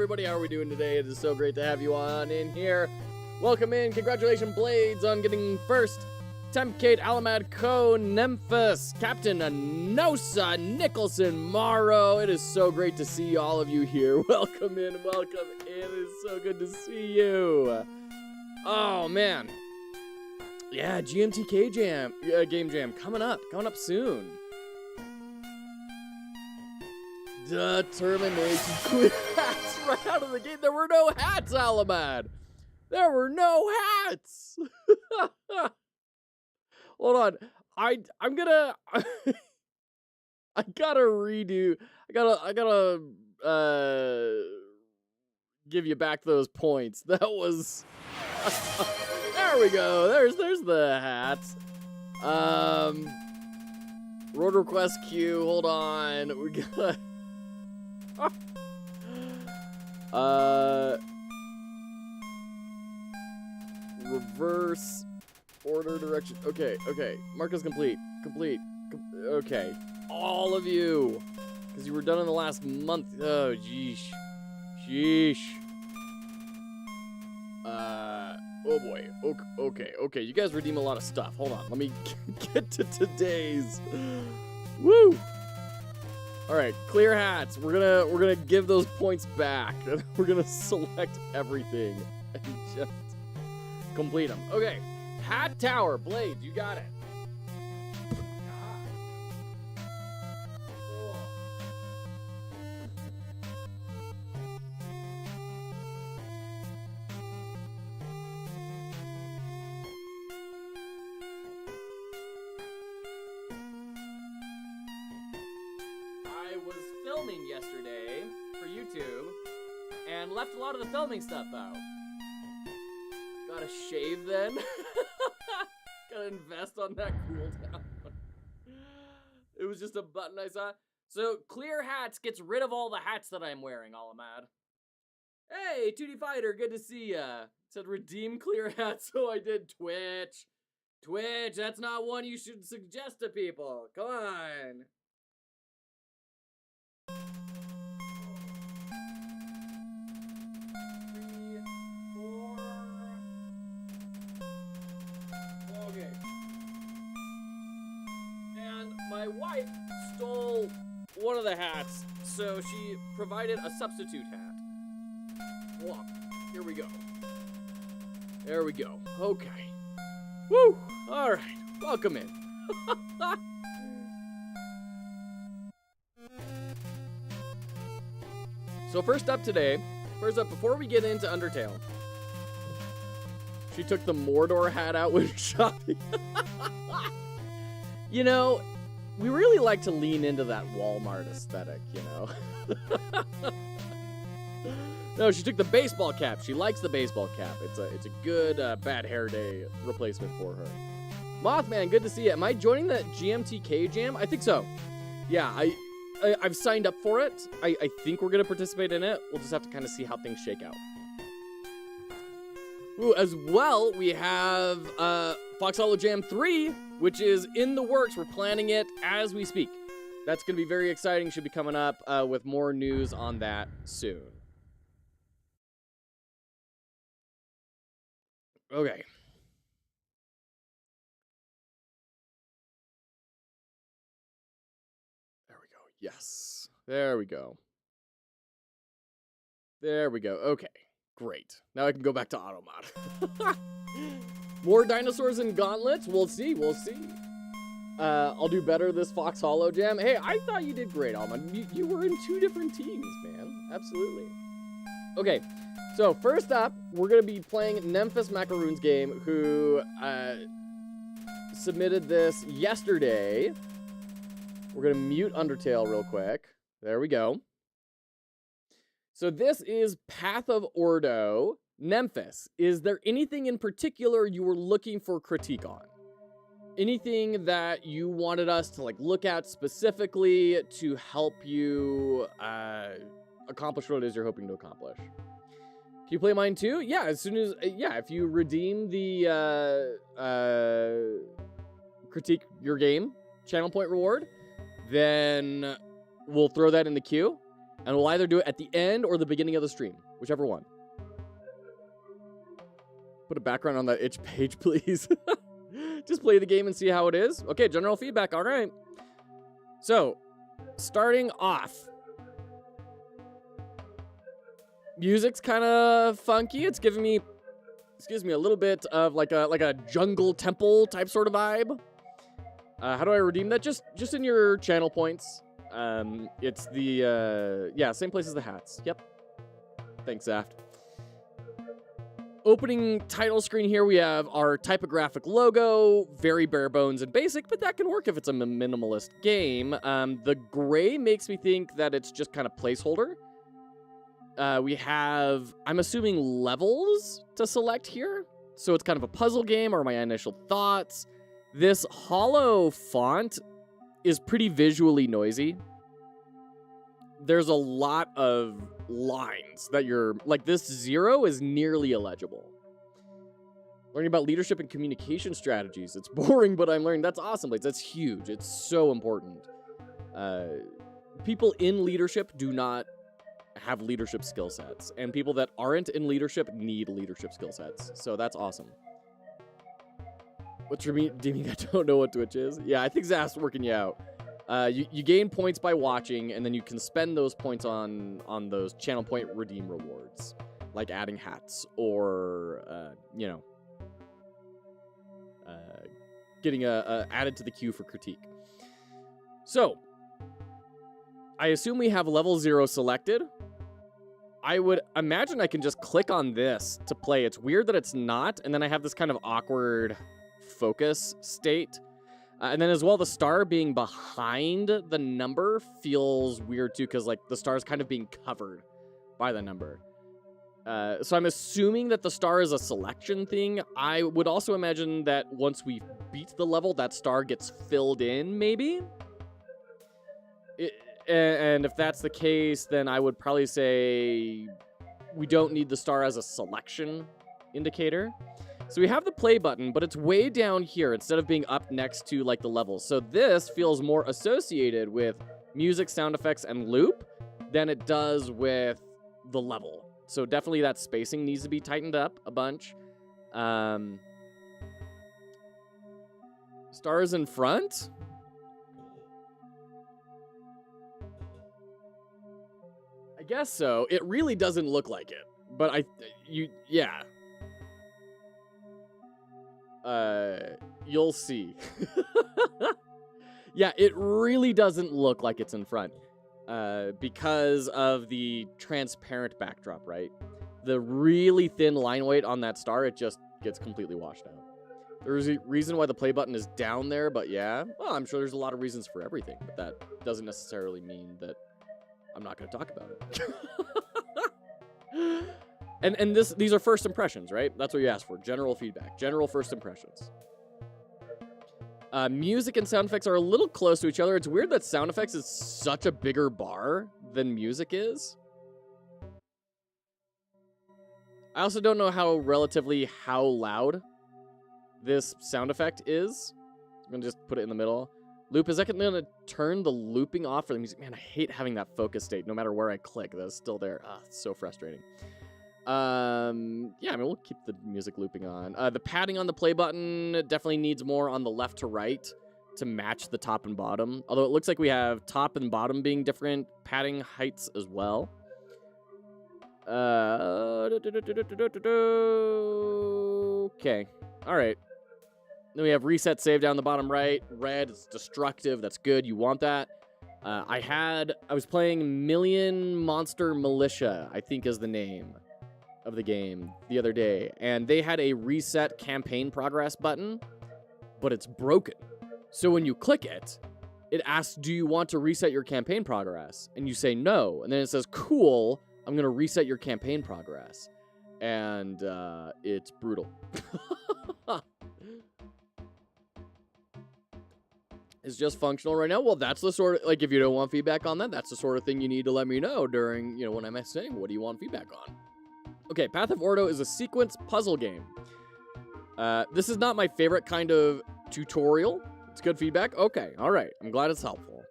everybody. How are we doing today? It is so great to have you on in here. Welcome in. Congratulations, Blades, on getting first. Tempkate, Alamad, Co, Nemphis, Captain Anosa, Nicholson, Morrow. It is so great to see all of you here. Welcome in, welcome in. It is so good to see you. Oh, man. Yeah, GMTK Jam, Game Jam coming up soon. Determination. Clear hats right out of the gate. There were no hats, Alamad. There were no hats. Hold on. I'm gonna I gotta redo. I gotta give you back those points. That was there we go. There's the hats. Road request queue. Hold on. We got reverse order direction. Okay. Mark is complete. Okay. All of you. Because you were done in the last month. Oh, jeesh. Oh boy. Okay. You guys redeem a lot of stuff. Hold on. Let me get to today's. Woo! Alright, clear hats. We're gonna give those points back. We're gonna select everything and just complete them. Okay. Hat Tower, Blade, you got it. I was filming yesterday for YouTube and left a lot of the filming stuff out. Gotta shave then. Gotta invest on that cooldown. It was just a button I saw. So clear hats gets rid of all the hats that I'm wearing, Alamad. Hey, 2D Fighter, good to see ya. Said redeem clear hats, so I did Twitch. Twitch, that's not one you should suggest to people. Come on. My wife stole one of the hats, so she provided a substitute hat. Whoa, here we go. There we go. Okay. Woo! Alright, welcome in. So first up, before we get into Undertale, she took the Mordor hat out when shopping. You know, we really like to lean into that Walmart aesthetic, you know? No, she took the baseball cap. She likes the baseball cap. It's a good bad hair day replacement for her. Mothman, good to see you. Am I joining the GMTK Jam? I think so. Yeah, I've signed up for it. I think we're going to participate in it. We'll just have to kind of see how things shake out. Ooh, as well, we have Fox Hollow Jam 3, which is in the works. We're planning it as we speak. That's going to be very exciting. Should be coming up with more news on that soon. Okay. There we go. Yes. There we go. Okay. Great. Now I can go back to Automod. More dinosaurs and gauntlets? We'll see. I'll do better this Fox Hollow Jam. Hey, I thought you did great, Almond. You were in 2 different teams, man. Absolutely. Okay, so first up, we're going to be playing Nemphis Macaroon's game, who submitted this yesterday. We're going to mute Undertale real quick. There we go. So this is Path of Ordo. Nemphis, is there anything in particular you were looking for critique on? Anything that you wanted us to look at specifically to help you accomplish what it is you're hoping to accomplish? Can you play mine too? Yeah, as soon as if you redeem the critique your game channel point reward, then we'll throw that in the queue. And we'll either do it at the end or the beginning of the stream, whichever one. Put a background on that itch page, please. Just play the game and see how it is. Okay, general feedback, all right. So, starting off. Music's kind of funky. It's giving me, excuse me, a little bit of like a jungle temple type sort of vibe. How do I redeem that? Just in your channel points. It's the, yeah, same place as the hats. Yep. Thanks, Zaft. Opening title screen here, we have our typographic logo, very bare bones and basic, but that can work if it's a minimalist game. The gray makes me think that it's just kind of placeholder. We have, I'm assuming, levels to select here. So it's kind of a puzzle game, or my initial thoughts. This hollow font is pretty visually noisy. There's a lot of lines that you're, like this 0 is nearly illegible. Learning about leadership and communication strategies. It's boring, but I'm learning. That's awesome. Like, that's huge. It's so important. People in leadership do not have leadership skill sets, and people that aren't in leadership need leadership skill sets. So that's awesome. What's redeeming? I don't know what Twitch is. Yeah, I think Zaft's working you out. You gain points by watching, and then you can spend those points on those channel point redeem rewards, like adding hats or you know, getting added to the queue for critique. So, I assume we have level 0 selected. I would imagine I can just click on this to play. It's weird that it's not, and then I have this kind of awkward focus state. And then as well, the star being behind the number feels weird too, because like the star is kind of being covered by the number. So I'm assuming that the star is a selection thing. I would also imagine that once we beat the level, that star gets filled in, maybe? And if that's the case, then I would probably say we don't need the star as a selection indicator. So we have the play button, but it's way down here instead of being up next to like the levels. So this feels more associated with music, sound effects, and loop than it does with the level. So definitely that spacing needs to be tightened up a bunch. Stars in front? I guess so. It really doesn't look like it, but yeah. You'll see. Yeah, it really doesn't look like it's in front. Because of the transparent backdrop, right? The really thin line weight on that star, it just gets completely washed out. There's a reason why the play button is down there, but yeah. Well, I'm sure there's a lot of reasons for everything, but that doesn't necessarily mean that I'm not going to talk about it. And these are first impressions, right? That's what you asked for. General feedback. General first impressions. Music and sound effects are a little close to each other. It's weird that sound effects is such a bigger bar than music is. I also don't know how loud this sound effect is. I'm going to just put it in the middle. Loop, is that going to turn the looping off for the music? Man, I hate having that focus state no matter where I click. That's still there. It's so frustrating. Yeah, I mean, we'll keep the music looping on. The padding on the play button definitely needs more on the left to right to match the top and bottom. Although it looks like we have top and bottom being different padding heights as well. Okay. All right. Then we have reset save down the bottom right. Red is destructive. That's good. You want that. I was playing Million Monster Militia, I think is the name of the game, the other day. And they had a reset campaign progress button, but it's broken. So when you click it, it asks, do you want to reset your campaign progress? And you say no. And then it says, cool, I'm going to reset your campaign progress. And it's brutal. It's just functional right now. Well, that's the sort of, like, if you don't want feedback on that, that's the sort of thing you need to let me know during, when I'm saying, what do you want feedback on? Okay, Path of Ordo is a sequence puzzle game. This is not my favorite kind of tutorial. It's good feedback. Okay, all right. I'm glad it's helpful.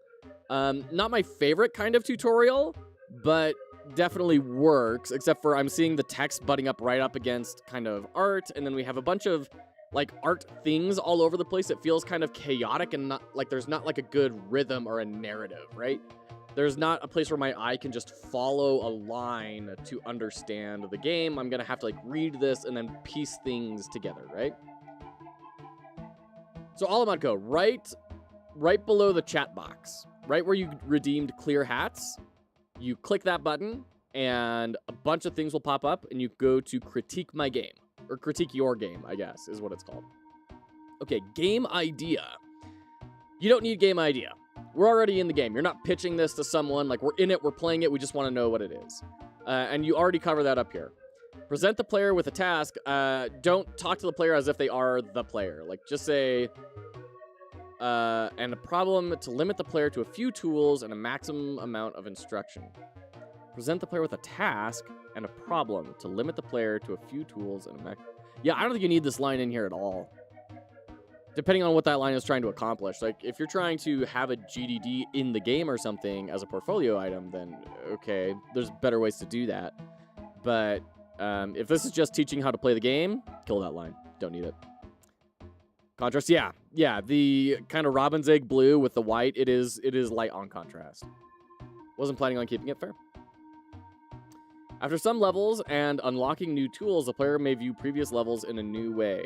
Not my favorite kind of tutorial, but definitely works, except for I'm seeing the text butting up right up against kind of art, and then we have a bunch of like art things all over the place. It feels kind of chaotic and not like there's not like a good rhythm or a narrative, right? There's not a place where my eye can just follow a line to understand the game. I'm gonna have to like read this and then piece things together, right? So all about go right below the chat box, right where you redeemed clear hats. You click that button and a bunch of things will pop up and you go to critique my game, or critique your game, I guess is what it's called. Okay, game idea. You don't need game idea. We're already in the game. You're not pitching this to someone. Like, we're in it, we're playing it, we just want to know what it is. And you already cover that up here. Present the player with a task. Don't talk to the player as if they are the player. Like, just say, and a problem to limit the player to a few tools and a maximum amount of instruction. Present the player with a task and a problem to limit the player to a few tools and a Yeah, I don't think you need this line in here at all. Depending on what that line is trying to accomplish. Like, if you're trying to have a GDD in the game or something as a portfolio item, then okay, there's better ways to do that. But if this is just teaching how to play the game, kill that line. Don't need it. Contrast, yeah, the kind of robin's egg blue with the white, it is light on contrast. Wasn't planning on keeping it fair. After some levels and unlocking new tools, the player may view previous levels in a new way.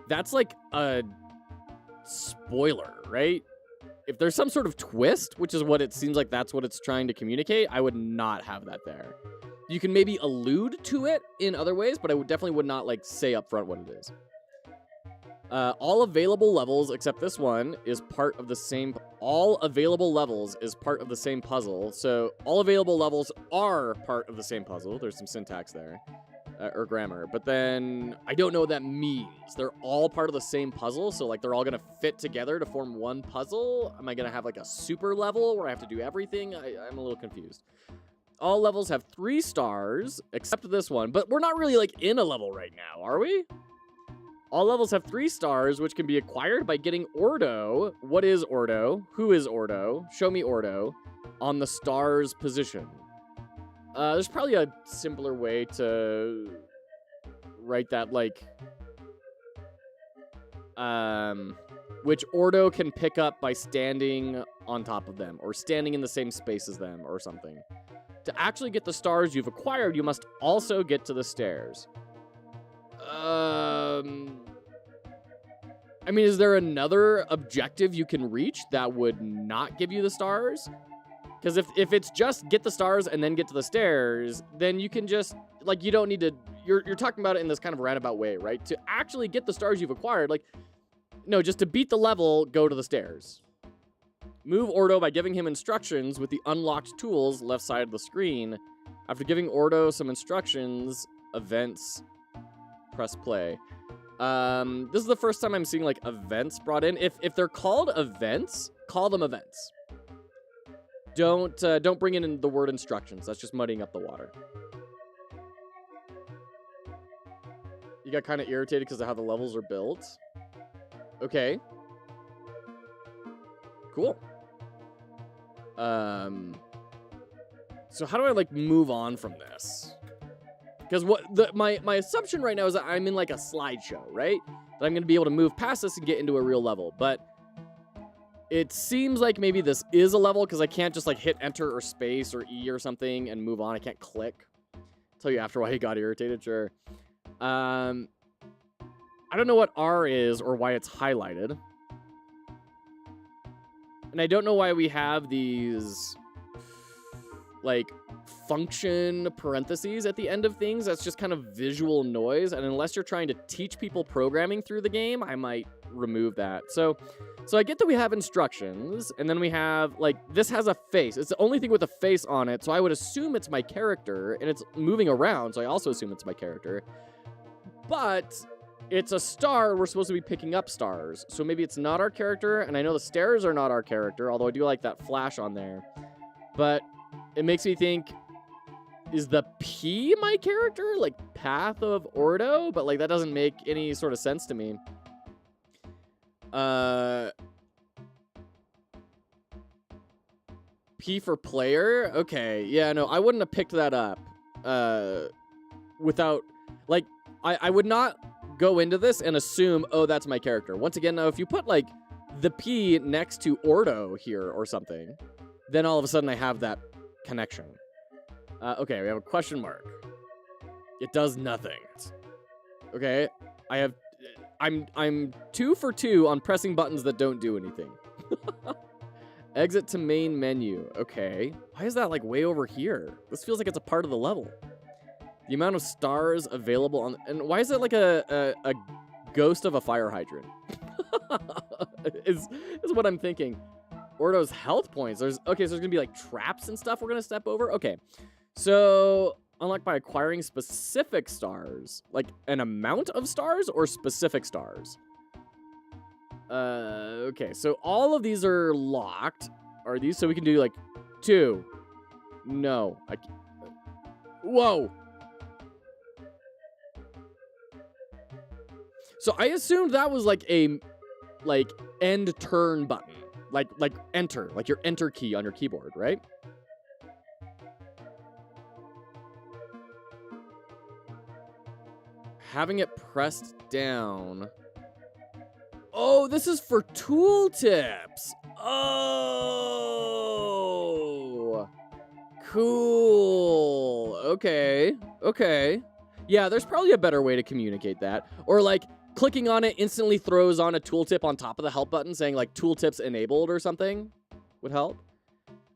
That's like a spoiler, right? If there's some sort of twist, which is what it seems like that's what it's trying to communicate, I would not have that there. You can maybe allude to it in other ways, but I definitely would not like say up front what it is. All available levels except this one is part of the same. All available levels is part of the same puzzle. So all available levels are part of the same puzzle. There's some syntax there, or grammar. But then I don't know what that means. They're all part of the same puzzle. So like they're all gonna fit together to form one puzzle. Am I gonna have like a super level where I have to do everything? I'm a little confused. All levels have 3 stars except this one. But we're not really like in a level right now, are we? All levels have 3 stars, which can be acquired by getting Ordo. What is Ordo? Who is Ordo? Show me Ordo on the stars position. There's probably a simpler way to write that, like, which Ordo can pick up by standing on top of them or standing in the same space as them or something. To actually get the stars you've acquired, you must also get to the stairs. I mean, is there another objective you can reach that would not give you the stars? Because if it's just get the stars and then get to the stairs, then you can just, like, you don't need to, you're talking about it in this kind of roundabout way, right? To actually get the stars you've acquired, like, no, just to beat the level, go to the stairs. Move Ordo by giving him instructions with the unlocked tools left side of the screen. After giving Ordo some instructions, events, press play. This is the first time I'm seeing like events brought in. If they're called events, call them events. Don't bring in the word instructions. That's just muddying up the water. You got kind of irritated because of how the levels are built. Okay. Cool. So how do I like move on from this? Because my assumption right now is that I'm in like a slideshow, right? That I'm going to be able to move past this and get into a real level. But it seems like maybe this is a level because I can't just like hit enter or space or E or something and move on. I can't click. I'll tell you after why he got irritated, sure. I don't know what R is or why it's highlighted. And I don't know why we have these like function parentheses at the end of things. That's just kind of visual noise, and unless you're trying to teach people programming through the game, I might remove that. So I get that we have instructions, and then we have like this has a face. It's the only thing with a face on it, so I would assume it's my character, and it's moving around, so I also assume it's my character. But it's a star. We're supposed to be picking up stars, so maybe it's not our character. And I know the stairs are not our character, although I do like that flash on there. But it makes me think, is the P my character? Like Path of Ordo? But like that doesn't make any sort of sense to me. P for player? Okay, yeah, no, I wouldn't have picked that up without, like, I would not go into this and assume, oh, that's my character. Once again, now, if you put, like, the P next to Ordo here or something, then all of a sudden I have that connection. Okay, we have a question mark. It does nothing. Okay, I'm 2 for 2 on pressing buttons that don't do anything. Exit to main menu. Okay. Why is that, like, way over here? This feels like it's a part of the level. The amount of stars available on... And why is it like a ghost of a fire hydrant? is what I'm thinking. Ordo's health points. Okay, so there's gonna be, like, traps and stuff we're gonna step over? Okay. So, unlocked by acquiring specific stars. Like, an amount of stars or specific stars? Okay, so all of these are locked. Are these? So we can do, like, 2. No. Whoa! So I assumed that was, like, a, like, end turn button. Like enter. Like your enter key on your keyboard, right? Having it pressed down. Oh, this is for tooltips. Oh. Cool. Okay. Okay. Yeah, there's probably a better way to communicate that. Or, like, clicking on it instantly throws on a tooltip on top of the help button saying, like, tooltips enabled or something would help.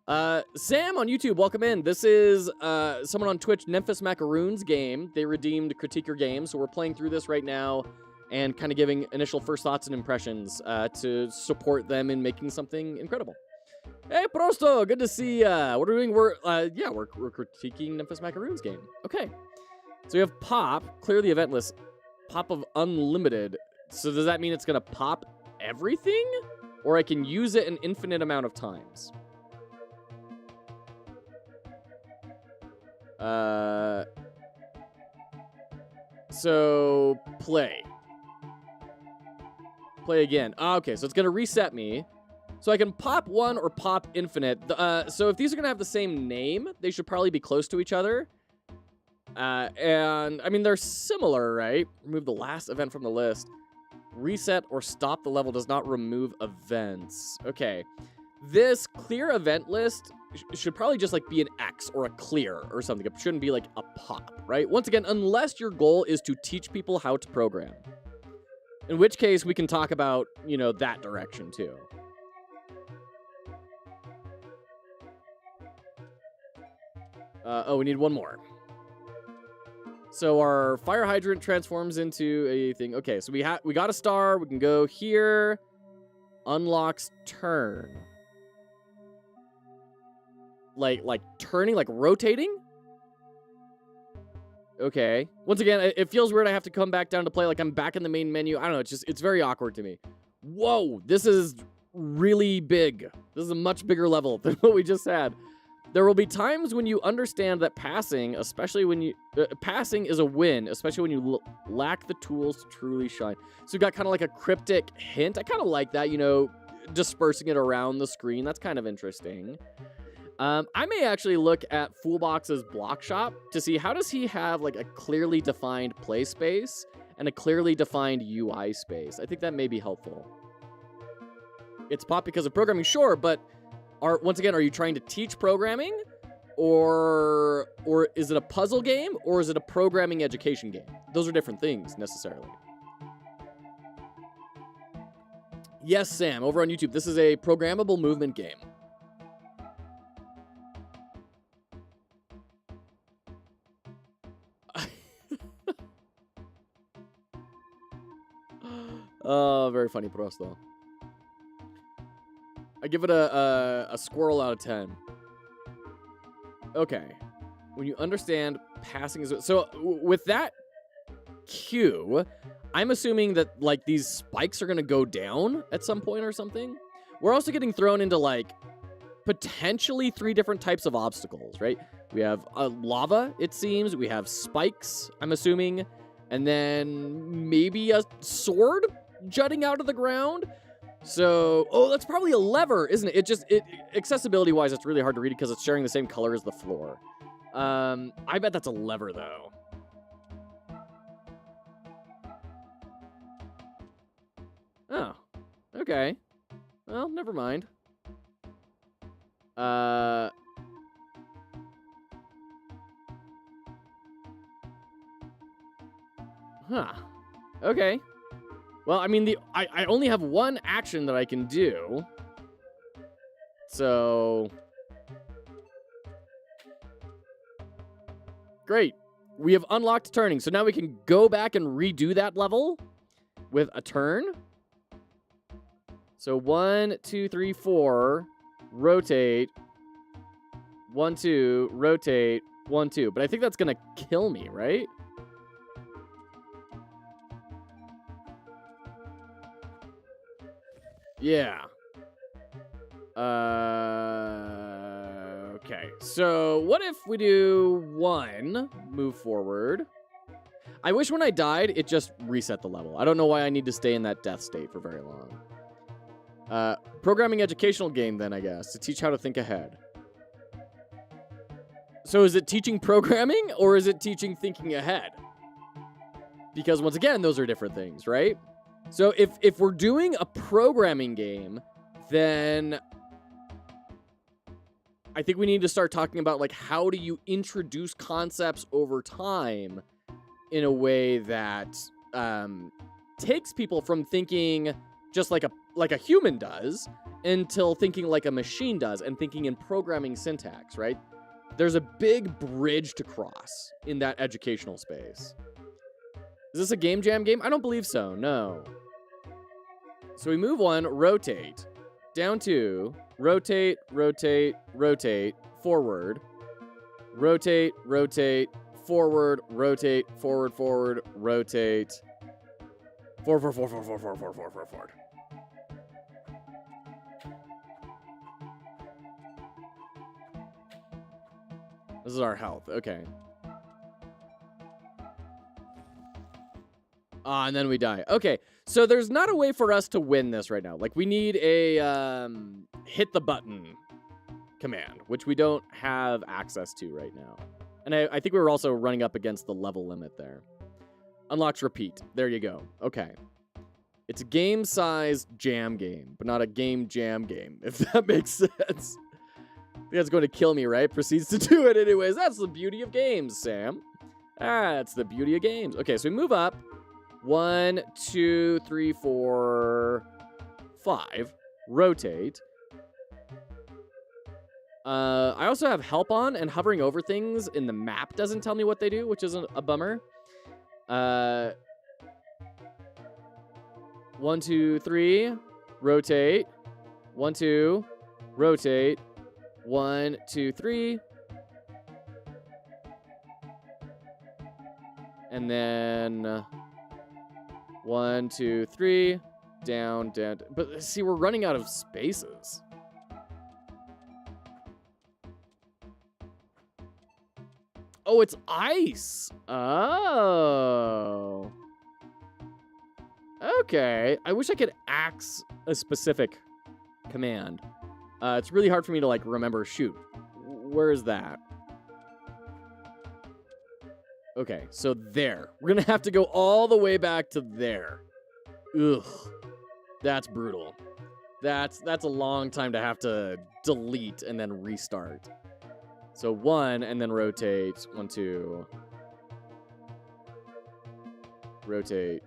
Sam on YouTube, welcome in. This is someone on Twitch, Memphis Macaroons game. They redeemed Critique Your Game, so we're playing through this right now and kind of giving initial first thoughts and impressions to support them in making something incredible. Hey, Prosto, good to see ya. What are we doing? We're critiquing Memphis Macaroons game. Okay. So we have Pop, clear the event list. Pop of Unlimited. So does that mean it's going to pop everything? Or I can use it an infinite amount of times? So play. Play again. Okay, so it's going to reset me. So I can pop 1 or pop infinite. So if these are going to have the same name, they should probably be close to each other. And, I mean, they're similar, right? Remove the last event from the list. Reset or stop the level does not remove events. Okay. This clear event list should probably just, like, be an X or a clear or something. It shouldn't be, like, a pop, right? Once again, unless your goal is to teach people how to program. In which case, we can talk about, you know, that direction, too. Oh, we need one more. So our fire hydrant transforms into a thing. Okay, so we got a star. We can go here. Unlocks turn. Like turning, like rotating? Okay. Once again, it feels weird I have to come back down to play like I'm back in the main menu. I don't know, it's very awkward to me. Whoa, this is really big. This is a much bigger level than what we just had. There will be times when you understand that passing, especially when you... passing is a win, especially when you lack the tools to truly shine. So you've got kind of like a cryptic hint. I kind of like that, you know, dispersing it around the screen. That's kind of interesting. I may actually look at Foolbox's block shop to see how does he have like a clearly defined play space and a clearly defined UI space. I think that may be helpful. It's pop because of programming, sure, but... once again, are you trying to teach programming? Or is it a puzzle game? Or is it a programming education game? Those are different things, necessarily. Yes, Sam, over on YouTube, this is a programmable movement game. Oh, very funny, Prosto. I give it a squirrel out of 10. Okay. When you understand passing is... So, with that cue, I'm assuming that, like, these spikes are going to go down at some point or something. We're also getting thrown into, like, potentially 3 different types of obstacles, right? We have lava, it seems. We have spikes, I'm assuming. And then maybe a sword jutting out of the ground. So, oh, that's probably a lever, isn't it? Accessibility-wise, it's really hard to read because it's sharing the same color as the floor. I bet that's a lever, though. Oh, okay. Well, never mind. Huh. Okay. Well, I mean, I only have one action that I can do. So... Great. We have unlocked turning, so now we can go back and redo that level with a turn. So 1, 2, 3, 4, rotate. 1, 2, rotate. 1, 2. But I think that's gonna kill me, right? Yeah. Okay. So what if we do 1, move forward? I wish when I died, it just reset the level. I don't know why I need to stay in that death state for very long. Programming educational game then, I guess, to teach how to think ahead. So is it teaching programming or is it teaching thinking ahead? Because once again, those are different things, right? So if we're doing a programming game, then I think we need to start talking about, like, how do you introduce concepts over time in a way that takes people from thinking just like a human does until thinking like a machine does and thinking in programming syntax, right? There's a big bridge to cross in that educational space. Is this a game jam game? I don't believe so, no. So we move 1, rotate, down 2, rotate, rotate, rotate, forward, rotate, rotate, forward, rotate, forward, forward, rotate, forward, forward, forward, forward, forward, forward, forward, forward. This is our health, okay. And then we die. Okay, so there's not a way for us to win this right now. Like, we need a hit the button command, which we don't have access to right now. And I think we were also running up against the level limit there. Unlocks repeat. There you go. Okay. It's a game-sized jam game, but not a game jam game, if that makes sense. I think that's going to kill me, right? Proceeds to do it anyways. That's the beauty of games, Sam. That's the beauty of games. Okay, so we move up. 1, 2, 3, 4, 5. Rotate. I also have help on, and hovering over things in the map doesn't tell me what they do, which is a bummer. 1, 2, 3. Rotate. 1, 2. Rotate. 1, 2, 3. And then 1, 2, 3. Down, down. But see, we're running out of spaces. Oh, it's ice. Oh. Okay. I wish I could axe a specific command. It's really hard for me to, like, remember. Shoot. Where is that? Okay, so there. We're gonna have to go all the way back to there. Ugh. That's brutal. That's a long time to have to delete and then restart. So 1, and then rotate. 1, 2. Rotate.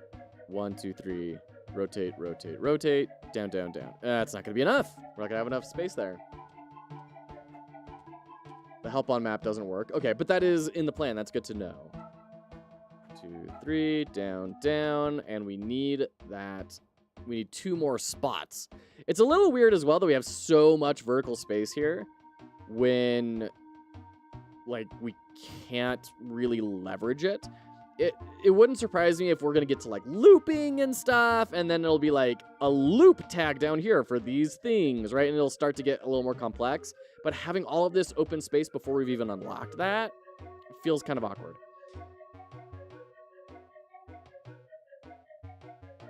1, 2, 3. Rotate, rotate, rotate. Down, down, down. That's not going to be enough. We're not going to have enough space there. The help on map doesn't work. Okay, but that is in the plan. That's good to know. 2, 3. Down, down. And we need that. We need 2 more spots. It's a little weird as well that we have so much vertical space here when, like, we can't really leverage it. It wouldn't surprise me if we're going to get to, like, looping and stuff, and then it'll be, like, a loop tag down here for these things, right? And it'll start to get a little more complex. But having all of this open space before we've even unlocked that feels kind of awkward.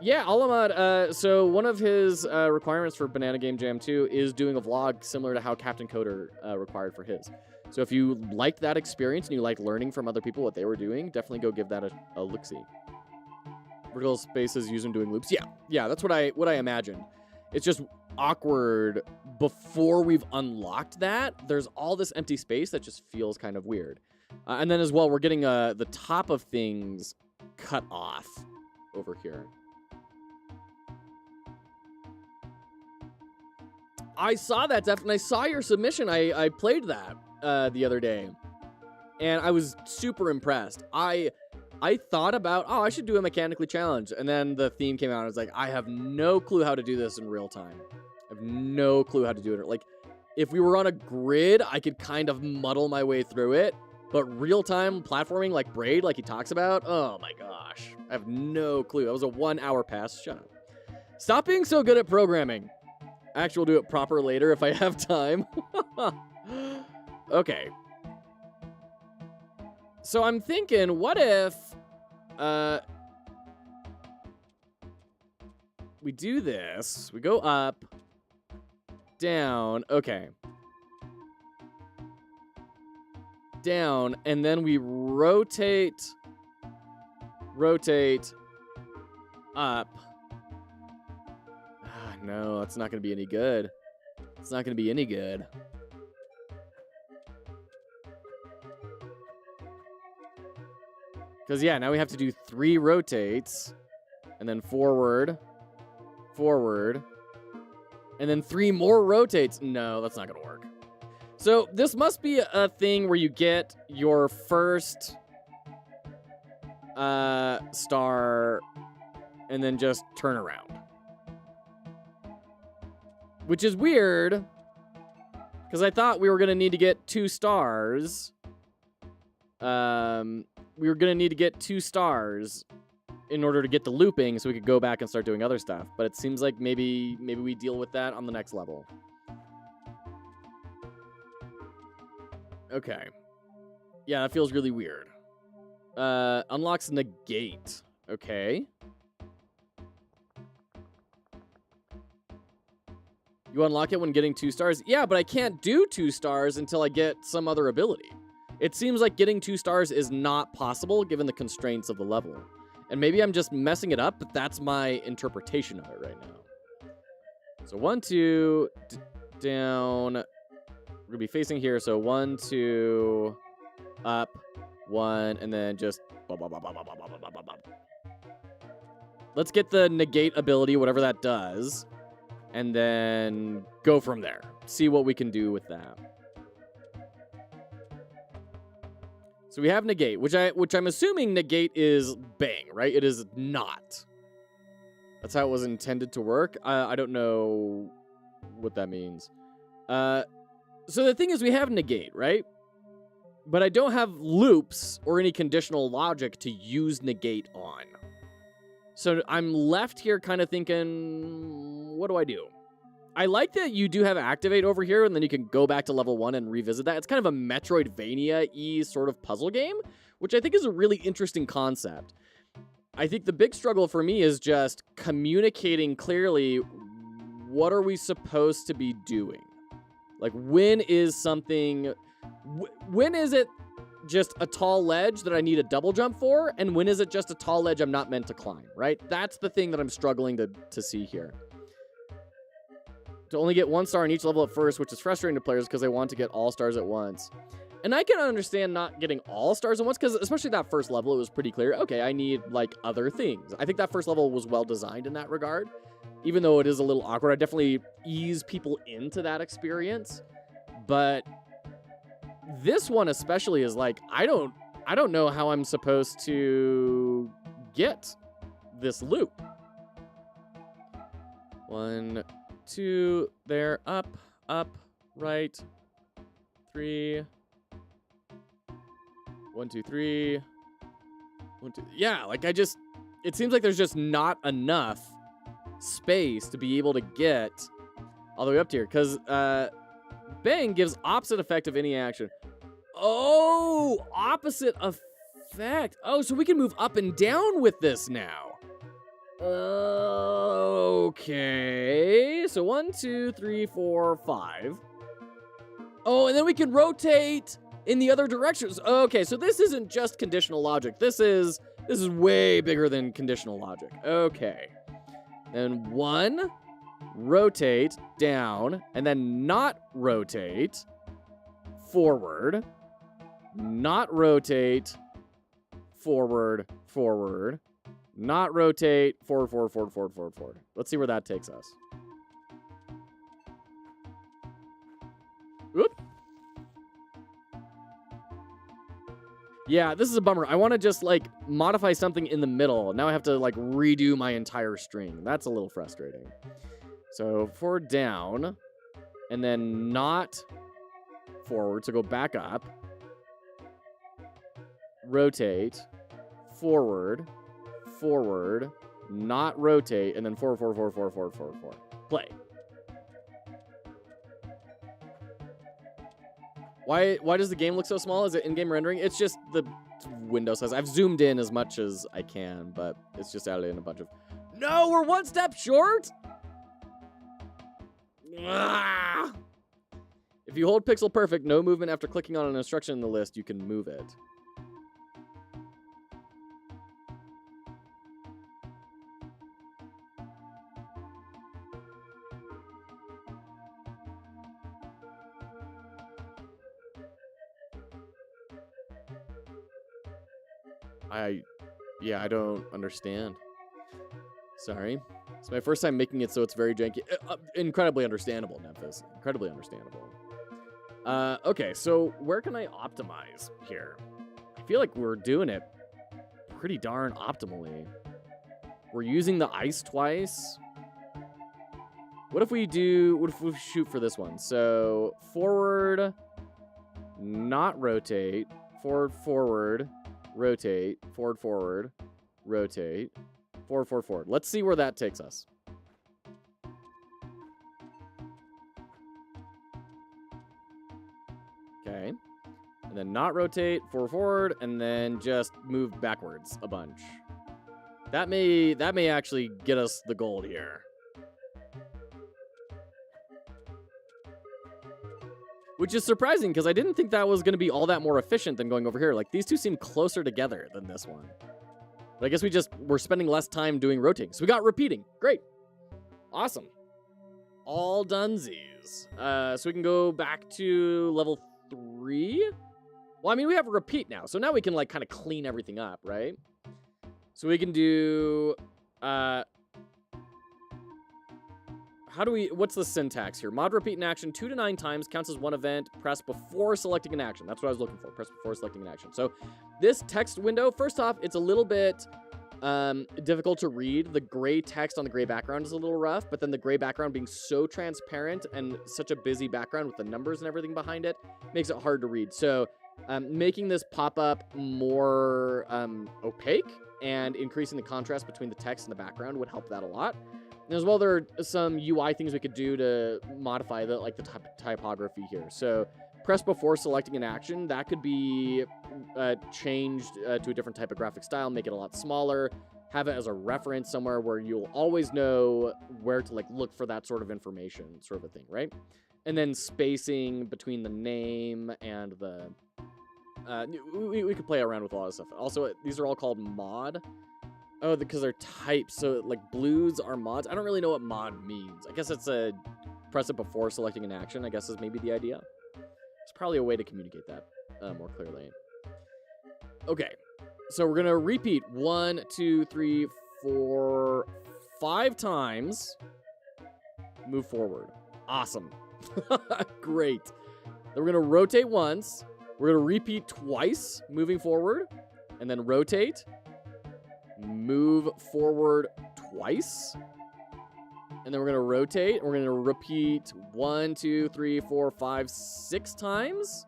Yeah, Alamad, so one of his requirements for Banana Game Jam 2 is doing a vlog similar to how Captain Coder required for his. So if you liked that experience and you like learning from other people what they were doing, definitely go give that a look-see. Vertical spaces used in doing loops. Yeah, that's what I imagined. It's just awkward before we've unlocked that. There's all this empty space that just feels kind of weird. And then as well, we're getting the top of things cut off over here. I saw that, Def, and I saw your submission. I played that the other day, and I was super impressed. I thought about, I should do a mechanically challenge, and then the theme came out, and I was like, I have no clue how to do this in real time. I have no clue how to do it. Like, if we were on a grid, I could kind of muddle my way through it, but real-time platforming like Braid, like he talks about, oh my gosh. I have no clue. That was a 1 hour pass. Shut up. Stop being so good at programming. Actually, we'll do it proper later if I have time. Okay. So I'm thinking, what if we do this? We go up, down, okay. Down, and then we rotate, up. No, that's not going to be any good. It's not going to be any good. Because, yeah, now we have to do 3 rotates. And then forward. And then 3 more rotates. No, that's not going to work. So this must be a thing where you get your first star and then just turn around. Which is weird, because I thought we were going to need to get 2 stars. We were going to need to get 2 stars in order to get the looping so we could go back and start doing other stuff. But it seems like maybe we deal with that on the next level. Okay. Yeah, that feels really weird. Unlocks negate. Okay. You unlock it when getting 2 stars? Yeah, but I can't do 2 stars until I get some other ability. It seems like getting 2 stars is not possible given the constraints of the level. And maybe I'm just messing it up, but that's my interpretation of it right now. So 1, 2, down. We're going to be facing here. So 1, 2, up, 1, and then just... Let's get the negate ability, whatever that does. And then go from there. See what we can do with that. So we have negate, which I'm assuming negate is bang, right? It is not. That's how it was intended to work. I don't know what that means. So the thing is, we have negate, right? But I don't have loops or any conditional logic to use negate on. So I'm left here kind of thinking, what do I do? I like that you do have activate over here, and then you can go back to level 1 and revisit that. It's kind of a Metroidvania-y sort of puzzle game, which I think is a really interesting concept. I think the big struggle for me is just communicating clearly, what are we supposed to be doing? Like, when is something... when is it just a tall ledge that I need a double jump for, and when is it just a tall ledge I'm not meant to climb, right? That's the thing that I'm struggling to see here. To only get 1 star in each level at first, which is frustrating to players because they want to get all stars at once. And I can understand not getting all stars at once, because especially that first level, it was pretty clear, okay, I need, like, other things. I think that first level was well designed in that regard. Even though it is a little awkward, I definitely ease people into that experience. But this one especially is like, I don't know how I'm supposed to get this loop. 1, 2, there, up, right, 3, 1, 2, 3, 1, 2, yeah, like it seems like there's just not enough space to be able to get all the way up to here, because, bang gives opposite effect of any action. Oh, opposite effect. Oh, so we can move up and down with this now. Okay. So 1, 2, 3, 4, 5. Oh, and then we can rotate in the other directions. Okay, so this isn't just conditional logic. This is way bigger than conditional logic. Okay. Then 1, rotate down, and then not rotate forward, not rotate forward, forward, not rotate forward, forward, forward, forward, forward, forward. Let's see where that takes us. Oop. Yeah, this is a bummer. I want to just, like, modify something in the middle. Now I have to, like, redo my entire string. That's a little frustrating. So, forward down, and then not forward. So go back up. Rotate. Forward. Forward. Not rotate. And then forward, forward, forward, forward, forward, forward, forward. Play. Why does the game look so small? Is it in-game rendering? It's just the window size. I've zoomed in as much as I can, but it's just added in a bunch of... No, we're one step short? Ah! If you hold pixel perfect, no movement after clicking on an instruction in the list, you can move it. I don't understand. Sorry. It's my first time making it so it's very janky. Incredibly understandable, Memphis. Incredibly understandable. Okay, so where can I optimize here? I feel like we're doing it pretty darn optimally. We're using the ice twice. What if we shoot for this one? So forward, not rotate, forward, forward, rotate, forward, forward, rotate, forward, forward, forward. Let's see where that takes us. Okay. And then not rotate, forward, forward, and then just move backwards a bunch. That may actually get us the gold here. Which is surprising, because I didn't think that was going to be all that more efficient than going over here. Like, these two seem closer together than this one. But I guess we're spending less time doing rotating. So we got repeating. Great. Awesome. All donesies. So we can go back to level 3. Well, I mean, we have a repeat now. So now we can, like, kind of clean everything up, right? So we can do... what's the syntax here? Mod repeat in action 2 to 9 times, counts as one event, press before selecting an action. That's what I was looking for, press before selecting an action. So this text window, first off, it's a little bit difficult to read. The gray text on the gray background is a little rough, but then the gray background being so transparent and such a busy background with the numbers and everything behind it makes it hard to read. So making this pop-up more opaque and increasing the contrast between the text and the background would help that a lot. And as well, there are some UI things we could do to modify the typography here. So press before selecting an action. That could be changed to a different typographic style, make it a lot smaller, have it as a reference somewhere where you'll always know where to look for that sort of information, sort of a thing, right? And then spacing between the name and the... we could play around with a lot of stuff. Also, these are all called mod. Oh, because they're types. So, blues are mods. I don't really know what mod means. I guess it's a press it before selecting an action, I guess is maybe the idea. There's probably a way to communicate that more clearly. Okay. So we're going to repeat 1, 2, 3, 4, 5 times. Move forward. Awesome. Great. Then we're going to rotate once. We're going to repeat twice, moving forward. And then rotate. Move forward twice. And then we're going to rotate. We're going to repeat 1, 2, 3, 4, 5, 6 times.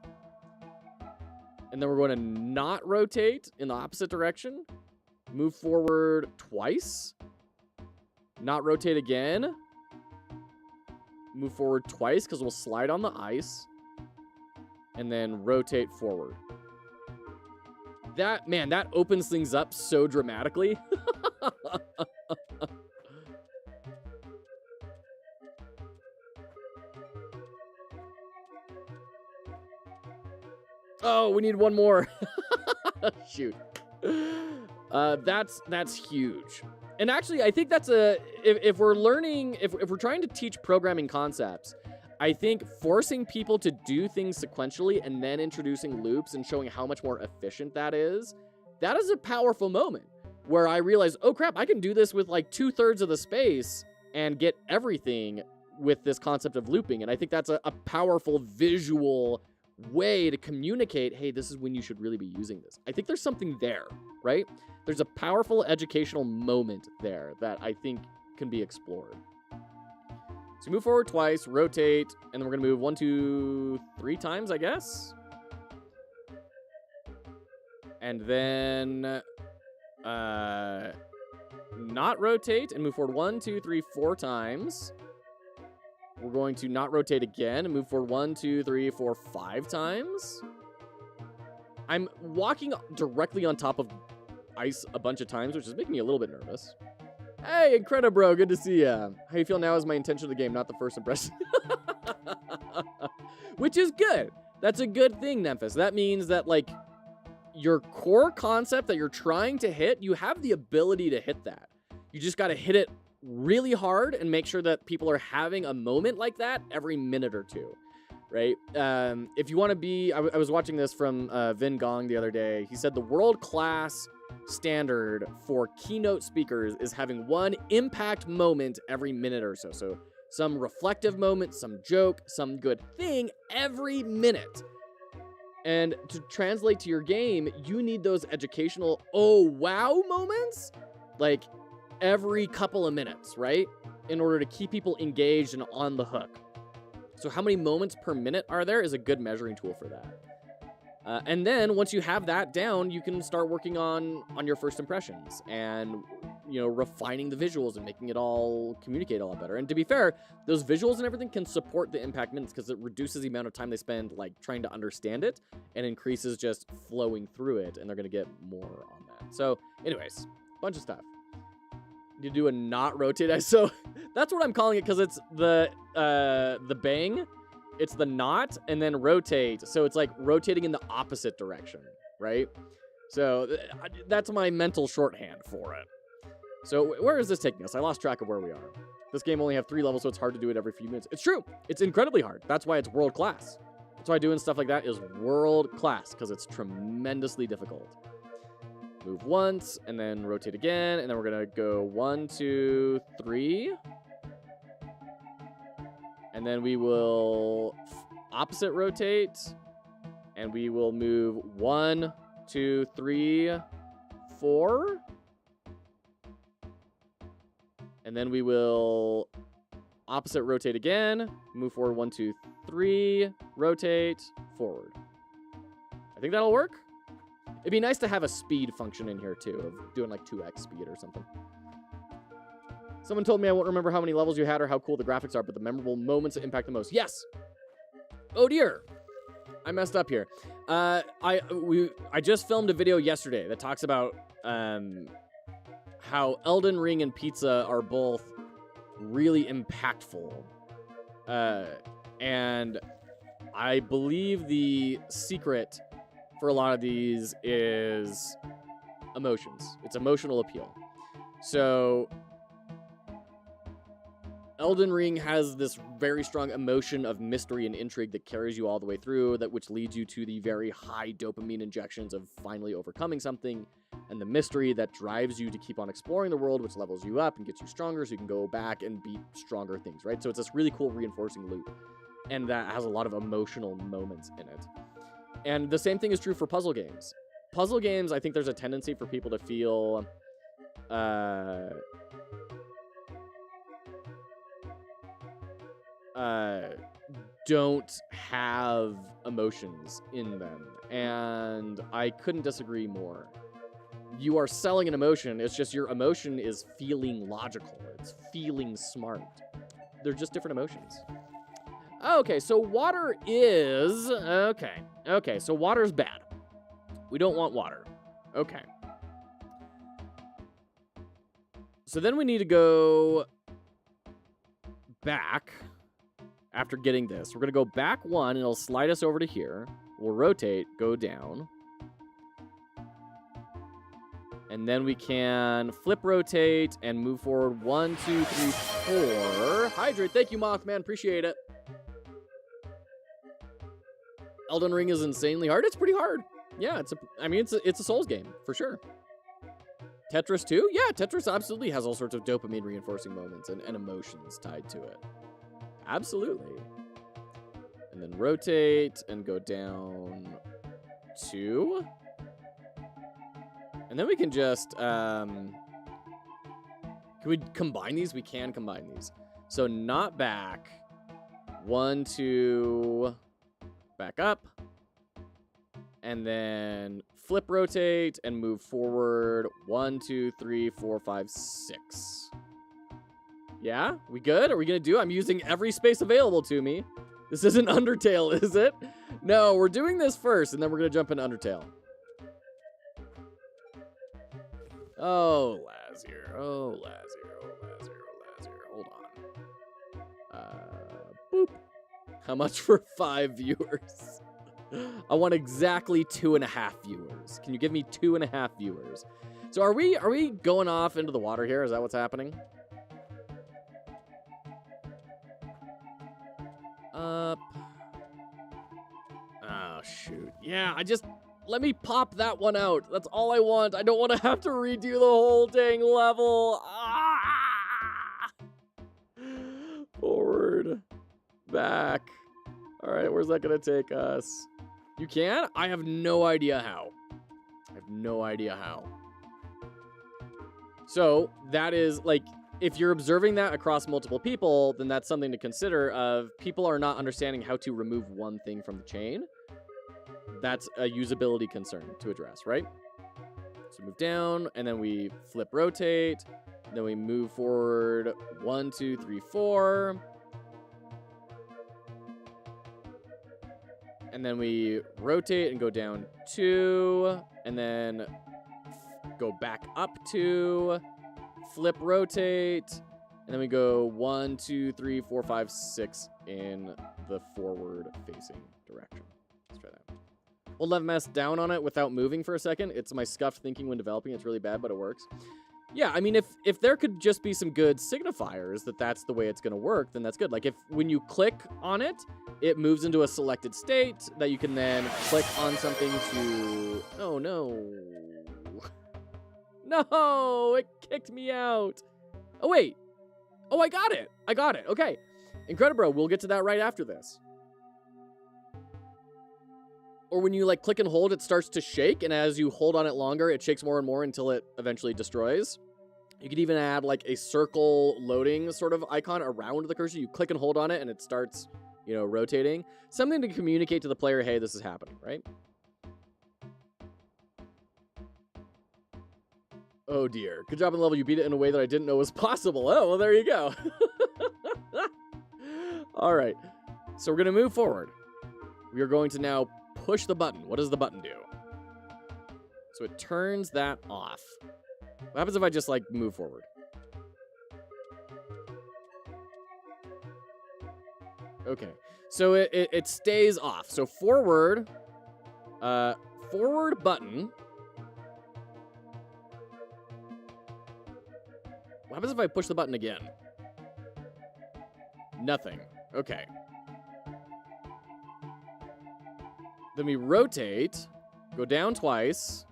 And then we're going to not rotate in the opposite direction. Move forward twice. Not rotate again. Move forward twice because we'll slide on the ice. And then rotate forward. That opens things up so dramatically. Oh, we need one more. Shoot. That's huge. And actually, I think that's if we're learning, if we're trying to teach programming concepts, I think forcing people to do things sequentially and then introducing loops and showing how much more efficient that is a powerful moment where I realize, oh crap, I can do this with like 2/3 of the space and get everything with this concept of looping. And I think that's a powerful visual way to communicate, hey, this is when you should really be using this. I think there's something there, right? There's a powerful educational moment there that I think can be explored. So move forward twice, rotate, and then we're going to move 1, 2, 3 times, I guess. And then not rotate and move forward 1, 2, 3, 4 times. We're going to not rotate again and move forward 1, 2, 3, 4, 5 times. I'm walking directly on top of ice a bunch of times, which is making me a little bit nervous. Hey, Incredibro, good to see ya. How you feel now is my intention of the game, not the first impression. Which is good. That's a good thing, Nemphis. That means that, like, your core concept that you're trying to hit, you have the ability to hit that. You just got to hit it really hard and make sure that people are having a moment like that every minute or two, right? If you want to be, I was watching this from Vin Gong the other day. He said the world-class standard for keynote speakers is having one impact moment every minute or so. So some reflective moment, some joke, some good thing every minute. And to translate to your game, you need those educational, oh, wow moments, like every couple of minutes, right? In order to keep people engaged and on the hook. So how many moments per minute are there is a good measuring tool for that. And then once you have that down, you can start working on your first impressions and, you know, refining the visuals and making it all communicate a lot better. And to be fair, those visuals and everything can support the impact minutes because it reduces the amount of time they spend like trying to understand it and increases just flowing through it. And they're going to get more on that. So anyways, bunch of stuff. You do a not rotate. So that's what I'm calling it because it's the bang. It's the not and then rotate. So it's like rotating in the opposite direction, right? So that's my mental shorthand for it. So where is this taking us? I lost track of where we are. This game only have 3 levels, so it's hard to do it every few minutes. It's true. It's incredibly hard. That's why it's world class. That's why doing stuff like that is world class, because it's tremendously difficult. Move once, and then rotate again, and then we're going to go 1, 2, 3. And then we will opposite rotate, and we will move 1, 2, 3, 4. And then we will opposite rotate again, move forward 1, 2, 3, rotate, forward. I think that'll work. It'd be nice to have a speed function in here too, of doing like 2x speed or something. Someone told me I won't remember how many levels you had or how cool the graphics are, but the memorable moments that impact the most. Yes! Oh dear! I messed up here. I just filmed a video yesterday that talks about how Elden Ring and pizza are both really impactful. And I believe the secret for a lot of these is emotions. It's emotional appeal. So Elden Ring has this very strong emotion of mystery and intrigue that carries you all the way through, which leads you to the very high dopamine injections of finally overcoming something, and the mystery that drives you to keep on exploring the world, which levels you up and gets you stronger so you can go back and beat stronger things, right? So it's this really cool reinforcing loop, and that has a lot of emotional moments in it. And the same thing is true for puzzle games. Puzzle games, I think there's a tendency for people to feel don't have emotions in them. And I couldn't disagree more. You are selling an emotion. It's just your emotion is feeling logical. It's feeling smart. They're just different emotions. Okay, so water is... Okay, so water's bad. We don't want water. Okay. So then we need to go back after getting this. We're going to go back 1, and it'll slide us over to here. We'll rotate, go down. And then we can flip rotate and move forward 1, 2, 3, 4. Hydrate. Thank you, Mothman. Appreciate it. Elden Ring is insanely hard. It's pretty hard. Yeah, it's a Souls game for sure. Tetris too? Yeah, Tetris absolutely has all sorts of dopamine reinforcing moments and emotions tied to it. Absolutely. And then rotate and go down 2. And then we can just, can we combine these? We can combine these. So not back. 1, 2, back up. And then flip rotate and move forward 1, 2, 3, 4, 5, 6. Yeah, we good? Are we gonna do? I'm using every space available to me. This isn't Undertale, is it? No, we're doing this first, and then we're gonna jump into Undertale. Oh, Lazier. Oh, Lazier. Oh, Lazier. Oh, Lazier. Hold on. Boop. How much for 5 viewers? I want exactly 2.5 viewers. Can you give me 2.5 viewers? So are we going off into the water here? Is that what's happening? Up. Oh, shoot. Yeah, let me pop that one out. That's all I want. I don't want to have to redo the whole dang level. Ah! Forward. Back. All right, where's that going to take us? You can? I have no idea how. I have no idea how. So that is like, if you're observing that across multiple people, then that's something to consider of people are not understanding how to remove one thing from the chain. That's a usability concern to address, right? So move down, and then we flip rotate, then we move forward 1, 2, 3, 4. And then we rotate and go down 2, and then go back up 2, flip rotate, and then we go 1, 2, 3, 4, 5, 6 in the forward facing direction. Let's try that. Hold left mouse down on it without moving for a second. It's my scuffed thinking when developing. It's really bad, but it works. Yeah, I mean, if there could just be some good signifiers that that's the way it's going to work, then that's good. Like, if when you click on it, it moves into a selected state that you can then click on something to... Oh, no. No, it kicked me out. Oh, wait. Oh, I got it. I got it. Okay. Incredibro, we'll get to that right after this. Or when you, like, click and hold, it starts to shake, and as you hold on it longer, it shakes more and more until it eventually destroys. You could even add, like, a circle loading sort of icon around the cursor. You click and hold on it, and it starts, you know, rotating. Something to communicate to the player, hey, this is happening, right? Oh, dear. Good job on the level. You beat it in a way that I didn't know was possible. Oh, well, there you go. All right. So we're going to move forward. We are going to now push the button. What does the button do? So it turns that off. What happens if I just, like, move forward? Okay. So it stays off. So forward, forward button. What happens if I push the button again? Nothing. Okay. Then we rotate, go down twice.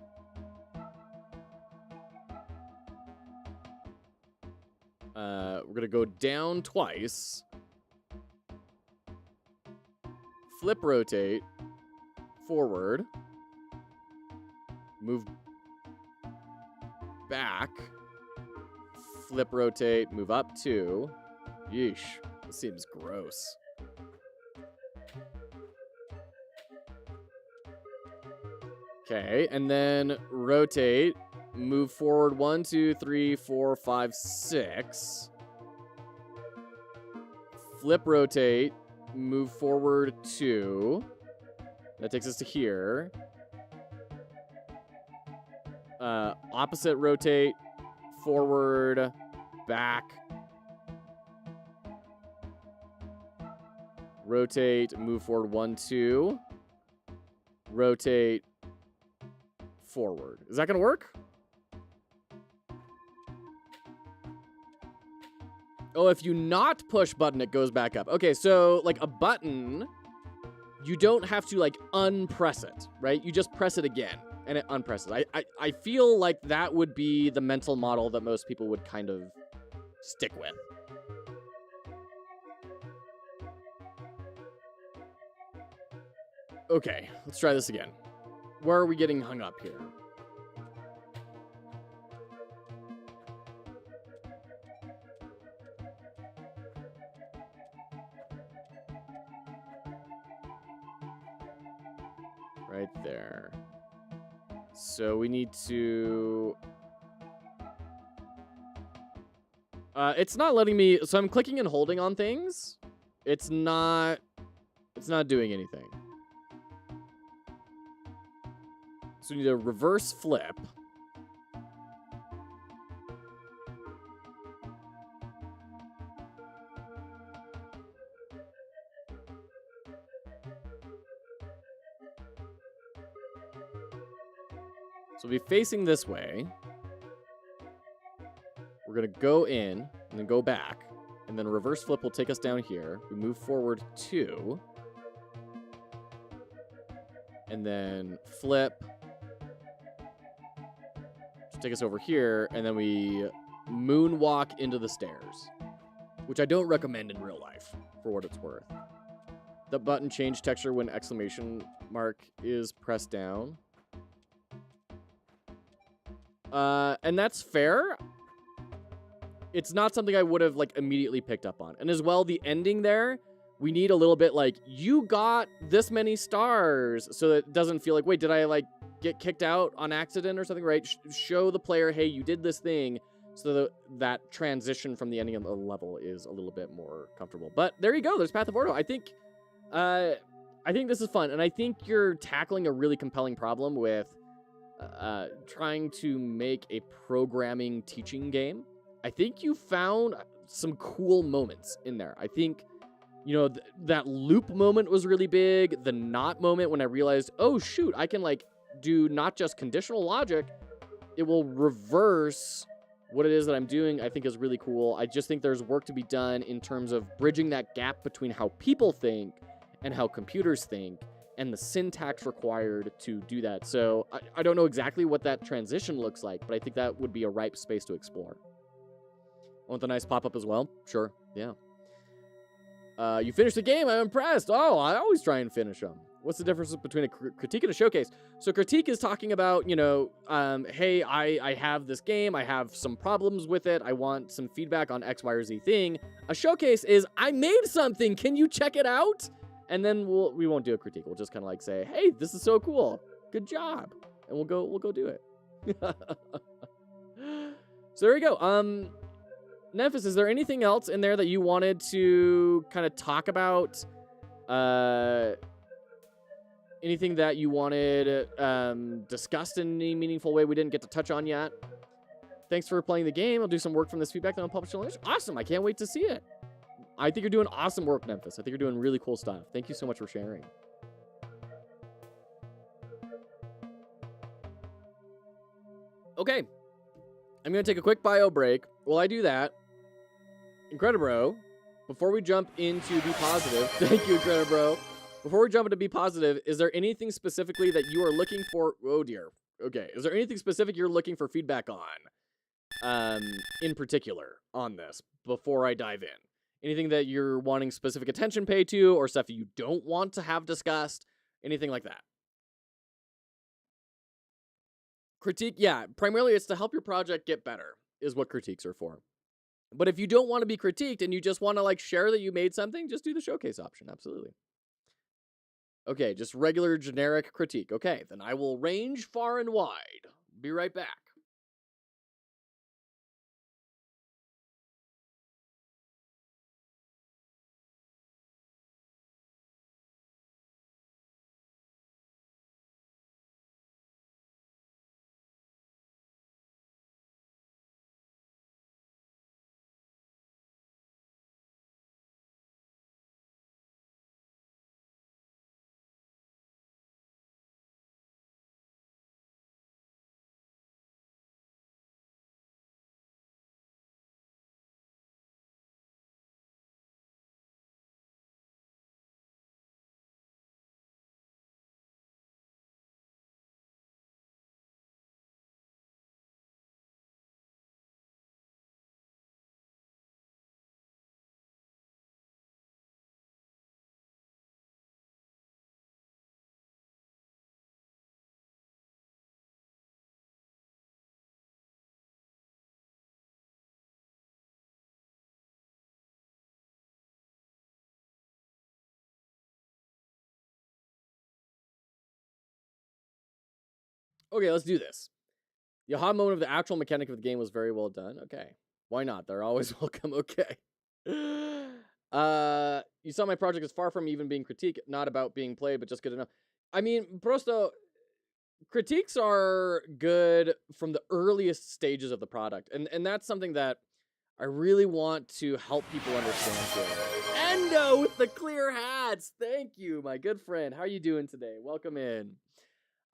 We're going to go down twice. Flip rotate, forward. Move back. Flip rotate, move up 2. Yeesh, this seems gross. Okay, and then rotate, move forward 1, 2, 3, 4, 5, 6. Flip rotate, move forward 2. That takes us to here. Opposite rotate, forward, back. Rotate, move forward 1, 2. rotate forward. Is that going to work? Oh, if you not push button, it goes back up. Okay, so like a button, you don't have to like unpress it, right? You just press it again and it unpresses. I feel like that would be the mental model that most people would kind of stick with. Okay, let's try this again. Where are we getting hung up here? Right there. So we need to... it's not letting me... So I'm clicking and holding on things. It's not doing anything. So we need a reverse flip. So we'll be facing this way. We're going to go in and then go back. And then a reverse flip will take us down here. We move forward 2. And then flip. Take us over here. And then we moonwalk into the stairs. Which I don't recommend in real life, for what it's worth. The button change texture when exclamation mark is pressed down. And that's fair. It's not something I would have like immediately picked up on. And as well, the ending there, we need a little bit like, you got this many stars, so that it doesn't feel like, wait, did I like get kicked out on accident or something, right? Show the player, hey, you did this thing, so that transition from the ending of the level is a little bit more comfortable. But there you go. There's Path of Ordo. I think this is fun, and I think you're tackling a really compelling problem with trying to make a programming teaching game. I think you found some cool moments in there. I think, you know, that loop moment was really big. The not moment when I realized, oh shoot, I can like do not just conditional logic, it will reverse what it is that I'm doing, I think is really cool. I just think there's work to be done in terms of bridging that gap between how people think and how computers think, and the syntax required to do that. So I don't know exactly what that transition looks like, but I think that would be a ripe space to explore. Want the nice pop-up as well? Sure, yeah. You finished the game, I'm impressed. Oh, I always try and finish them. What's the difference between a critique and a showcase? So critique is talking about, you know, hey, I have this game, I have some problems with it, I want some feedback on X, Y, or Z thing. A showcase is, I made something, can you check it out? And then we won't do a critique. We'll just kind of like say, hey, this is so cool, good job, and we'll go do it. So there you go. Memphis, is there anything else in there that you wanted to kind of talk about? Anything that you wanted discussed in any meaningful way we didn't get to touch on yet? Thanks for playing the game. I'll do some work from this feedback that I'll publish on. Awesome. I can't wait to see it. I think you're doing awesome work, Memphis. I think you're doing really cool stuff. Thank you so much for sharing. Okay. I'm going to take a quick bio break. While I do that, Incredibro, before we jump into Be Positive, thank you, Incredibro. Before we jump into Be Positive, is there anything specifically that you are looking for? Oh, dear. Okay. Is there anything specific you're looking for feedback on, in particular, on this, before I dive in? Anything that you're wanting specific attention paid to, or stuff you don't want to have discussed? Anything like that? Critique, yeah. Primarily, it's to help your project get better, is what critiques are for. But if you don't want to be critiqued and you just want to like share that you made something, just do the showcase option. Absolutely. Okay, just regular generic critique. Okay, then I will range far and wide. Be right back. Okay, let's do this. The aha moment of the actual mechanic of the game was very well done. Okay. Why not? They're always welcome. Okay. You saw my project is far from even being critique, not about being played, but just good enough. I mean, Prosto, critiques are good from the earliest stages of the product. And that's something that I really want to help people understand here. Endo with the clear hats. Thank you, my good friend. How are you doing today? Welcome in.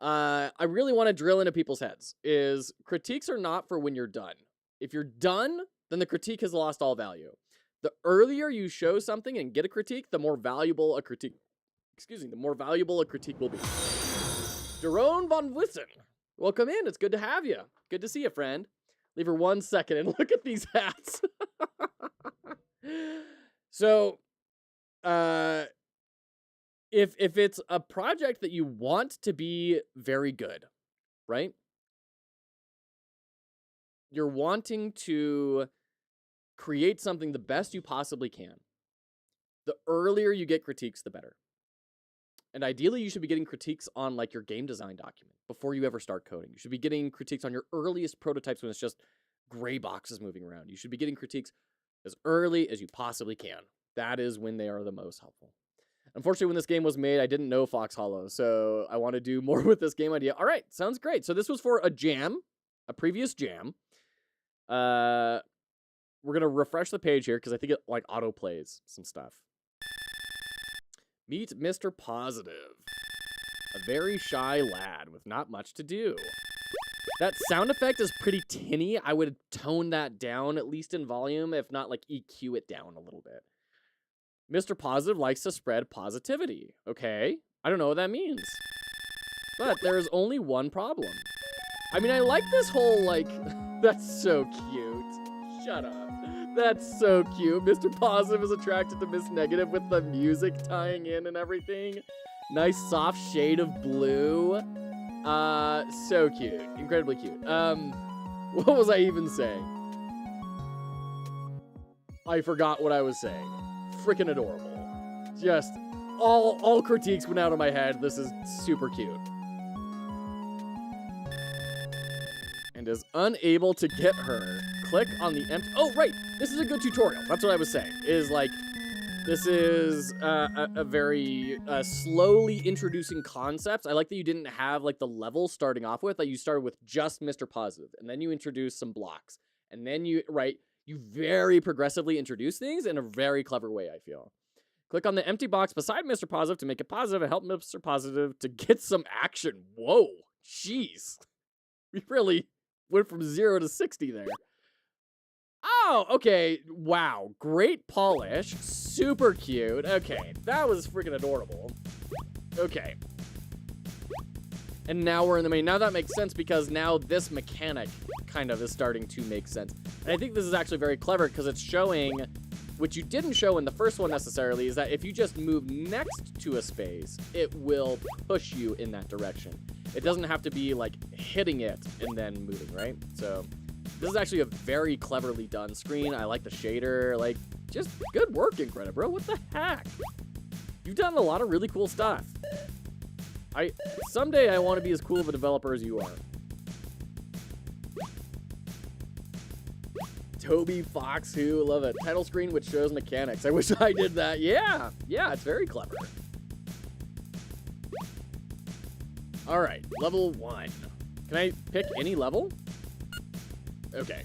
I really want to drill into people's heads is critiques are not for when you're done. If you're done, then the critique has lost all value. The earlier you show something and get a critique, the more valuable a critique, the more valuable a critique will be. Jerome von Wissen, welcome in. It's good to have you. Good to see you, friend. Leave her 1 second and look at these hats. So, if it's a project that you want to be very good, right? You're wanting to create something the best you possibly can. The earlier you get critiques, the better. And ideally, you should be getting critiques on like your game design document before you ever start coding. You should be getting critiques on your earliest prototypes when it's just gray boxes moving around. You should be getting critiques as early as you possibly can. That is when they are the most helpful. Unfortunately, when this game was made, I didn't know Fox Hollow, so I want to do more with this game idea. All right, sounds great. So this was for a jam, a previous jam. We're going to refresh the page here because I think it like auto-plays some stuff. Meet Mr. Positive, a very shy lad with not much to do. That sound effect is pretty tinny. I would tone that down, at least in volume, if not like EQ it down a little bit. Mr. Positive likes to spread positivity. Okay, I don't know what that means. But there's only one problem. I mean, I like this whole, like, that's so cute. Shut up. That's so cute. Mr. Positive is attracted to Miss Negative with the music tying in and everything. Nice soft shade of blue. So cute. Incredibly cute. What was I even saying? I forgot what I was saying. Freaking adorable. Just all critiques went out of my head. This is super cute. And is unable to get her. Click on the empty. Oh, right. This is a good tutorial. That's what I was saying. Is like, this is a very slowly introducing concepts. I like that you didn't have like the level starting off with. Like you started with just Mr. Positive, and then you introduce some blocks, and then you very progressively introduce things in a very clever way, I feel. Click on the empty box beside Mr. Positive to make it positive and help Mr. Positive to get some action. Whoa, jeez. We really went from 0 to 60 there. Oh, okay. Wow. Great polish. Super cute. Okay. That was freaking adorable. Okay. And now we're in the main. Now that makes sense because now this mechanic kind of is starting to make sense. And I think this is actually very clever because it's showing, which you didn't show in the first one necessarily, is that if you just move next to a space, it will push you in that direction. It doesn't have to be like hitting it and then moving, right? So this is actually a very cleverly done screen. I like the shader. Like, just good work, Incredibro. What the heck? You've done a lot of really cool stuff. Someday I want to be as cool of a developer as you are. Toby Fox, who love it. Title screen which shows mechanics. I wish I did that. Yeah, it's very clever. All right, level 1. Can I pick any level? Okay.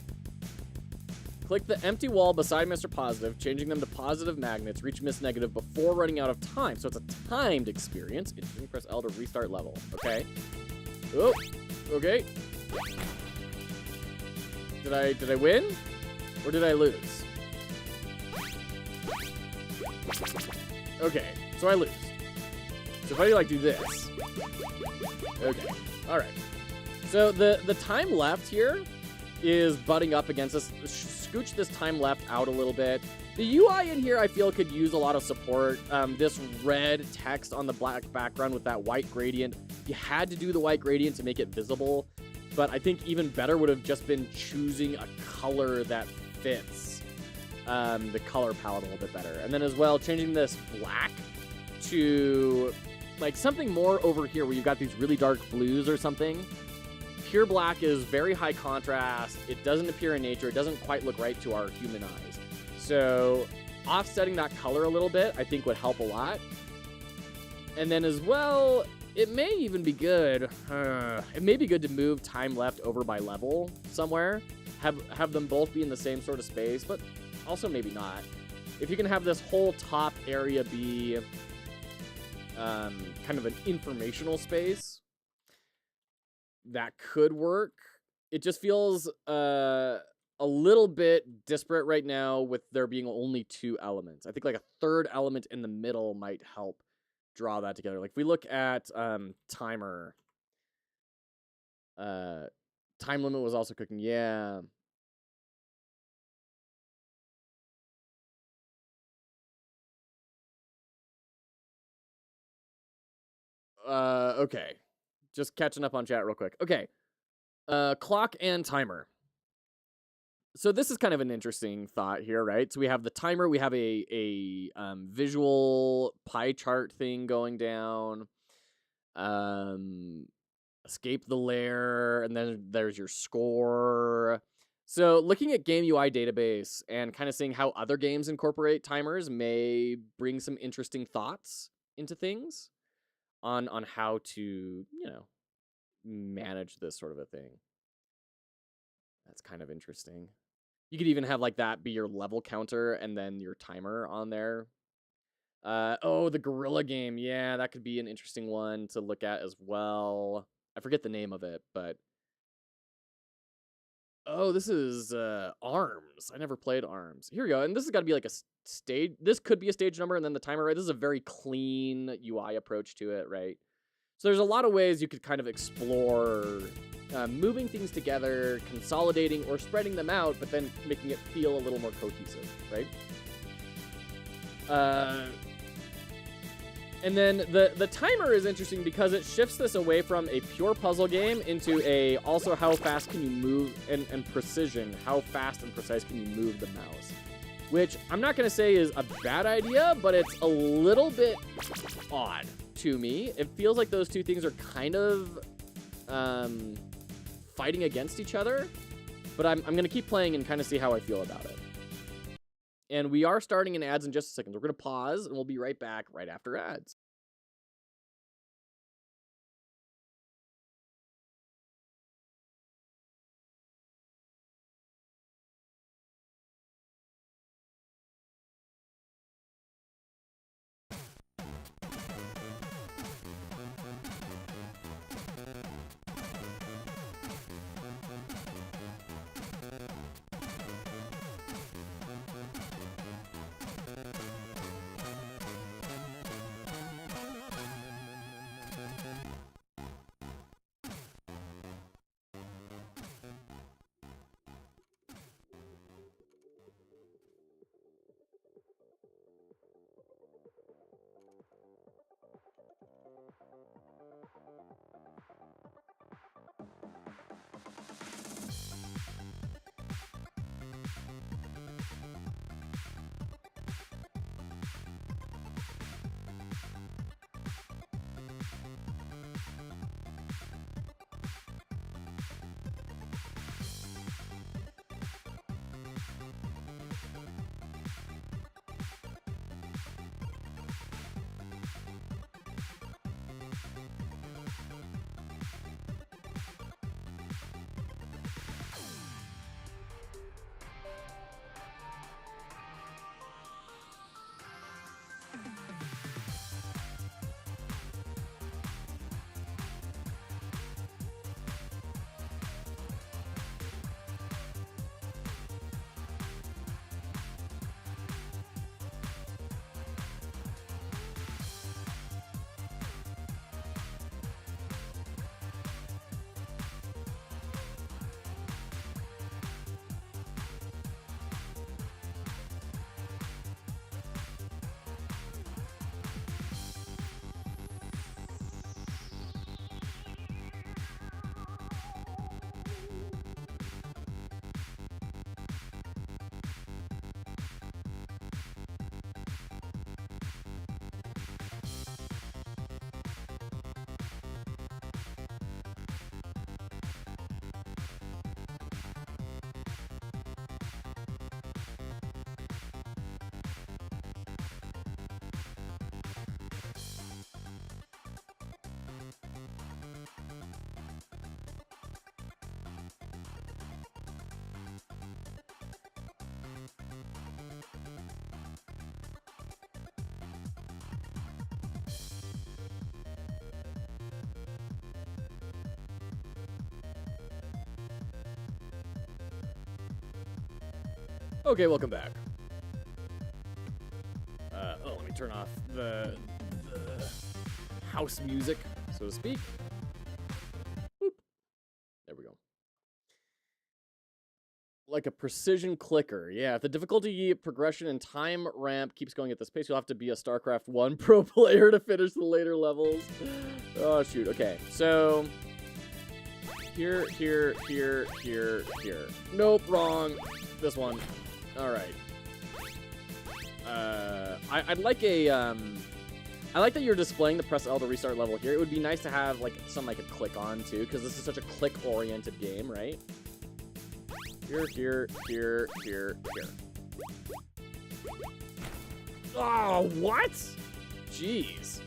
Click the empty wall beside Mr. Positive, changing them to positive magnets. Reach Miss Negative before running out of time. So it's a timed experience. Interesting. Press L to restart level. Okay. Oh, okay. Did I win? Or did I lose? Okay, so I lose. So if I like do this. Okay. Alright. So the time left here is butting up against us. Scooch this time left out a little bit. The UI in here I feel could use a lot of support. This red text on the black background with that white gradient. You had to do the white gradient to make it visible, but I think even better would have just been choosing a color that fits the color palette a little bit better. And then as well, changing this black to like something more over here where you've got these really dark blues or something. pure black is very high contrast. It doesn't appear in nature. It doesn't quite look right to our human eyes. So offsetting that color a little bit, I think would help a lot. And then as well, it may even be good. It may be good to move time left over by level somewhere. Have them both be in the same sort of space, but also maybe not. If you can have this whole top area be kind of an informational space, that could work. It just feels a little bit disparate right now with there being only 2 elements. I think like a third element in the middle might help draw that together. Like if we look at timer, time limit was also cooking. Yeah. Okay. Just catching up on chat real quick. Okay. Clock and timer. So this is kind of an interesting thought here, right? So we have the timer, we have a visual pie chart thing going down. Escape the lair, and then there's your score. So looking at Game UI database and kind of seeing how other games incorporate timers may bring some interesting thoughts into things on how to, you know, manage this sort of a thing. That's kind of interesting. You could even have like that be your level counter and then your timer on there. Oh, the gorilla game. Yeah, that could be an interesting one to look at as well. I forget the name of it, but oh, this is Arms. I never played Arms. Here we go. And this has got to be like a stage. This could be a stage number and then the timer, right? This is a very clean UI approach to it, right? So there's a lot of ways you could kind of explore moving things together, consolidating, or spreading them out, but then making it feel a little more cohesive, right? And then the timer is interesting because it shifts this away from a pure puzzle game into a also how fast can you move and precision, how fast and precise can you move the mouse, which I'm not going to say is a bad idea, but it's a little bit odd to me. It feels like those two things are kind of fighting against each other, but I'm going to keep playing and kind of see how I feel about it. And we are starting in ads in just a second. We're going to pause, and we'll be right back right after ads. Okay, welcome back. Let me turn off the house music, so to speak. Boop. There we go. Like a precision clicker. Yeah, if the difficulty progression and time ramp keeps going at this pace, you'll have to be a StarCraft 1 pro player to finish the later levels. Oh, shoot. Okay, so... Here. Nope, wrong. This one. All right. I'd like a, I like that you're displaying the press L to restart level here. It would be nice to have, like, something I could click on, too, because this is such a click-oriented game, right? Here. Oh, what? Jeez.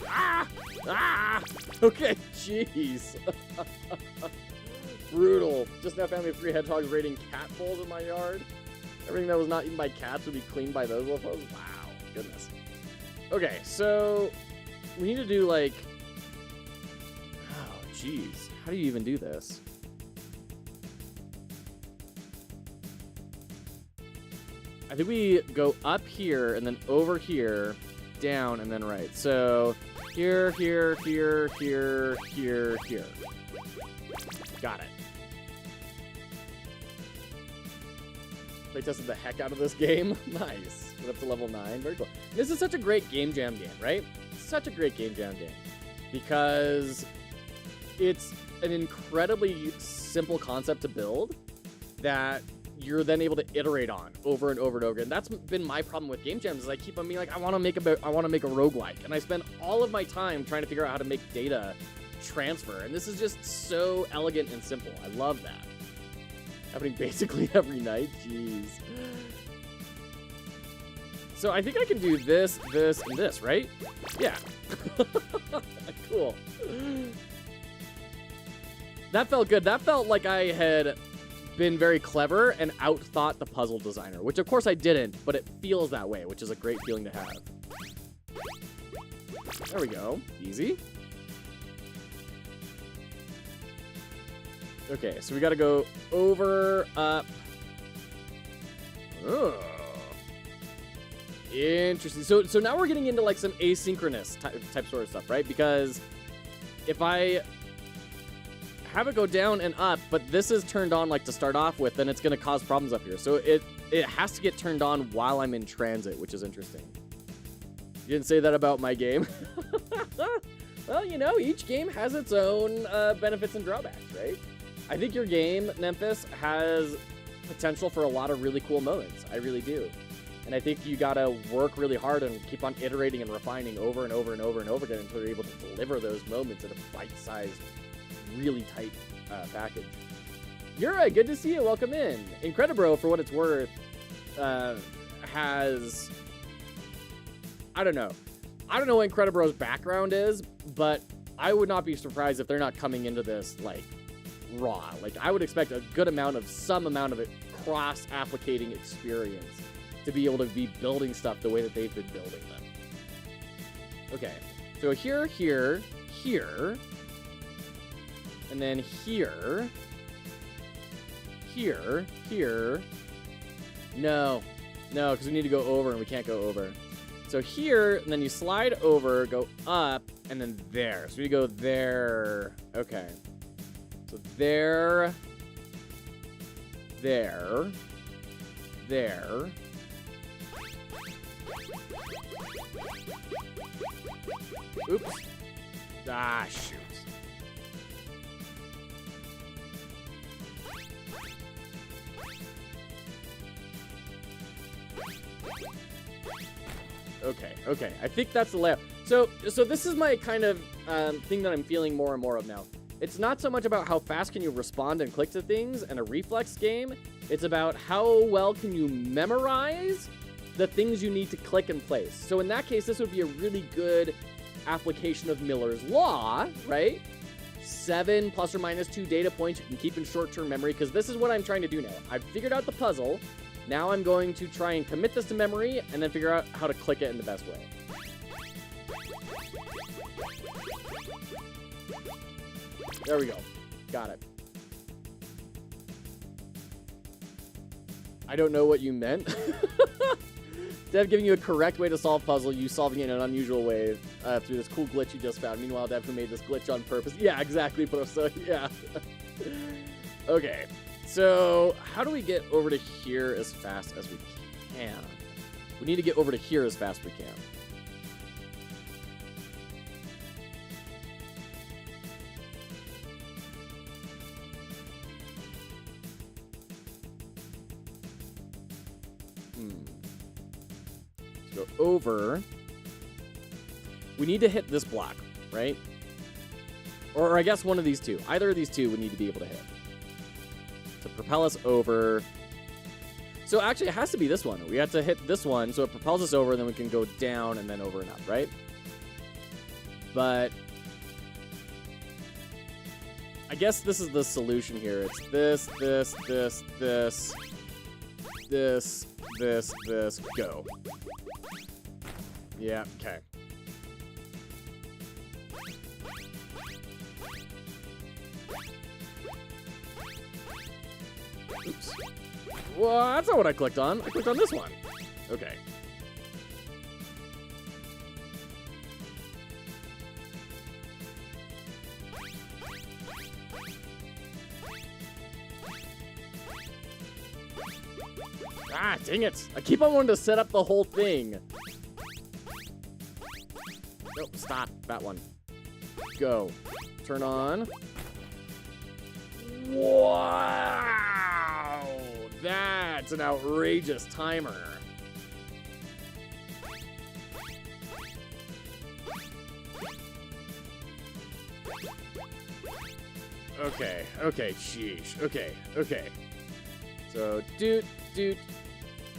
Ah! Okay, jeez. Brutal. Just now found me 3 hedgehogs raiding cat bowls in my yard. Everything that was not eaten by cats would be cleaned by those wolfos. Wow, goodness. Okay, so we need to do like... Oh, jeez. How do you even do this? I think we go up here and then over here, down, and then right. So here. Got it. Playtested the heck out of this game. Nice. Went up to level 9. Very cool. This is such a great game jam game, right? Such a great game jam game. Because it's an incredibly simple concept to build that you're then able to iterate on over and over and over. And that's been my problem with game jams is I keep on being like, I want to make a roguelike. And I spend all of my time trying to figure out how to make data transfer. And this is just so elegant and simple. I love that. Happening basically every night. Jeez. So I think I can do this, and this, right? Yeah. Cool. That felt good. That felt like I had been very clever and outthought the puzzle designer, which of course I didn't, but it feels that way, which is a great feeling to have. There we go. Easy. Okay, so we gotta go over, up. Oh. Interesting. So now we're getting into like some asynchronous type sort of stuff, right? Because if I have it go down and up, but this is turned on like to start off with, then it's gonna cause problems up here. So it has to get turned on while I'm in transit, which is interesting. You didn't say that about my game. Well, you know, each game has its own benefits and drawbacks, right? I think your game, Memphis, has potential for a lot of really cool moments. I really do. And I think you gotta work really hard and keep on iterating and refining over and over and over and over again until you're able to deliver those moments in a bite-sized, really tight package. Yura, good to see you. Welcome in. Incredibro, for what it's worth, has... I don't know what Incredibro's background is, but I would not be surprised if they're not coming into this, like, raw. Like, I would expect some amount of it cross-applicating experience to be able to be building stuff the way that they've been building them. Okay, so here, and then here. No, because we need to go over and we can't go over. So here, and then you slide over, go up, and then there. So we go there. Okay. So there. Oops. Ah, shoot. Okay. I think that's the layout. So this is my kind of thing that I'm feeling more and more of now. It's not so much about how fast can you respond and click to things and a reflex game. It's about how well can you memorize the things you need to click and place. So in that case, this would be a really good application of Miller's Law, right? 7 plus or minus 2 data points you can keep in short-term memory, because this is what I'm trying to do now. I've figured out the puzzle. Now I'm going to try and commit this to memory and then figure out how to click it in the best way. There we go. Got it. I don't know what you meant. Dev giving you a correct way to solve puzzle, you solving it in an unusual way through this cool glitch you just found. Meanwhile, Dev who made this glitch on purpose. Yeah, exactly, so yeah. Okay, so how do we get over to here as fast as we can? We need to get over to here as fast as we can. Go over. We need to hit this block, right? Or I guess one of these two. Either of these two we need to be able to hit. To propel us over. So actually it has to be this one. We have to hit this one so it propels us over, and then we can go down and then over and up, right? But I guess this is the solution here. It's this, this, this, this, this, this, this, go. Yeah, okay. Oops. Well, that's not what I clicked on. I clicked on this one. Okay. Ah, dang it. I keep on wanting to set up the whole thing. Nope, stop. That one. Go. Turn on. Wow! That's an outrageous timer. Okay, okay, sheesh. Okay, okay. So, doot, doot,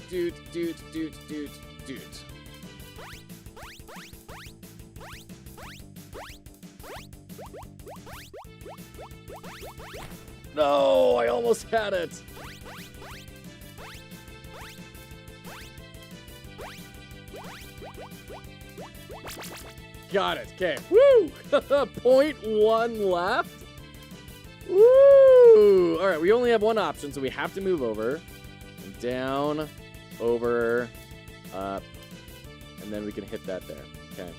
doot, doot, doot, doot, doot. No, I almost had it. Got it. Okay. Woo! 0.1 left. Woo! All right, we only have one option, so we have to move over. Down, over, up, and then we can hit that there. Okay.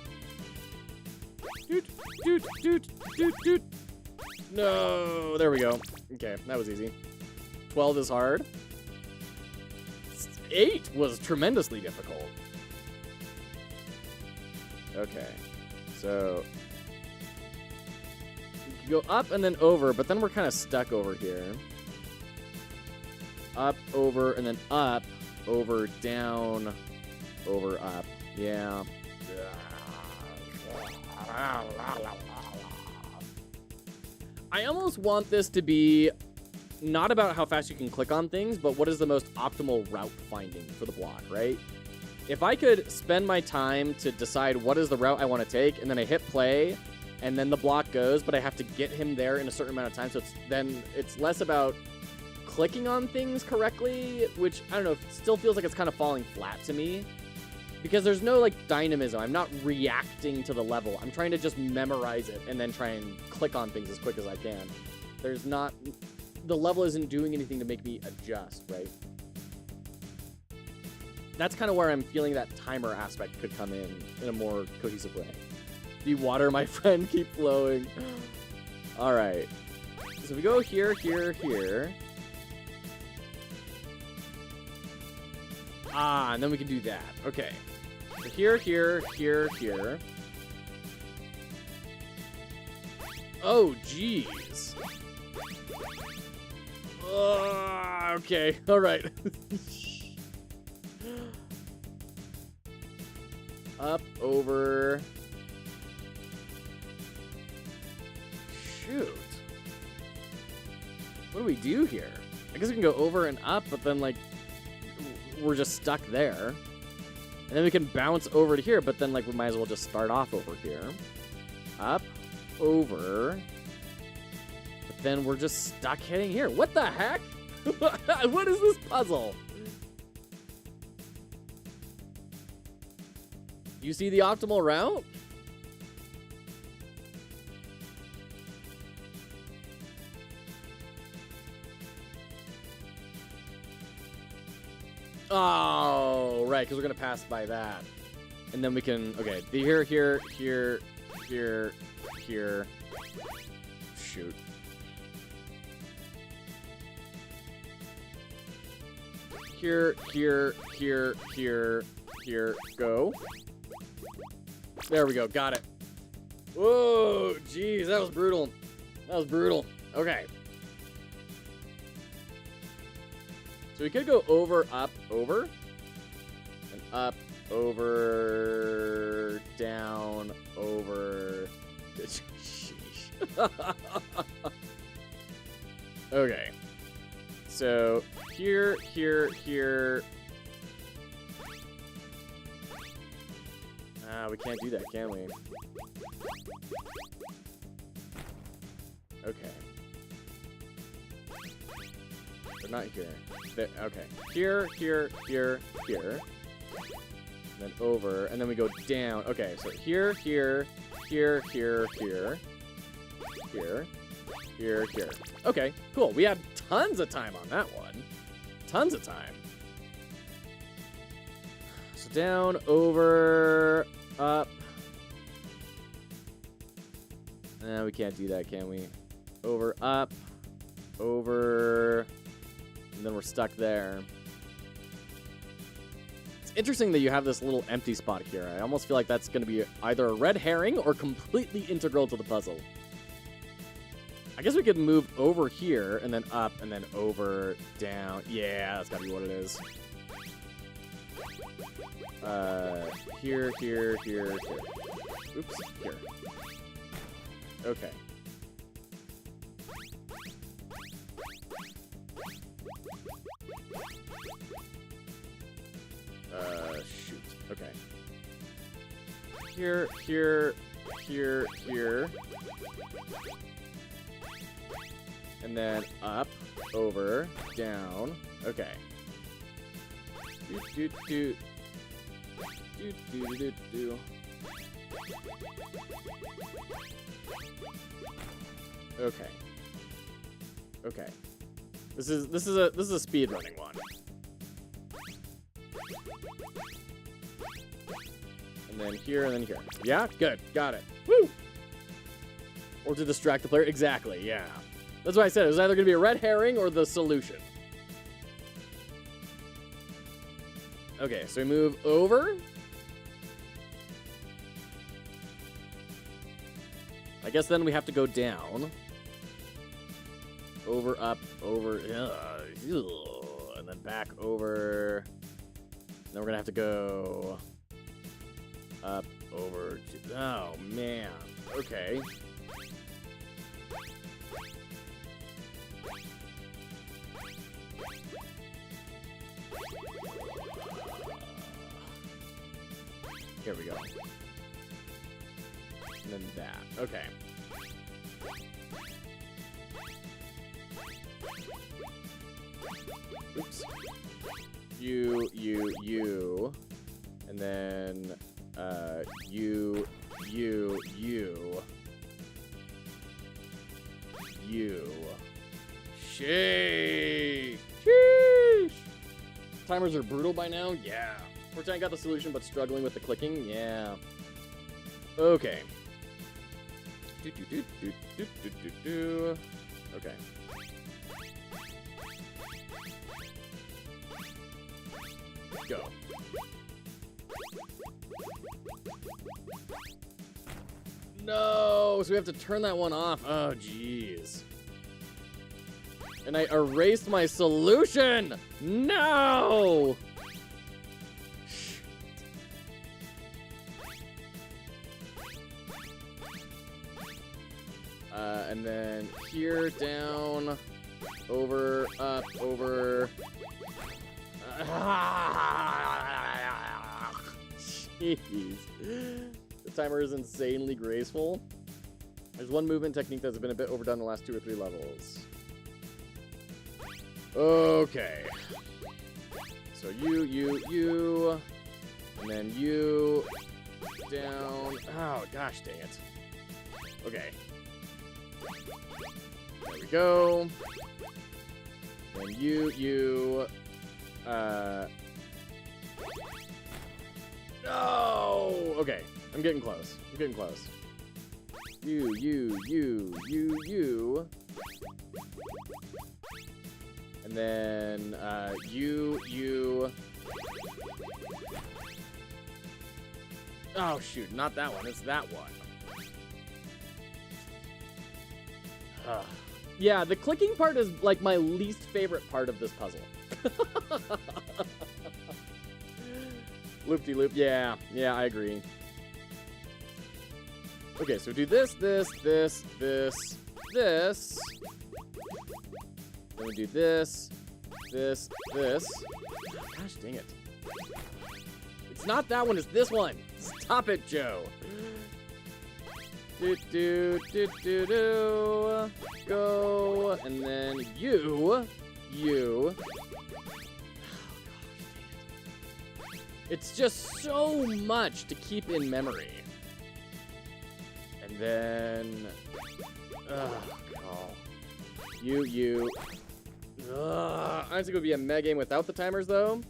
Doot, doot, doot, doot, doot. No, there we go. Okay, that was easy. 12 is hard. 8 was tremendously difficult. Okay, so we can go up and then over, but then we're kind of stuck over here. Up, over, and then up, over, down, over, up. Yeah. I almost want this to be not about how fast you can click on things, but what is the most optimal route finding for the block, right? If I could spend my time to decide what is the route I want to take, and then I hit play, and then the block goes, but I have to get him there in a certain amount of time, so it's less about clicking on things correctly, which, I don't know, it still feels like it's kind of falling flat to me. Because there's no, like, dynamism. I'm not reacting to the level. I'm trying to just memorize it and then try and click on things as quick as I can. There's not... The level isn't doing anything to make me adjust, right? That's kind of where I'm feeling that timer aspect could come in a more cohesive way. The water, my friend, keep flowing. All right. So we go here, here, here. Ah, and then we can do that. Okay. So here, here, here, here. Oh, jeez. Okay, all right. Up, over. Shoot. What do we do here? I guess we can go over and up, but then, like, we're just stuck there. And then we can bounce over to here, but then, like, we might as well just start off over here. Up, over. But then we're just stuck hitting here. What the heck? What is this puzzle? You see the optimal route? Oh, right, because we're going to pass by that. And then we can, okay, here. Shoot. Here, go. There we go, got it. Whoa, jeez, that was brutal. Okay. So we could go over, up, over. And up, over, down, over. Sheesh. Okay. So here. We can't do that, can we? Okay. They're not here. Okay. Here. Then over, and then we go down. Okay, so here. Okay, cool. We had tons of time on that one. Tons of time. So down, over, up. No, we can't do that, can we? Over, up, over, and then we're stuck there. It's interesting that you have this little empty spot here. I almost feel like that's going to be either a red herring or completely integral to the puzzle. I guess we could move over here, and then up, and then over, down. Yeah, that's got to be what it is. Here. Oops, here. Okay. Shoot. Okay. Here. And then up, over, down. Okay. Do. Okay. This is a speed running one. And then here, and then here. Yeah? Good. Got it. Woo! Or to distract the player. Exactly, yeah. That's what I said. It was either going to be a red herring or the solution. Okay, so we move over. I guess then we have to go down. Over, up, over. And then back over. Then we're going to have to go up, over. Oh, man. Okay. Here we go. And then that. Okay. Oops. You. And then, you. Sheesh. Timers are brutal by now? Yeah. Fortunately, I got the solution, but struggling with the clicking? Yeah. Okay. Okay. Go. No! So we have to turn that one off. Oh, jeez. And I erased my solution! No! And then here, down, over, up, over. Jeez. The timer is insanely graceful. There's one movement technique that's been a bit overdone the last 2 or 3 levels. Okay. So you, and then you, down. Oh, gosh dang it. Okay. There we go. And you, Okay, I'm getting close. I'm getting close. You. And then, you. Oh, shoot, not that one. It's that one. Yeah, the clicking part is, like, my least favorite part of this puzzle. Loop-de-loop. Yeah, I agree. Okay, so do this. Then we do this. Gosh dang it. It's not that one, it's this one. Stop it, Joe. Do. Go. And then you. Oh, gosh, dang it. It's just so much to keep in memory. And then... You. I think it would be a mega game without the timers, though.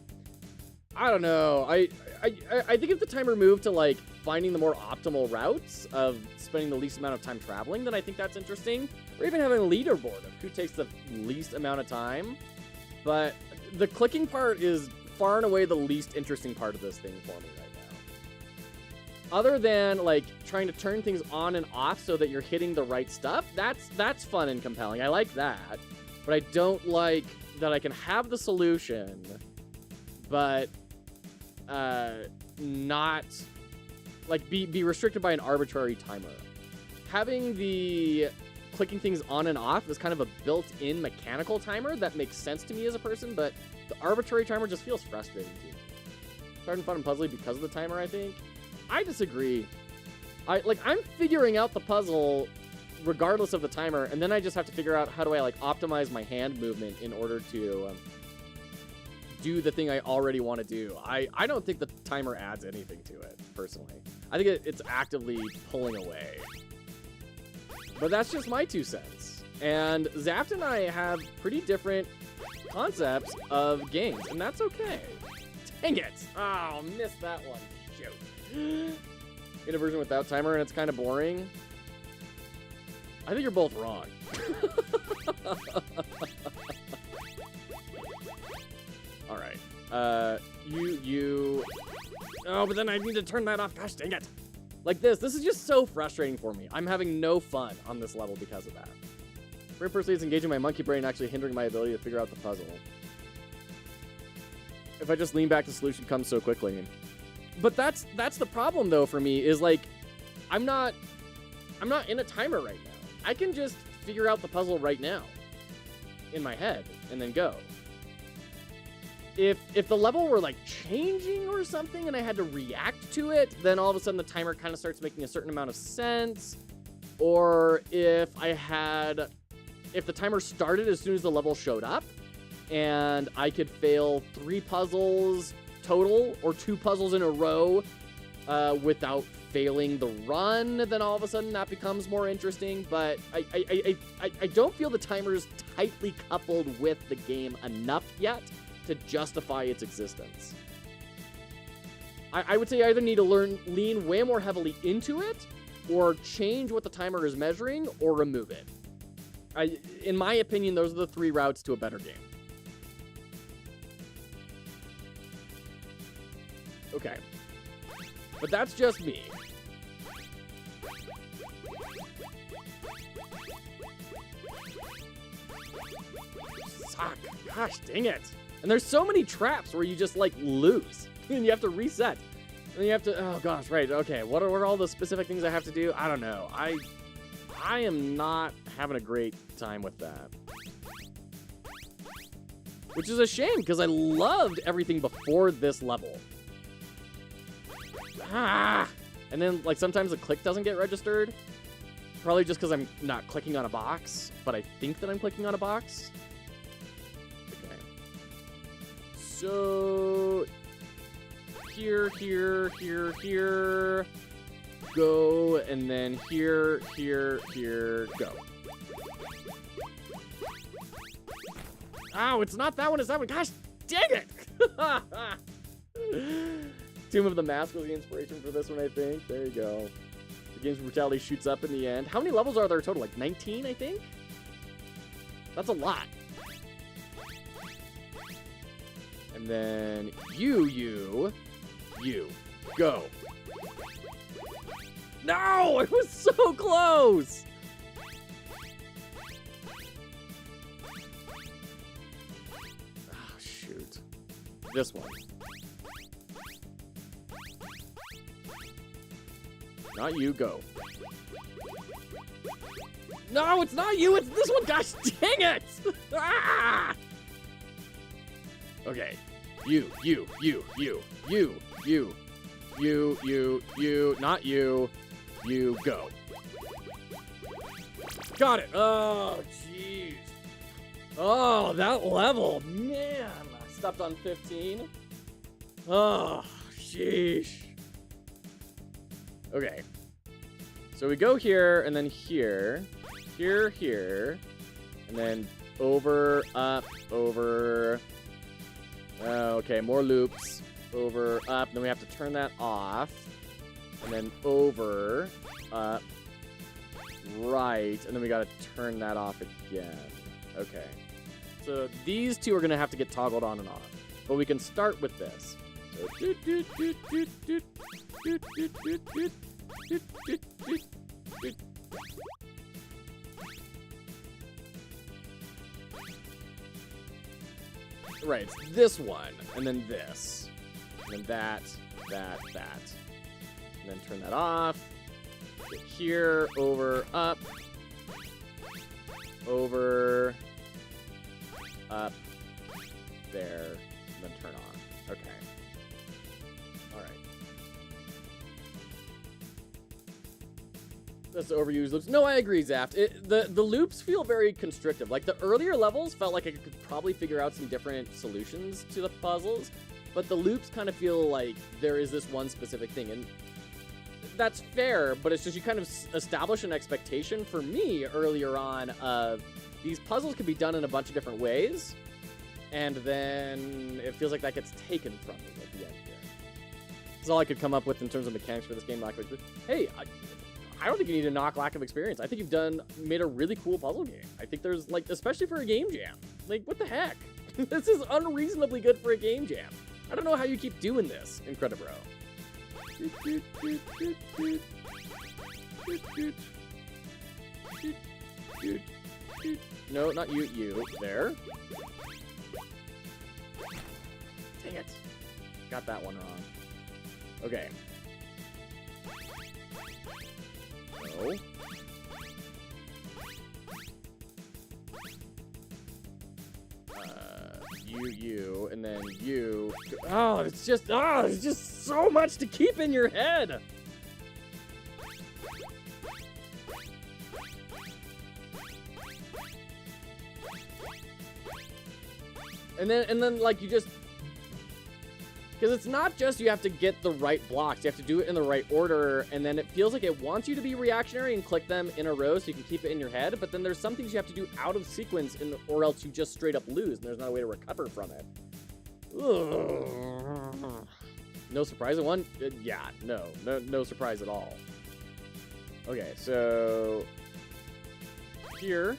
I don't know. I think if the timer moved to, like, finding the more optimal routes of spending the least amount of time traveling, then I think that's interesting. Or even having a leaderboard of who takes the least amount of time. But the clicking part is far and away the least interesting part of this thing for me right now. Other than, like, trying to turn things on and off so that you're hitting the right stuff, that's fun and compelling. I like that. But I don't like that I can have the solution, but not, like, be restricted by an arbitrary timer. Having the clicking things on and off is kind of a built-in mechanical timer that makes sense to me as a person, but the arbitrary timer just feels frustrating to me. It's hard and fun and puzzly because of the timer, I think. I disagree. I'm figuring out the puzzle regardless of the timer, and then I just have to figure out how do I, like, optimize my hand movement in order to do the thing I already want to do. I don't think the timer adds anything to it, personally. I think it's actively pulling away. But that's just my 2 cents. And Zaft and I have pretty different concepts of games, and that's okay. Dang it! Oh, missed that one. Shoot. In a version without timer, and it's kind of boring. I think you're both wrong. All right. You. Oh, but then I need to turn that off. Gosh dang it. Like this is just so frustrating for me. I'm having no fun on this level because of that. Very personally, it's engaging my monkey brain, actually hindering my ability to figure out the puzzle. If I just lean back, the solution comes so quickly. But that's the problem, though, for me, is, like, I'm not in a timer right now. I can just figure out the puzzle right now in my head and then go. If the level were, like, changing or something and I had to react to it, then all of a sudden the timer kind of starts making a certain amount of sense. Or if the timer started as soon as the level showed up and I could fail 3 puzzles total or 2 puzzles in a row without failing the run, then all of a sudden that becomes more interesting. But I don't feel the timer's tightly coupled with the game enough yet to justify its existence. I would say I either need to lean way more heavily into it, or change what the timer is measuring, or remove it. In my opinion, those are the 3 routes to a better game. Okay. But that's just me. Suck. Gosh dang it. And there's so many traps where you just, like, lose. And you have to reset. And then you have to... Oh, gosh, right. Okay, what are all the specific things I have to do? I don't know. I am not having a great time with that. Which is a shame, because I loved everything before this level. Ah! And then, like, sometimes the click doesn't get registered. Probably just because I'm not clicking on a box, but I think that I'm clicking on a box. Okay. So... Here, go, and then here, go. Oh, it's not that one, it's that one. Gosh, dang it! Tomb of the Mask was the inspiration for this one, I think. There you go. The game's brutality shoots up in the end. How many levels are there total? Like 19, I think? That's a lot. And then you, go. No, it was so close. Oh, shoot. This one. Not you, go. No, it's not you, it's this one, gosh dang it! Ah! Okay. You, not you. You, go. Got it! Oh, jeez. Oh, that level, man! I stopped on 15. Oh, sheesh. Okay. So we go here, and then here. Here. And then over, up, over. Okay, more loops. Over, up. Then we have to turn that off. And then over, up, right. And then we gotta turn that off again. Okay. So these two are gonna have to get toggled on and off. But we can start with this. So right, it's this one, and then this, and then that, and then turn that off. Get here, over, up, over, up, there, and then turn on. Okay. All right. That's the overused loops. No, I agree, Zaft. The loops feel very constrictive. Like, the earlier levels felt like I could probably figure out some different solutions to the puzzles, but the loops kind of feel like there is this one specific thing, and that's fair, but it's just you kind of establish an expectation for me earlier on of these puzzles could be done in a bunch of different ways, and then it feels like that gets taken from me at the end here. That's all I could come up with in terms of mechanics for this game. Hey, I don't think you need to knock lack of experience. I think you've made a really cool puzzle game. I think there's, like, especially for a game jam. Like, what the heck? This is unreasonably good for a game jam. I don't know how you keep doing this, Incredibro. No, not you, you. There. Dang it. Got that one wrong. Okay. No. You, and then you. Oh, it's just so much to keep in your head. And then like you just, because it's not just you have to get the right blocks, you have to do it in the right order, and then it feels like it wants you to be reactionary and click them in a row so you can keep it in your head, but then there's some things you have to do out of sequence or else you just straight up lose, and there's not a way to recover from it. Ugh. No surprise at one? Yeah, no surprise at all. Okay, so here.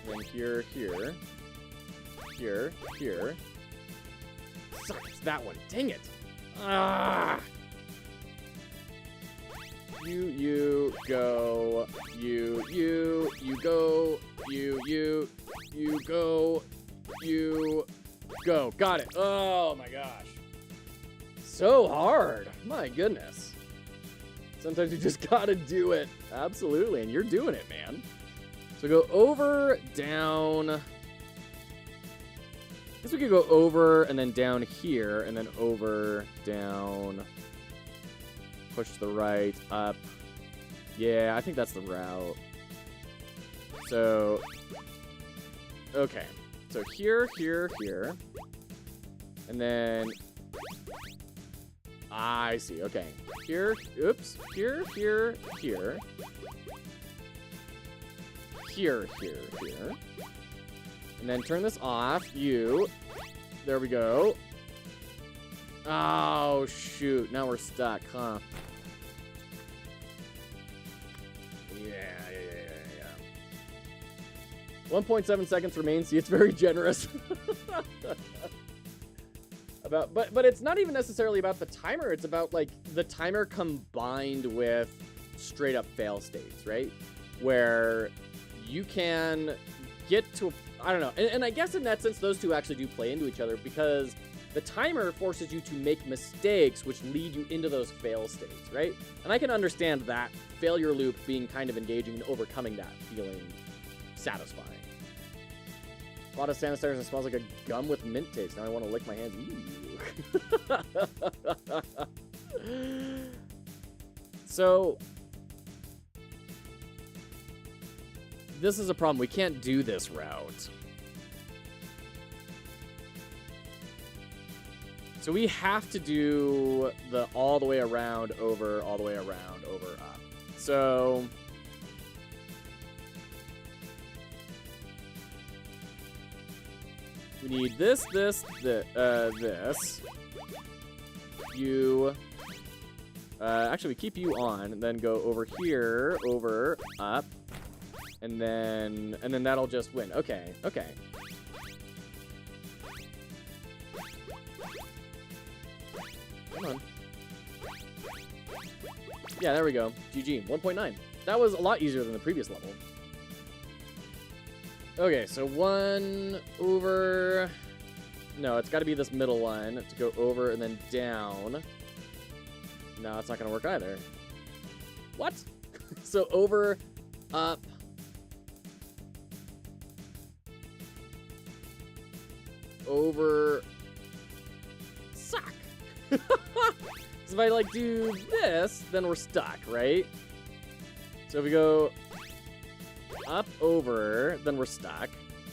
And then here. Here. Suck, it's that one. Dang it. Ah. You go. You go. You go. You go. Got it. Oh my gosh. So hard. My goodness. Sometimes you just gotta do it. Absolutely. And you're doing it, man. So go over, down. I guess we could go over and then down here, and then over, down. Push to the right, up. Yeah, I think that's the route. So, okay. So here. And then, I see, okay. Here, oops. Here. Here. And then turn this off. There we go. Oh, shoot. Now we're stuck, huh? Yeah. 1.7 seconds remain. See, it's very generous. But it's not even necessarily about the timer. It's about, like, the timer combined with straight up fail states, right? Where you can get to, I don't know. And I guess in that sense, those two actually do play into each other, because the timer forces you to make mistakes, which lead you into those fail states, right? And I can understand that failure loop being kind of engaging and overcoming that feeling satisfying. A lot of Santa stars and smells like a gum with mint taste. Now I want to lick my hands. Ooh. So this is a problem. We can't do this route. So we have to do the all the way around, over, all the way around, over, up. So we need this. You, actually we keep you on, and then go over here, over, up, and then that'll just win. Okay. Come on. Yeah, there we go. GG. 1.9. That was a lot easier than the previous level. Okay, so one over... No, it's got to be this middle one to go over and then down. No, it's not going to work either. What? So over, up... over... Suck! So if I, like, do this, then we're stuck, right? So if we go up, over, then we're stuck.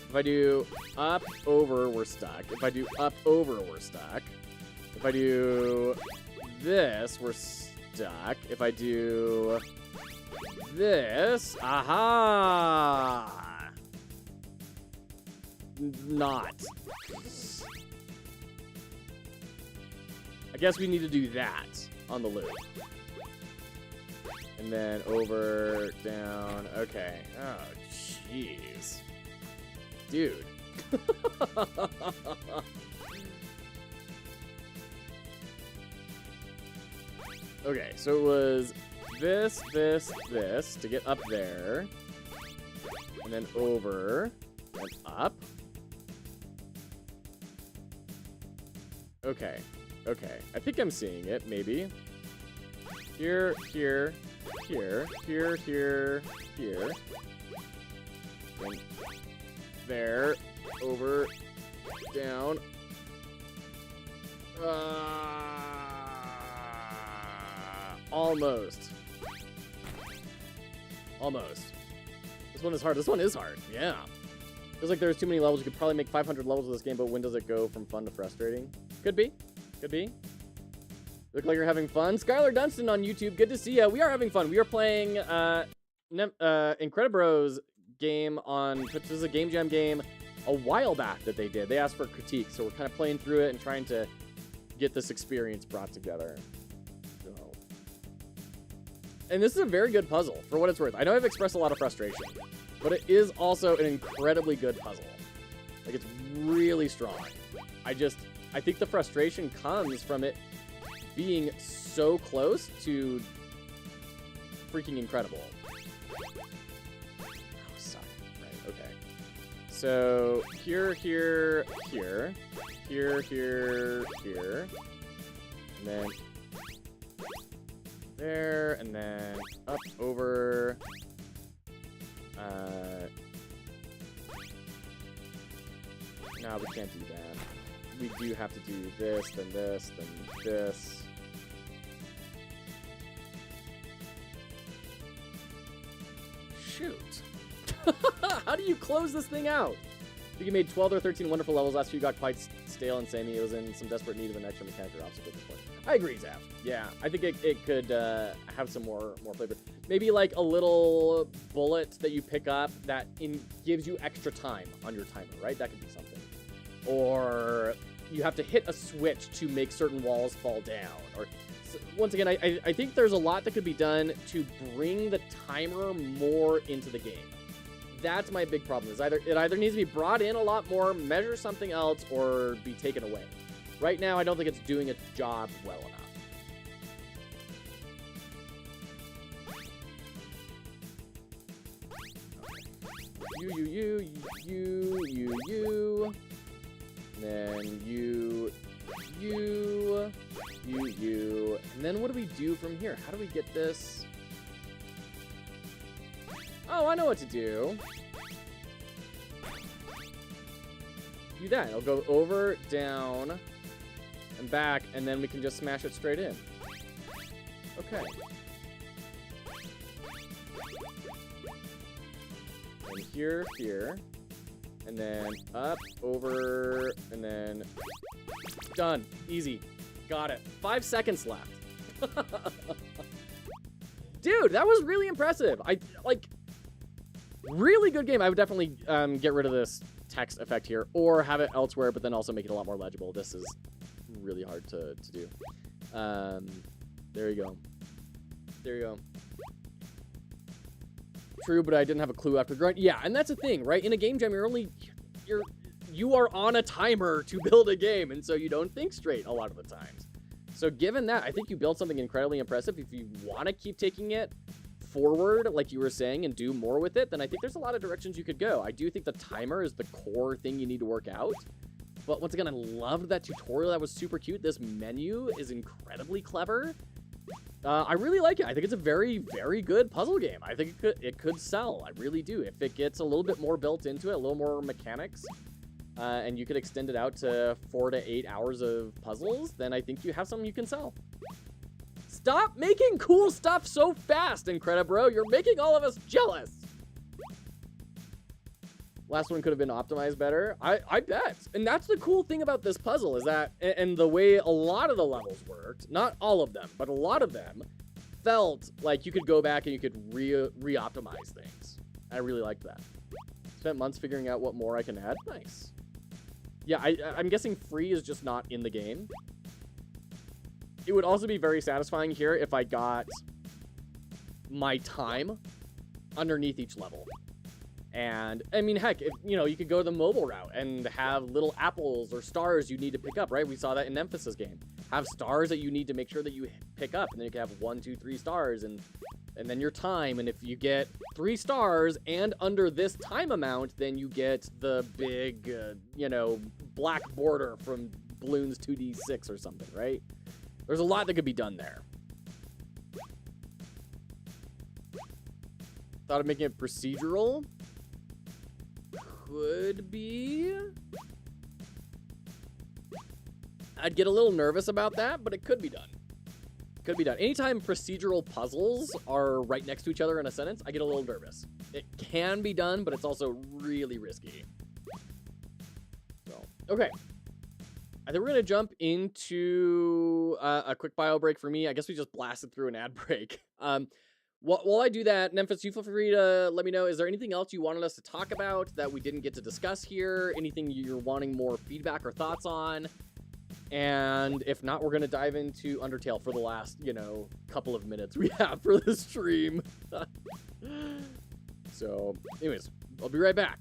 If I do up, over, we're stuck. If I do up, over, we're stuck. If I do this, we're stuck. If I do this, aha! Not. I guess we need to do that on the loop. And then over, down, okay. Oh, jeez. Dude. Okay, so it was this to get up there. And then over, and up. Okay. Okay, I think I'm seeing it, maybe. Here. And there, over, down. Almost. This one is hard. This one is hard, yeah. Feels like there's too many levels. You could probably make 500 levels of this game, but when does it go from fun to frustrating? Could be. Look like you're having fun. Skylar Dunstan on YouTube. Good to see ya. We are having fun. We are playing Incredibros game on... This is a Game Jam game a while back that they did. They asked for critique, so we're kind of playing through it and trying to get this experience brought together. So. And this is a very good puzzle, for what it's worth. I know I've expressed a lot of frustration, but it is also an incredibly good puzzle. Like, it's really strong. I think the frustration comes from it being so close to freaking incredible. Oh, suck. Right, okay. So, here. And then there, and then up, over. No, we can't do that. We do have to do this, then this, then this. Shoot. How do you close this thing out? I think you made 12 or 13 wonderful levels. Last few got quite stale and samey. It was in some desperate need of an extra mechanic or obstacle before. I agree, Zaf. Yeah, I think it could have some more flavor. Maybe like a little bullet that you pick up that gives you extra time on your timer, right? That could be something. Or you have to hit a switch to make certain walls fall down. Or once again, I think there's a lot that could be done to bring the timer more into the game. That's my big problem. Is it either needs to be brought in a lot more, measure something else, or be taken away. Right now, I don't think it's doing its job well enough. You. And then you. And then what do we do from here? How do we get this? Oh, I know what to do. Do that. It'll go over, down, and back, and then we can just smash it straight in. Okay. And here, and then up, over, and then done. Easy. Got it. 5 seconds left. Dude, that was really impressive. Really good game. I would definitely get rid of this text effect here, or have it elsewhere, but then also make it a lot more legible. This is really hard to do. There you go. True, but I didn't have a clue after grind. Yeah, and that's the thing, right? In a game jam, you are on a timer to build a game, and so you don't think straight a lot of the times. So given that, I think you built something incredibly impressive. If you want to keep taking it forward, like you were saying, and do more with it, then I think there's a lot of directions you could go. I do think the timer is the core thing you need to work out. But once again, I loved that tutorial. That was super cute. This menu is incredibly clever. I really like it. I think it's a very, very good puzzle game. I think it could sell. I really do. If it gets a little bit more built into it, a little more mechanics, and you could extend it out to 4 to 8 hours of puzzles, then I think you have something you can sell. Stop making cool stuff so fast, Incredibro. You're making all of us jealous. Last one could have been optimized better. I bet. And that's the cool thing about this puzzle is that, and the way a lot of the levels worked, not all of them, but a lot of them felt like you could go back and you could re-optimize things. I really liked that. Spent months figuring out what more I can add. Nice. Yeah, I'm guessing free is just not in the game. It would also be very satisfying here if I got my time underneath each level. And, I mean, heck, if, you could go the mobile route and have little apples or stars you need to pick up, right? We saw that in Emphasis game. Have stars that you need to make sure that you pick up, and then you can have 1, 2, 3 stars, and then your time. And if you get 3 stars and under this time amount, then you get the big, black border from Bloons 2D6 or something, right? There's a lot that could be done there. Thought of making it procedural. Could be. I'd get a little nervous about that, but it could be done. Could be done. Anytime procedural puzzles are right next to each other in a sentence, I get a little nervous. It can be done, but it's also really risky. So, okay. I think we're going to jump into a quick bio break for me. I guess we just blasted through an ad break. While I do that, Memphis, you feel free to let me know, is there anything else you wanted us to talk about that we didn't get to discuss here? Anything you're wanting more feedback or thoughts on? And if not, we're going to dive into Undertale for the last, couple of minutes we have for the stream. So, anyways, I'll be right back.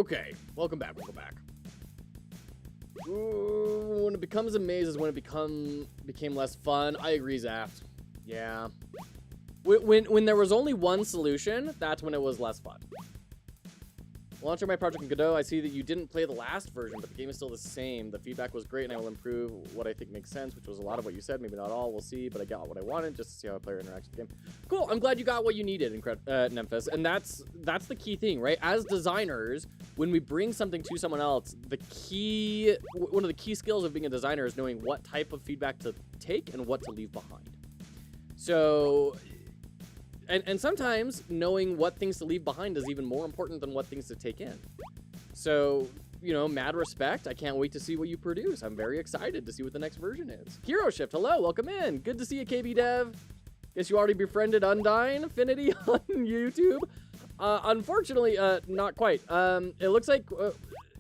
Okay, welcome back. Ooh, when it becomes a maze is when it became less fun. I agree, Zaft. Yeah. When there was only one solution, that's when it was less fun. Launching my project in Godot, I see that you didn't play the last version, but the game is still the same. The feedback was great, and I will improve what I think makes sense, which was a lot of what you said. Maybe not all, we'll see, but I got what I wanted just to see how a player interacts with the game. Cool, I'm glad you got what you needed, Nemphis, and that's the key thing, right? As designers, when we bring something to someone else, one of the key skills of being a designer is knowing what type of feedback to take and what to leave behind. So... And sometimes knowing what things to leave behind is even more important than what things to take in. So, you know, mad respect. I can't wait to see what you produce. I'm very excited to see what the next version is. Hero Shift, hello, welcome in. Good to see you, KB Dev. Guess you already befriended Undyne Affinity on YouTube. Unfortunately, not quite. It looks like,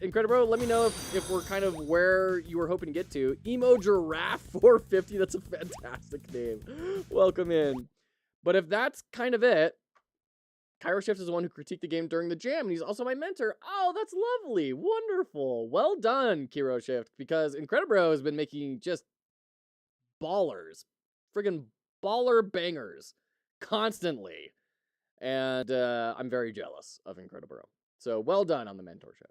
Incredible, let me know if we're kind of where you were hoping to get to. Emo Giraffe 450, that's a fantastic name. Welcome in. But if that's kind of it, Cairo Shift is the one who critiqued the game during the jam, and he's also my mentor. Oh, that's lovely. Wonderful. Well done, Cairo Shift, because Incredibro has been making just ballers. Friggin' baller bangers. Constantly. And I'm very jealous of Incredibro. So well done on the mentorship.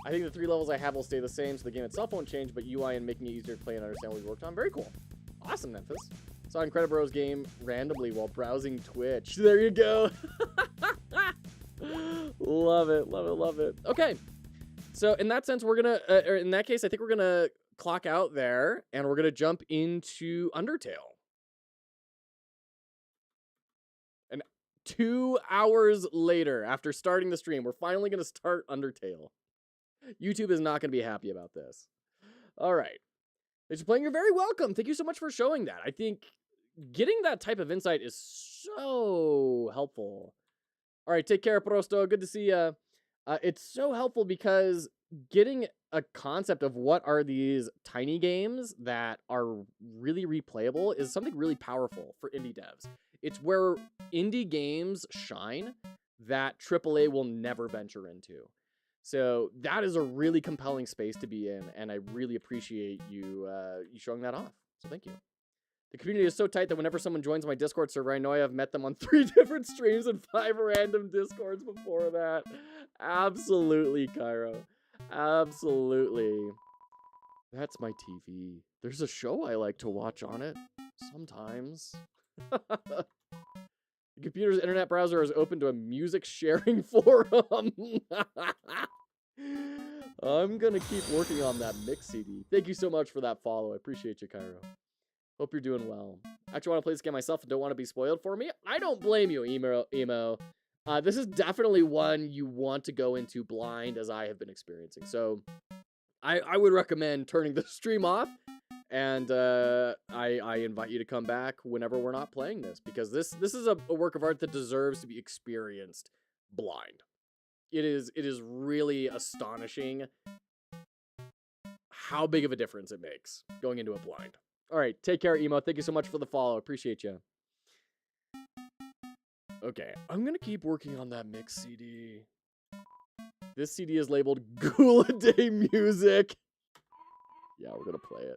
I think the 3 levels I have will stay the same, so the game itself won't change, but UI and making it easier to play and understand what we worked on. Very cool. Awesome, Memphis. Saw Incredibro's game randomly while browsing Twitch. There you go. Love it, love it, love it. Okay. So in that sense, we're going to, or in that case, I think we're going to clock out there, and we're going to jump into Undertale. And 2 hours later, after starting the stream, we're finally going to start Undertale. YouTube is not going to be happy about this. All right. Thanks for playing. You're very welcome. Thank you so much for showing that. I think getting that type of insight is so helpful. All right. Take care, Prosto. Good to see you. It's so helpful because getting a concept of what are these tiny games that are really replayable is something really powerful for indie devs. It's where indie games shine that AAA will never venture into. So that is a really compelling space to be in, and I really appreciate you showing that off. So thank you. The community is so tight that whenever someone joins my Discord server, I know I have met them on 3 different streams and 5 random Discords before that. Absolutely, Cairo. Absolutely. That's my TV. There's a show I like to watch on it. Sometimes. The computer's internet browser is open to a music sharing forum. I'm gonna keep working on that mix CD. Thank you so much for that follow. I appreciate you, Cairo. Hope you're doing well. Actually want to play this game myself and don't want to be spoiled for me. I don't blame you, Emo. This is definitely one you want to go into blind, as I have been experiencing. So I would recommend turning the stream off. And I invite you to come back whenever we're not playing this, because this is a work of art that deserves to be experienced blind. It is really astonishing how big of a difference it makes going into it blind. All right, take care, Emo. Thank you so much for the follow. Appreciate you. Okay, I'm gonna keep working on that mix CD. This CD is labeled Gula Day Music. Yeah, we're gonna play it.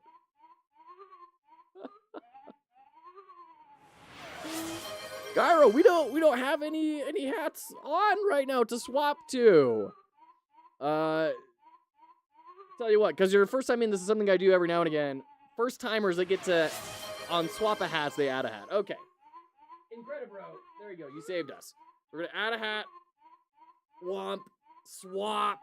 Gyro, we don't have any hats on right now to swap to. Tell you what, because you're first time in, this is something I do every now and again. First timers that get to on swap of hats, they add a hat. Okay. Incredibro. There you go. You saved us. We're gonna add a hat. Womp. Swap.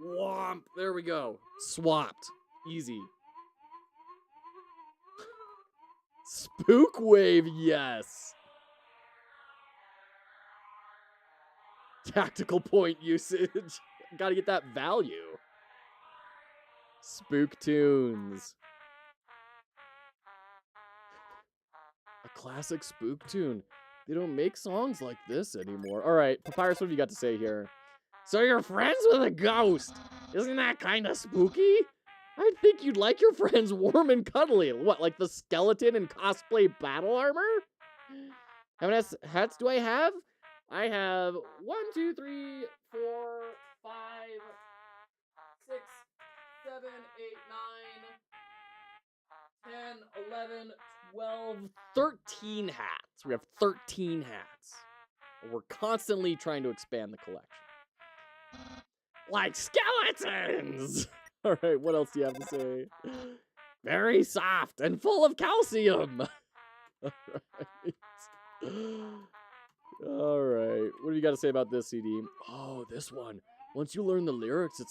Womp. There we go. Swapped. Easy. Spook Wave, yes. Tactical point usage. Gotta get that value. Spook tunes. A classic spook tune. They don't make songs like this anymore. All right, Papyrus, what have you got to say here? So you're friends with a ghost. Isn't that kind of spooky? I think you'd like your friends warm and cuddly. What, like the skeleton in cosplay battle armor? How many hats do I have? I have 1, 2, 3, 4, 5, 6, 7, 8, 9, 10, 11, 12, 13 hats. We have 13 hats. We're constantly trying to expand the collection. Like skeletons! Alright, what else do you have to say? Very soft and full of calcium! Alright. Alright, what do you got to say about this CD? Oh, this one. Once you learn the lyrics,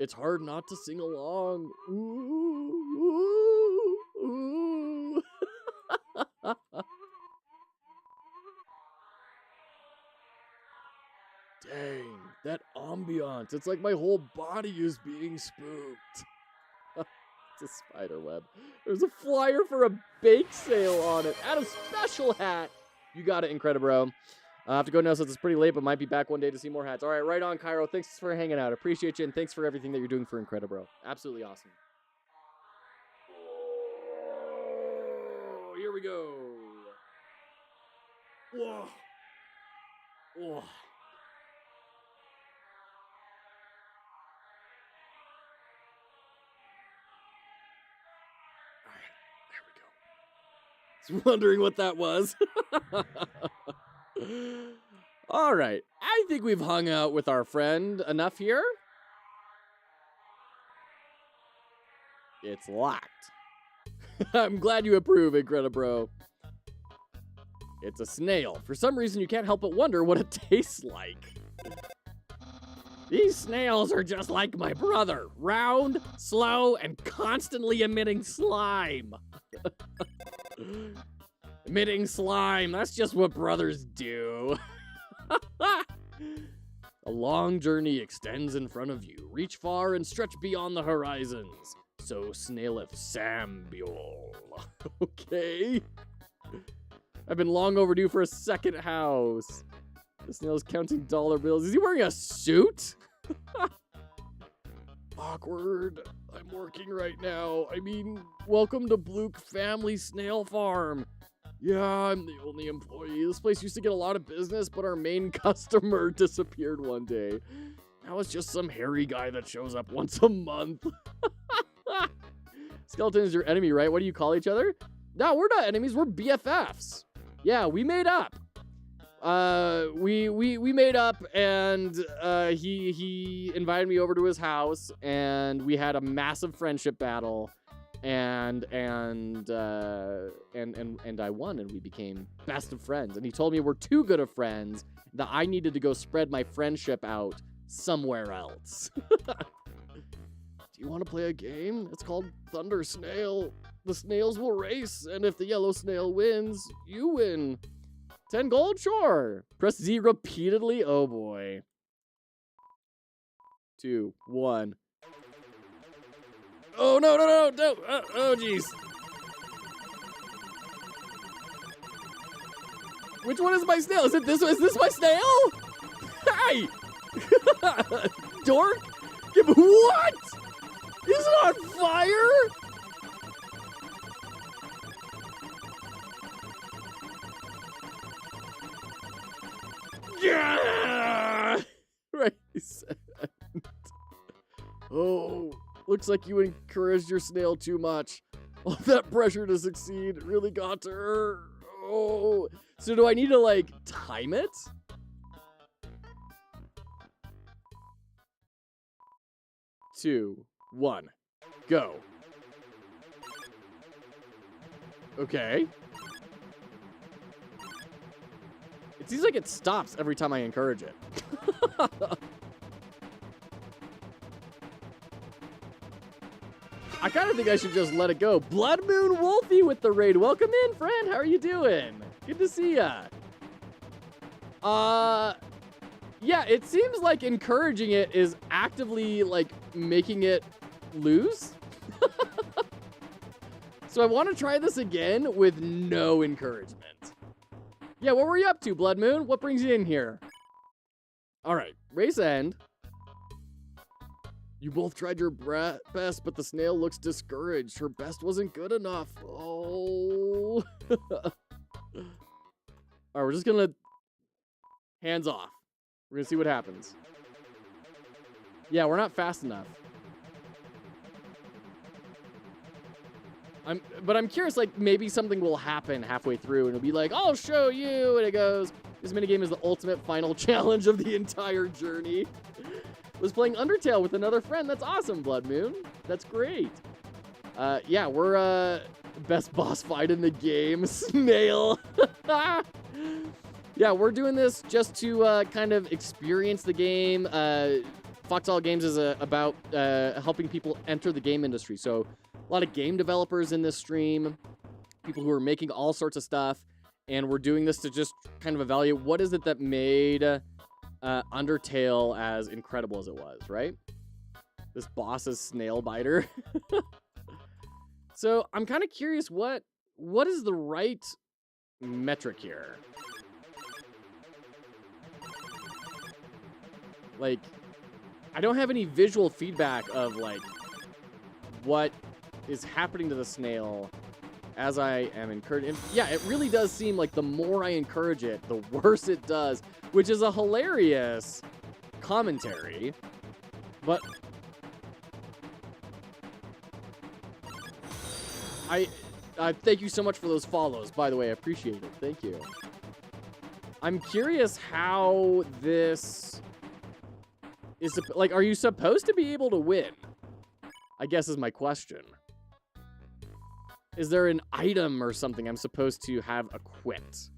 it's hard not to sing along. Ooh, ooh, ooh. Dang, that ambiance. It's like my whole body is being spooked. It's a spider web. There's a flyer for a bake sale on it. Add a special hat. You got it, Incredibro. I have to go now since it's pretty late, but might be back one day to see more hats. All right, right on, Cairo. Thanks for hanging out. Appreciate you, and thanks for everything that you're doing for Incredibro. Absolutely awesome. Oh, here we go. Whoa. Whoa. Was wondering what that was. All right. I think we've hung out with our friend enough here. It's locked. I'm glad you approve, Incredibro. It's a snail. For some reason, you can't help but wonder what it tastes like. These snails are just like my brother. Round, slow, and constantly emitting slime. Emitting slime. That's just what brothers do. A long journey extends in front of you. Reach far and stretch beyond the horizons. So snaileth Samuel. Okay. I've been long overdue for a second house. The snail's counting dollar bills. Is he wearing a suit? Awkward. I'm working right now. I mean, welcome to Bluke Family Snail Farm. Yeah, I'm the only employee. This place used to get a lot of business, but our main customer disappeared one day. Now it's just some hairy guy that shows up once a month. Skeleton is your enemy, right? What do you call each other? No, we're not enemies. We're BFFs. Yeah, we made up. We made up, and he invited me over to his house, and we had a massive friendship battle, and I won, and we became best of friends. And he told me we're too good of friends, that I needed to go spread my friendship out somewhere else. Do you want to play a game? It's called Thunder Snail. The snails will race, and if the yellow snail wins, you win. 10 gold? Sure. Press Z repeatedly. Oh, boy. 2, 1. Oh, no. Oh, jeez. Which one is my snail? Is this my snail? Hey! Dork? What? Is it on fire? Yeah! Right. Oh, looks like you encouraged your snail too much. All that pressure to succeed really got to her. Oh, so do I need to, like, time it? Two, 1, go. Okay. It seems like it stops every time I encourage it. I kind of think I should just let it go. Blood Moon Wolfie with the raid. Welcome in, friend. How are you doing? Good to see ya. Yeah, it seems like encouraging it is actively, like, making it lose. So I want to try this again with no encouragement. Yeah, what were you up to, Blood Moon? What brings you in here? All right, race end. You both tried your best, but the snail looks discouraged. Her best wasn't good enough. Oh. All right, we're just gonna hands off. We're gonna see what happens. Yeah, we're not fast enough. But I'm curious, like, maybe something will happen halfway through, and it'll be like, I'll show you, and it goes, this minigame is the ultimate final challenge of the entire journey. Was playing Undertale with another friend. That's awesome, Blood Moon. That's great. Yeah, we're, best boss fight in the game, Snail. Yeah, we're doing this just to, kind of experience the game. Foxhollowgames is about helping people enter the game industry. So a lot of game developers in this stream, people who are making all sorts of stuff, and we're doing this to just kind of evaluate what is it that made Undertale as incredible as it was, right? This boss is Snail Biter. So I'm kind of curious, what is the right metric here? Like, I don't have any visual feedback of, like, what is happening to the snail as I am encouraging. Yeah, it really does seem like the more I encourage it, the worse it does, which is a hilarious commentary. But I thank you so much for those follows, by the way. I appreciate it. Thank you. I'm curious how this is, like, are you supposed to be able to win? I guess is my question. Is there an item or something I'm supposed to have equipped?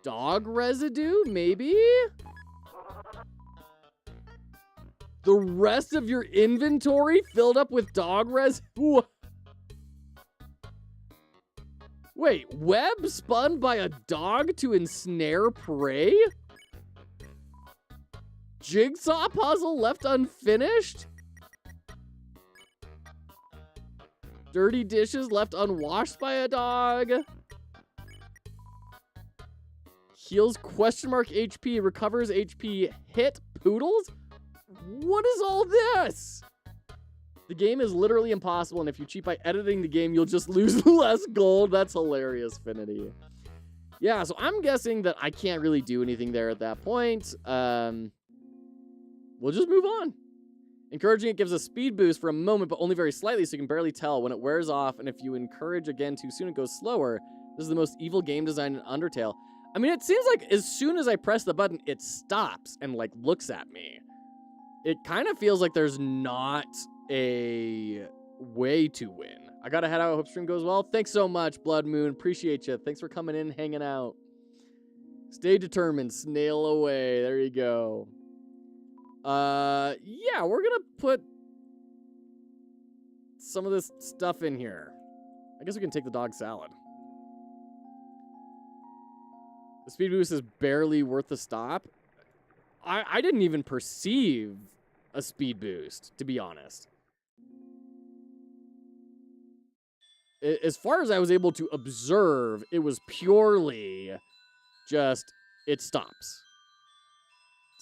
Dog residue, maybe? The rest of your inventory filled up with dog residue? Wait, web spun by a dog to ensnare prey? Jigsaw puzzle left unfinished? Dirty dishes left unwashed by a dog? Heals question mark HP, recovers HP, hit poodles? What is all this? The game is literally impossible, and if you cheat by editing the game, you'll just lose less gold. That's hilarious, Finity. Yeah, so I'm guessing that I can't really do anything there at that point. We'll just move on. Encouraging it gives a speed boost for a moment, but only very slightly, so you can barely tell when it wears off, and if you encourage again too soon, it goes slower. This is the most evil game design in Undertale. I mean, it seems like as soon as I press the button, it stops and, like, looks at me. It kind of feels like there's not a way to win. I gotta head out. I hope stream goes well. Thanks so much, Blood Moon. Appreciate you. Thanks for coming in, hanging out. Stay determined. Snail away. There you go. Yeah, we're gonna put some of this stuff in here. I guess we can take the dog salad. The speed boost is barely worth the stop. I didn't even perceive a speed boost, to be honest. As far as I was able to observe, it was purely just, it stops.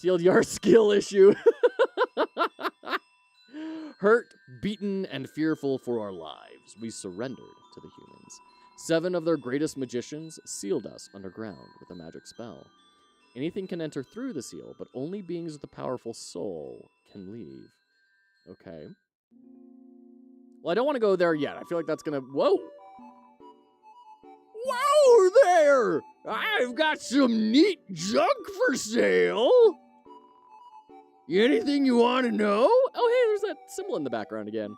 TLDR skill issue. Hurt, beaten, and fearful for our lives, we surrendered to the humans. 7 of their greatest magicians sealed us underground with a magic spell. Anything can enter through the seal, but only beings with a powerful soul can leave. Okay. Well, I don't want to go there yet. I feel like that's gonna... Whoa! Whoa there! I've got some neat junk for sale! Anything you want to know? Oh, hey, there's that symbol in the background again.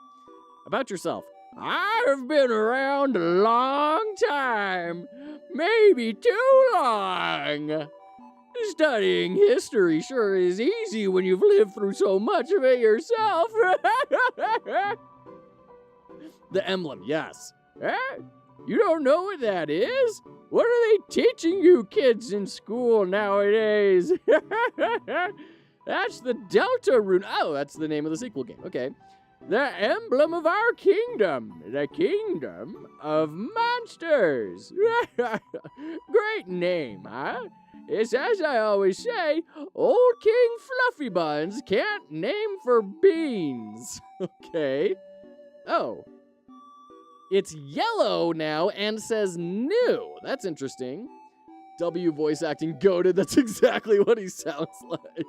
About yourself. I've been around a long time. Maybe too long. Studying history sure is easy when you've lived through so much of it yourself. The emblem, yes. You don't know what that is? What are they teaching you kids in school nowadays? That's the Delta Rune. Oh, that's the name of the sequel game. Okay. The emblem of our kingdom. The kingdom of monsters. Great name, huh? It's as I always say, old King Fluffy Buns can't name for beans. Okay. Oh. It's yellow now and says new. That's interesting. W voice acting goated. That's exactly what he sounds like.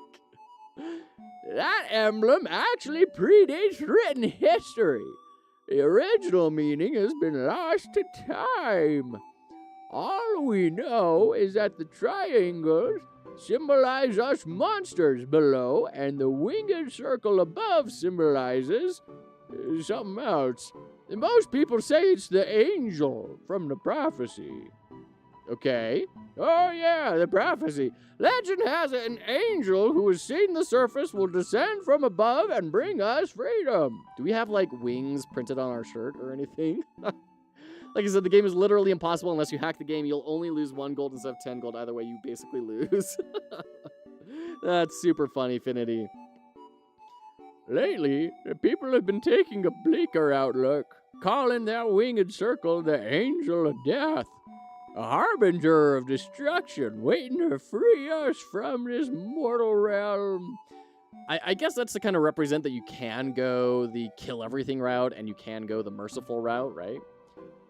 That emblem actually predates written history. The original meaning has been lost to time. All we know is that the triangles symbolize us monsters below, and the winged circle above symbolizes something else. And most people say it's the angel from the prophecy. Okay. Oh yeah, the prophecy. Legend has it an angel who has seen the surface will descend from above and bring us freedom. Do we have, like, wings printed on our shirt or anything? Like I said, the game is literally impossible unless you hack the game. You'll only lose 1 gold instead of 10 gold. Either way, you basically lose. That's super funny, Finity. Lately, the people have been taking a bleaker outlook, calling that winged circle the Angel of Death, a harbinger of destruction, waiting to free us from this mortal realm. I guess that's to kind of represent that you can go the kill everything route and you can go the merciful route, right?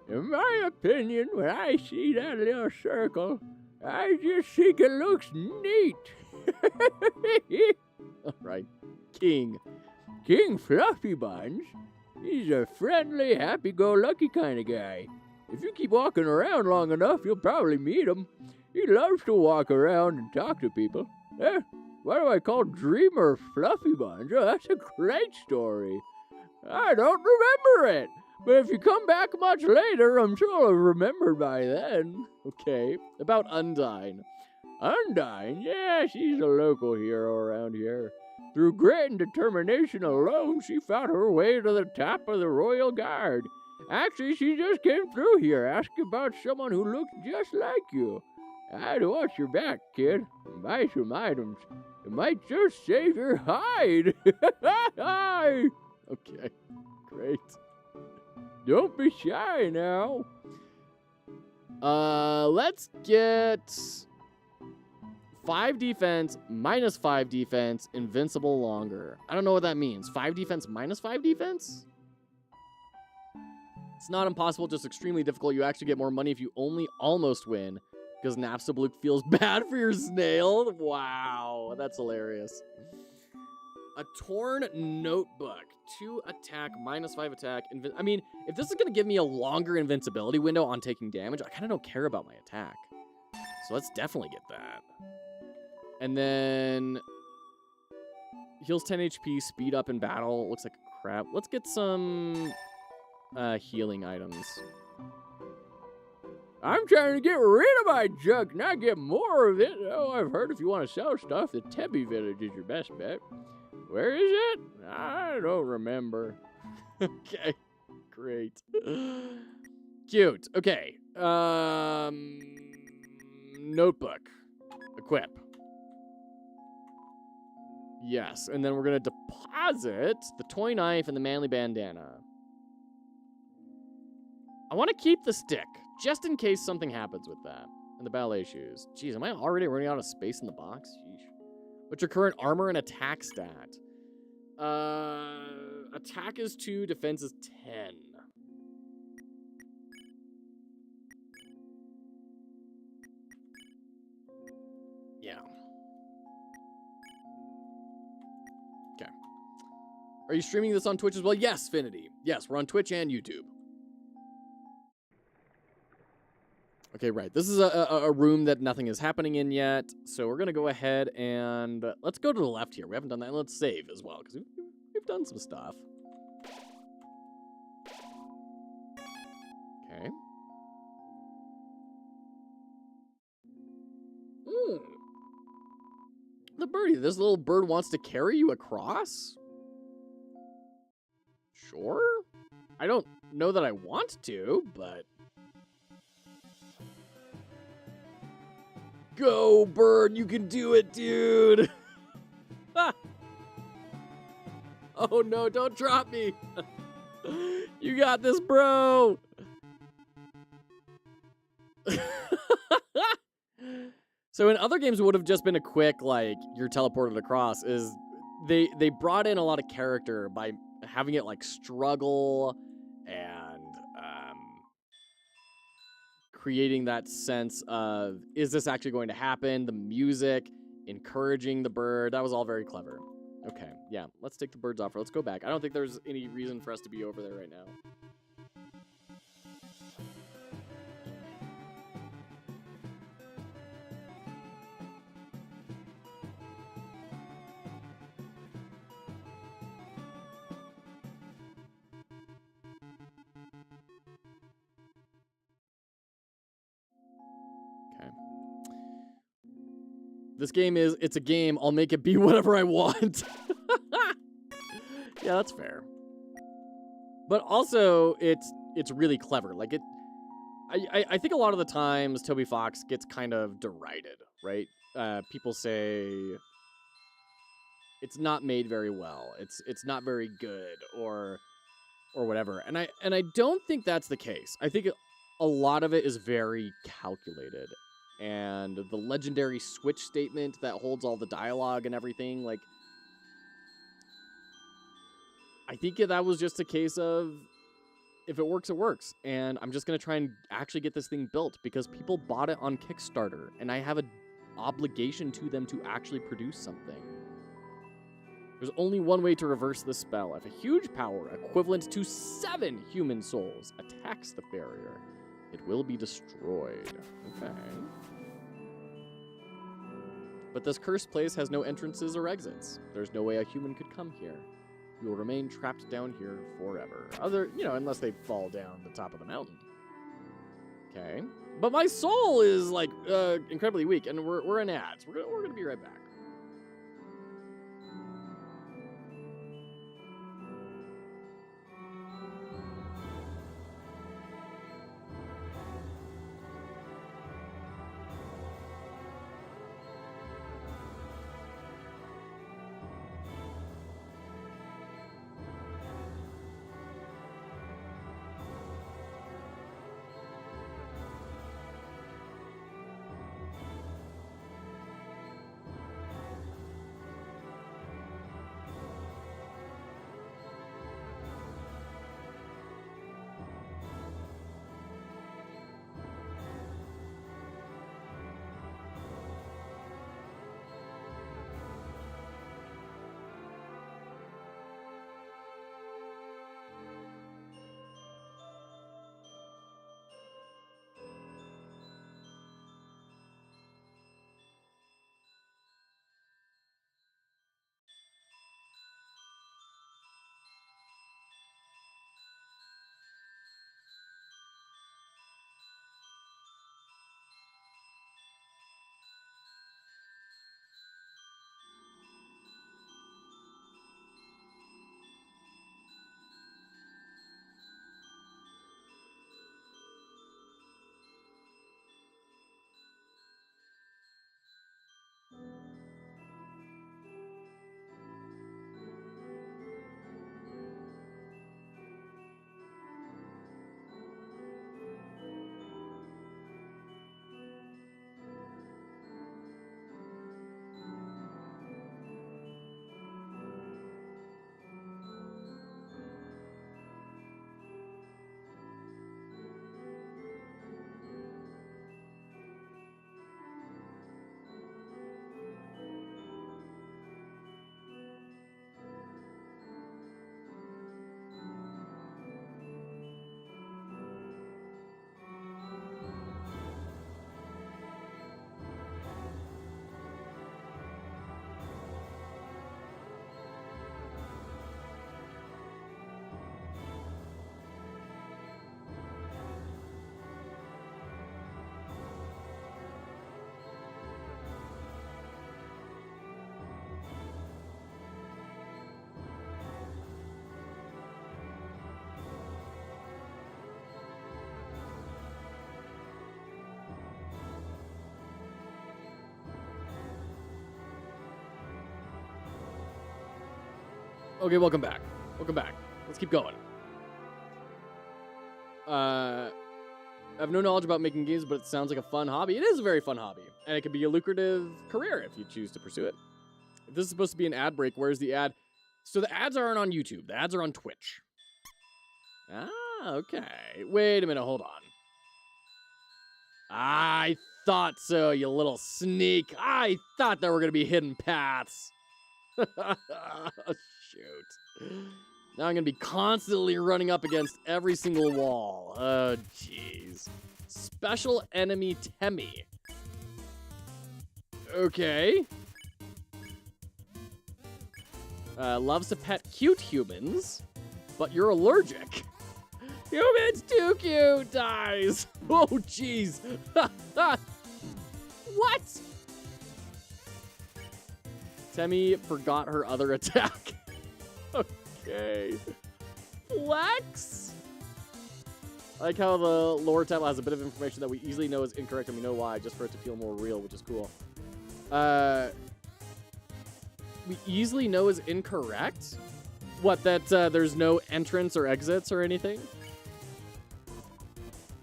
In my opinion, when I see that little circle, I just think it looks neat. All right, King Fluffy Buns. He's a friendly, happy-go-lucky kind of guy. If you keep walking around long enough, you'll probably meet him. He loves to walk around and talk to people. Why do I call Dreamer Fluffy Buns? Oh, that's a great story. I don't remember it. But if you come back much later, I'm sure I'll remember by then. Okay, about Undyne. Undyne? Yeah, she's a local hero around here. Through grit and determination alone, she fought her way to the top of the Royal Guard. Actually, she just came through here asking about someone who looks just like you. I'd watch your back, kid, and buy some items. It might just save your hide. Okay, great. Don't be shy now. Let's get 5 defense, minus 5 defense, invincible longer. I don't know what that means. 5 defense, minus 5 defense? It's not impossible, just extremely difficult. You actually get more money if you only almost win, because Napstablook feels bad for your snail. Wow, that's hilarious. A torn notebook. 2 attack, minus 5 attack. I mean, if this is going to give me a longer invincibility window on taking damage, I kind of don't care about my attack. So let's definitely get that. And then heals 10 HP, speed up in battle. Looks like crap. Let's get some healing items. I'm trying to get rid of my junk, not get more of it. Oh, I've heard if you want to sell stuff, the Tebby Village is your best bet. Where is it? I don't remember. Okay, great. Cute. Okay. Notebook. Equip. Yes, and then we're going to deposit the toy knife and the manly bandana. I want to keep the stick, just in case something happens with that. And the ballet shoes. Jeez, am I already running out of space in the box? Sheesh. What's your current armor and attack stat? Attack is 2, defense is 10. Yeah. Okay. Are you streaming this on Twitch as well? Yes, Finity. Yes, we're on Twitch and YouTube. Okay, right. This is a room that nothing is happening in yet, so we're going to go ahead and let's go to the left here. We haven't done that. And let's save as well, because we've done some stuff. Okay. The birdie. This little bird wants to carry you across? Sure. I don't know that I want to, but... Go, bird! You can do it, dude! Oh no, don't drop me! You got this, bro! So in other games, it would have just been a quick, like, you're teleported across, is they brought in a lot of character by having it, like, struggle and, creating that sense of, is this actually going to happen? The music, encouraging the bird. That was all very clever. Okay, yeah, let's take the birds off. Let's go back. I don't think there's any reason for us to be over there right now. This game it's a game. I'll make it be whatever I want. Yeah, that's fair. But also, it's really clever. Like, I think a lot of the times Toby Fox gets kind of derided, right? People say it's not made very well. It's not very good, or whatever. And I don't think that's the case. I think a lot of it is very calculated. And the legendary switch statement that holds all the dialogue and everything, like, I think that was just a case of, if it works, it works. And I'm just going to try and actually get this thing built because people bought it on Kickstarter, and I have an obligation to them to actually produce something. There's only one way to reverse this spell. If a huge power equivalent to 7 human souls attacks the barrier, it will be destroyed. Okay. But this cursed place has no entrances or exits. There's no way a human could come here. You will remain trapped down here forever. Unless they fall down the top of the mountain. Okay. But my soul is, like, incredibly weak, and we're in ads. We're gonna be right back. Okay, welcome back. Welcome back. Let's keep going. I have no knowledge about making games, but it sounds like a fun hobby. It is a very fun hobby, and it can be a lucrative career if you choose to pursue it. If this is supposed to be an ad break, where's the ad? So the ads aren't on YouTube. The ads are on Twitch. Ah, okay. Wait a minute. Hold on. I thought so, you little sneak. I thought there were going to be hidden paths. Shoot. Now I'm going to be constantly running up against every single wall. Oh, jeez. Special enemy Temmie. Okay. Loves to pet cute humans, but you're allergic. Humans too cute, dies. Oh, jeez. What? Temmie forgot her other attack. Okay. Flex. I like how the lower tab has a bit of information that we easily know is incorrect, and we know why, just for it to feel more real, which is cool. We easily know is incorrect? What, that there's no entrance or exits or anything?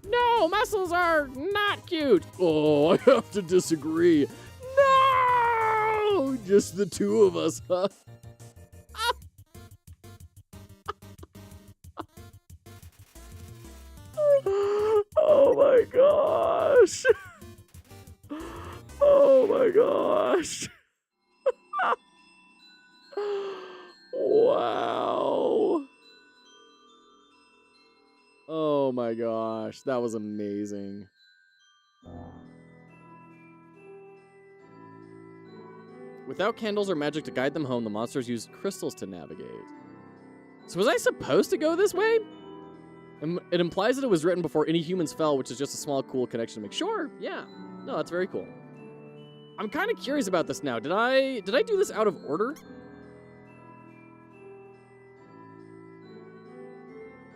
No, muscles are not cute. Oh, I have to disagree. No! Just the two of us, huh? Oh my gosh. Oh my gosh. Wow. Oh my gosh, that was amazing. Without candles or magic to guide them home, the monsters used crystals to navigate. So was I supposed to go this way? It implies that it was written before any humans fell, which is just a small, cool connection to make. Sure, yeah. No, that's very cool. I'm kind of curious about this now. Did I do this out of order?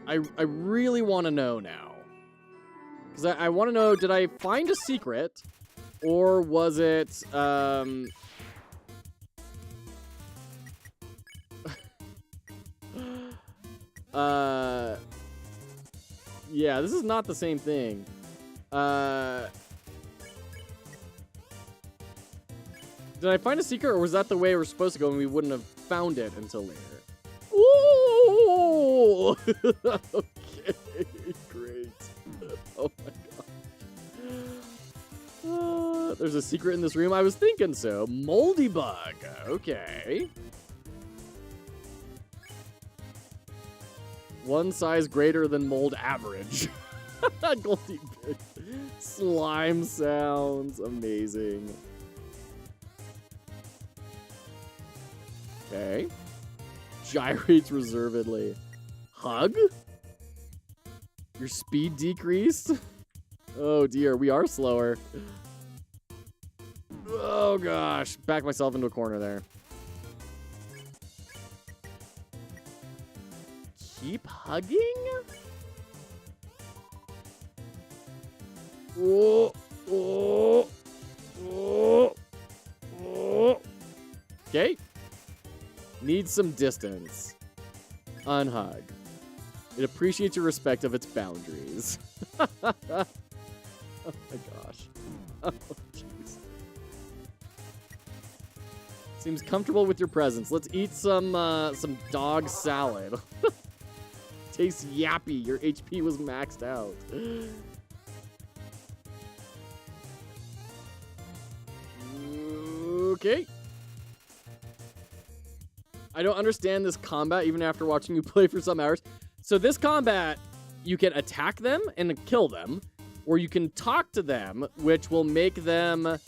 I really want to know now. Because I want to know, did I find a secret? Or was it, yeah, this is not the same thing. Did I find a secret, or was that the way we're supposed to go and we wouldn't have found it until later? Ooh! Okay, great. Oh my god. There's a secret in this room? I was thinking so. Moldy bug. Okay. One size greater than mold average. Goldie big. Slime sounds. Amazing. Okay. Gyrates reservedly. Hug? Your speed decreased? Oh dear, we are slower. Oh gosh, back myself into a corner there. Keep hugging? Oh, oh, oh, oh. Okay. Needs some distance. Unhug. It appreciates your respect of its boundaries. Oh my gosh. Oh jeez. Seems comfortable with your presence. Let's eat some dog salad. Tastes yappy. Your HP was maxed out. Okay. I don't understand this combat even after watching you play for some hours. So this combat, you can attack them and kill them, or you can talk to them, which will make them,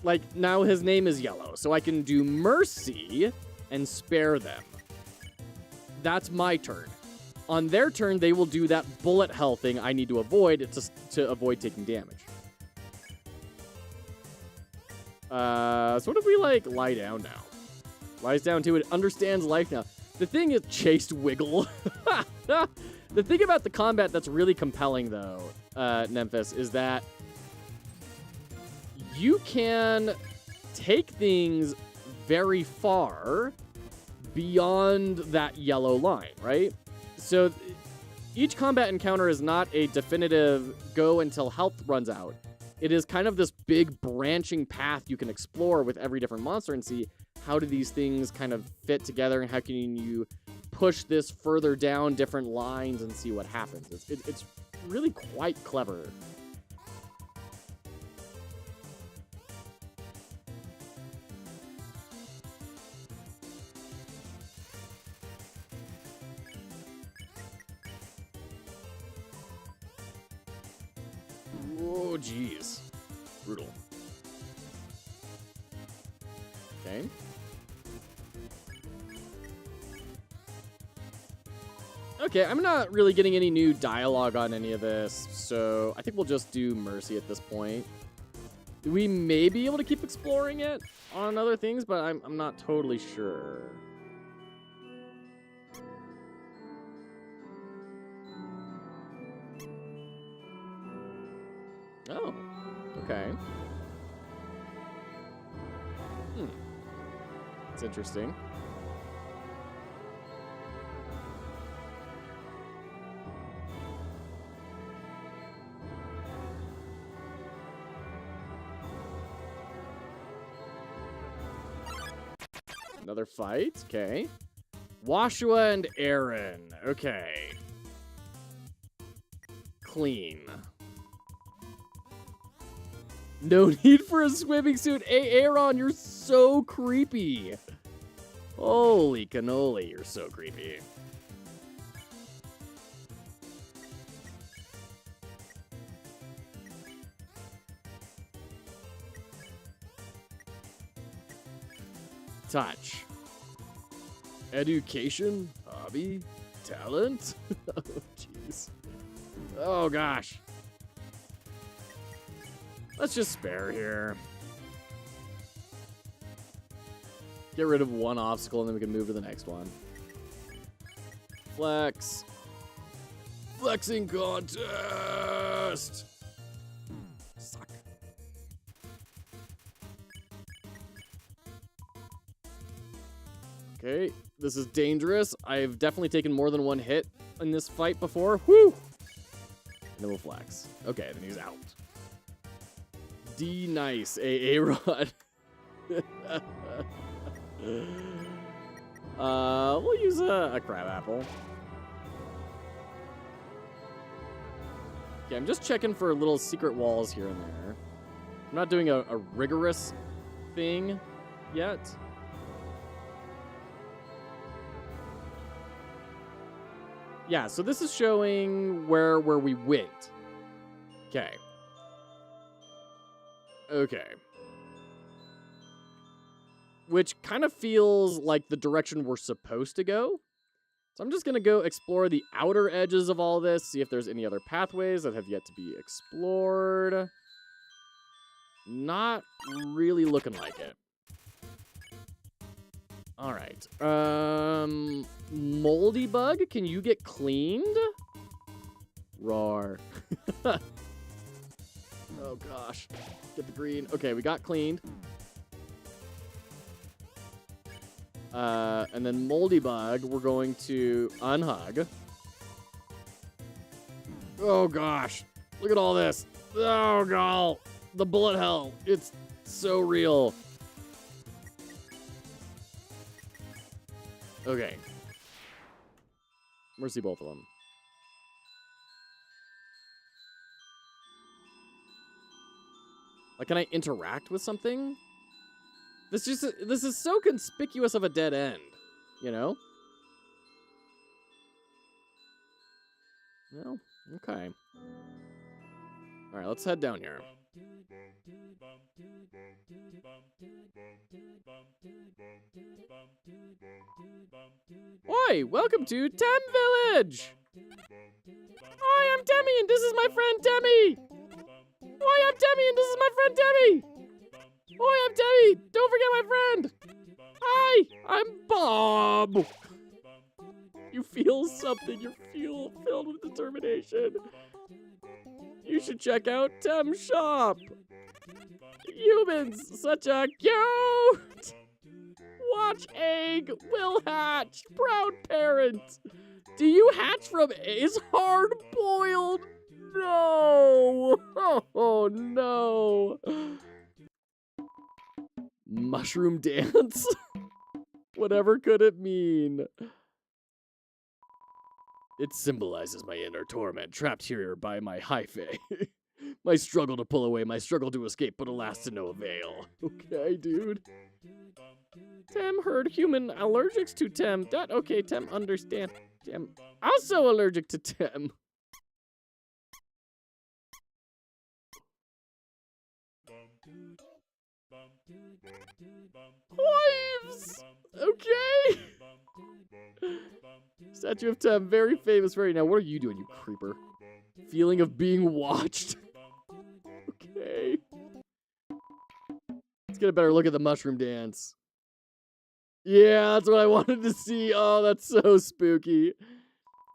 like, now his name is Yellow, so I can do mercy and spare them. That's my turn. On their turn, they will do that bullet hell thing I need to avoid to avoid taking damage. So what if we, like, lie down now? Lies down to it, understands life now. The thing is, chased Wiggle. The thing about the combat that's really compelling, though, Nemphis, is that you can take things very far beyond that yellow line, right? So each combat encounter is not a definitive go until health runs out. It is kind of this big branching path you can explore with every different monster and see how do these things kind of fit together and how can you push this further down different lines and see what happens. It's really quite clever. jeez. Brutal. Okay. Okay, I'm not really getting any new dialogue on any of this, so I think we'll just do Mercy at this point. We may be able to keep exploring it on other things, but I'm not totally sure. Oh, okay. It's interesting. Another fight, okay. Washua and Aaron, okay. Clean. No need for a swimming suit. Hey, Aaron, you're so creepy. Holy cannoli, you're so creepy. Touch. Education, hobby, talent. Oh, jeez. Oh, gosh. Let's just spare here. Get rid of one obstacle and then we can move to the next one. Flex. Flexing contest. Suck. Okay, this is dangerous. I've definitely taken more than one hit in this fight before. Whew! And then we'll flex. Okay, then he's out. D nice, A-Rod. We'll use a crab apple. Okay, I'm just checking for little secret walls here and there. I'm not doing a rigorous thing yet. Yeah, so this is showing where we went. Okay. Okay. Which kind of feels like the direction we're supposed to go. So I'm just going to go explore the outer edges of all this, see if there's any other pathways that have yet to be explored. Not really looking like it. All right. Moldy bug, can you get cleaned? Roar. Oh gosh. Get the green. Okay, we got cleaned. And then moldy bug, we're going to unhug. Oh gosh. Look at all this. Oh god. The bullet hell. It's so real. Okay. Mercy both of them. Like, can I interact with something? This is so conspicuous of a dead end, you know? No? Okay. Alright, let's head down here. Oi, welcome to Tem Village! Hi, I'm Demi, and this is my friend Demi! Oi, I'm Demi, and this is my friend Demi! Oi, I'm Demi! Don't forget my friend! Hi, I'm Bob! You feel something, you're filled with determination. You should check out Tem Shop! Humans, such a cute! Watch egg, will hatch, proud parent. Do you hatch from is hard boiled? No! Oh no! Mushroom dance? Whatever could it mean? It symbolizes my inner torment, trapped here by my hyphae. My struggle to pull away, my struggle to escape, but alas to no avail. Okay, dude. Tem heard human allergics to Tem. That okay, Tem understand. Tem also allergic to Tem. Wives! Okay. Statue of Tem, very famous right now. What are you doing, you creeper? Feeling of being watched. Okay. Let's get a better look at the mushroom dance. Yeah, that's what I wanted to see. Oh, that's so spooky.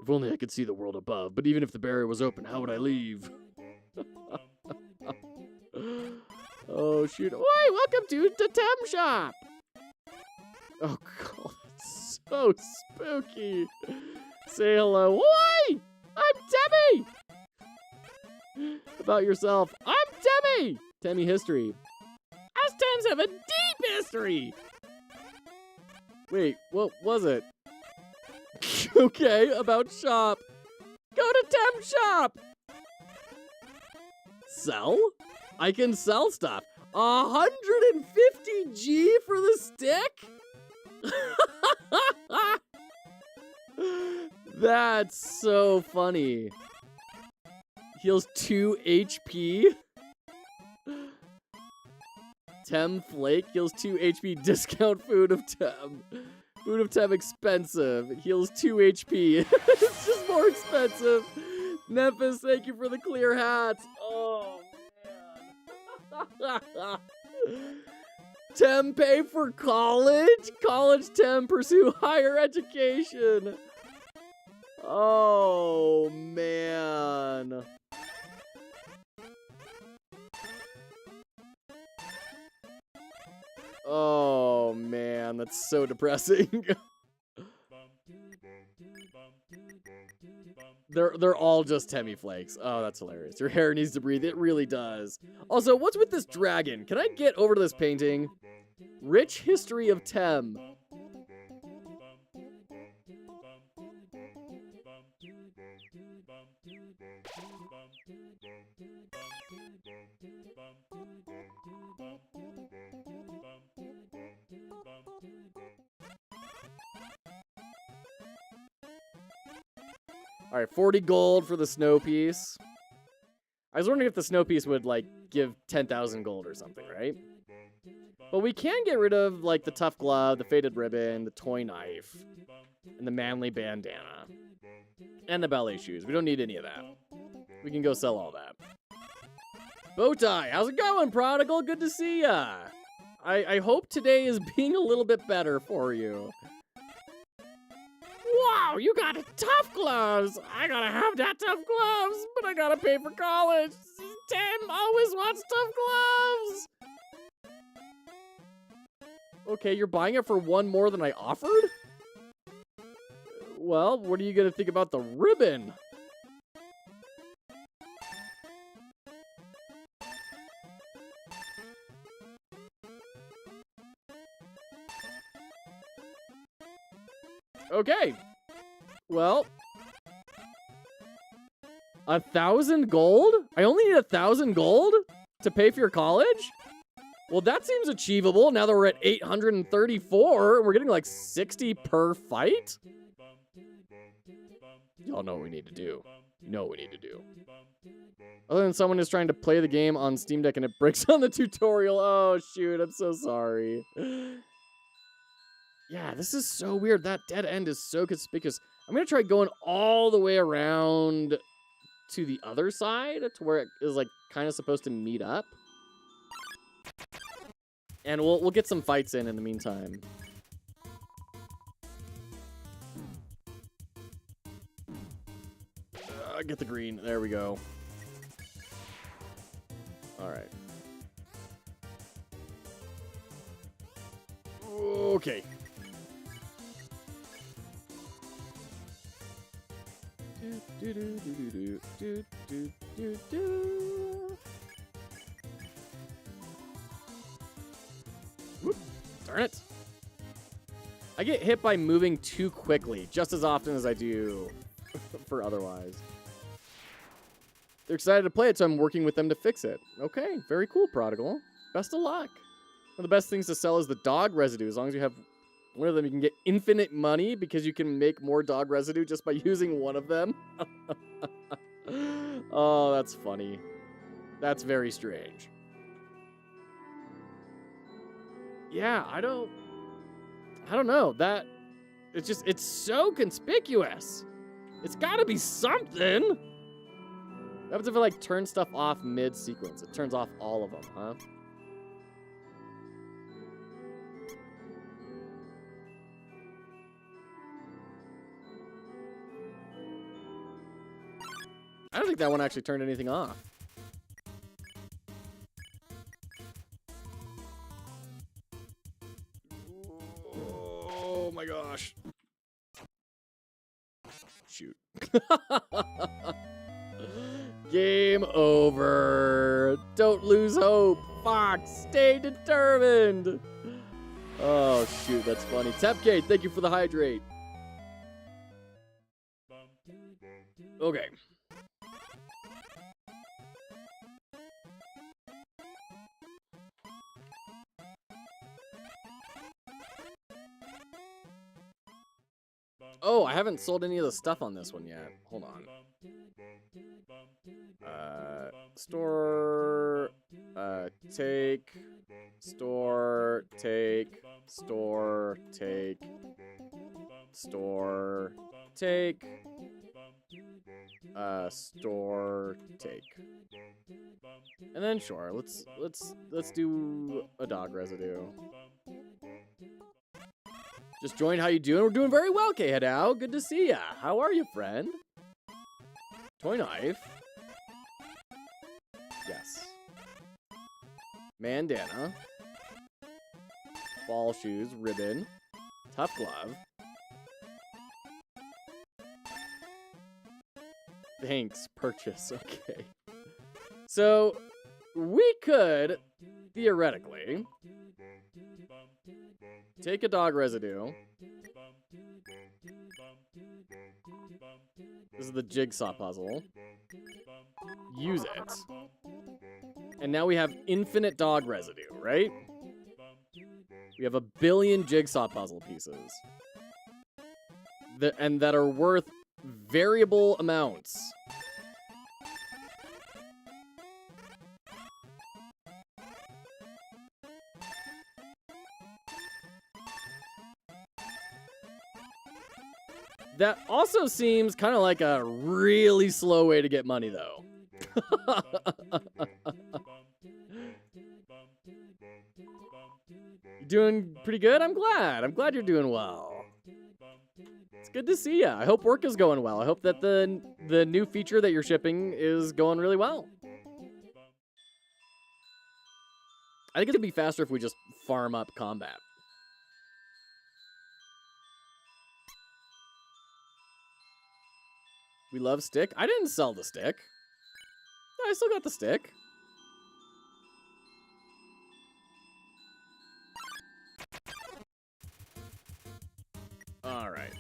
If only I could see the world above. But even if the barrier was open, how would I leave? Oh, shoot. Why, welcome to the Tem Shop. Oh, God. It's so spooky. Say hello. Why? I'm Temmie. About yourself. I'm Temmie. Temmie history. Us Tems have a deep history. Wait, what was it? Okay, about shop. Go to Tem Shop. Sell? I can sell stuff. 150 G for the stick? That's so funny. Heals 2 HP. Tem Flake heals 2 HP. Discount food of Tem. Food of Tem expensive. Heals 2 HP. It's just more expensive. Memphis, thank you for the clear hats. Oh, man. Tem pay for college? College Tem pursue higher education. Oh, man. Oh, man, that's so depressing. They're all just Temmie flakes. Oh, that's hilarious. Your hair needs to breathe. It really does. Also, what's with this dragon? Can I get over to this painting? Rich history of Tem. All right, 40 gold for the snow piece. I was wondering if the snow piece would, like, give 10,000 gold or something, right? But we can get rid of, like, the tough glove, the faded ribbon, the toy knife, and the manly bandana. And the ballet shoes. We don't need any of that. We can go sell all that. Bowtie, how's it going, Prodigal? Good to see ya. I hope today is being a little bit better for you. Wow, you got tough gloves. I gotta have that tough gloves, but I gotta pay for college. Tem always wants tough gloves. Okay, you're buying it for one more than I offered? Well, what are you gonna think about the ribbon? Okay. Well, 1,000 gold? I only need 1,000 gold to pay for your college? Well, that seems achievable now that we're at 834 and we're getting like 60 per fight. Y'all know what we need to do. You know what we need to do. Other than someone is trying to play the game on Steam Deck and it breaks on the tutorial. Oh, shoot. I'm so sorry. Yeah, this is so weird. That dead end is so conspicuous. I'm going to try going all the way around to the other side to where it is like kind of supposed to meet up. And we'll get some fights in the meantime. Get the green. There we go. All right. Okay. Whoop. Darn it. I get hit by moving too quickly, just as often as I do for otherwise. They're excited to play it, so I'm working with them to fix it. Okay, very cool, Prodigal. Best of luck. One of the best things to sell is the dog residue. As long as you have one of them, you can get infinite money because you can make more dog residue just by using one of them. Oh, that's funny. That's very strange. Yeah, I don't know. That it's so conspicuous. It's got to be something. What happens if I like turn stuff off mid-sequence? It turns off all of them, huh? I don't think that one actually turned anything off. Oh my gosh. Shoot. Game over. Don't lose hope. Fox, stay determined. Oh, shoot, that's funny. Tapcade, thank you for the hydrate. Okay. Oh, I haven't sold any of the stuff on this one yet. Hold on. Store, take, store, take, store, take, store, take, store, take. And then sure, let's do a dog residue. Just joined. How you doing? We're doing very well, K-Hedao. Good to see ya. How are you, friend? Toy knife. Yes. Bandana. Ball shoes. Ribbon. Tough glove. Thanks. Purchase. Okay. So, we could, theoretically, take a dog residue. This is the jigsaw puzzle. Use it. And now we have infinite dog residue, right? We have 1 billion jigsaw puzzle pieces. That are worth variable amounts. That also seems kind of like a really slow way to get money, though. You doing pretty good? I'm glad. I'm glad you're doing well. It's good to see ya. I hope work is going well. I hope that the new feature that you're shipping is going really well. I think it'd be faster if we just farm up combat. We love stick. I didn't sell the stick. No, I still got the stick. All right.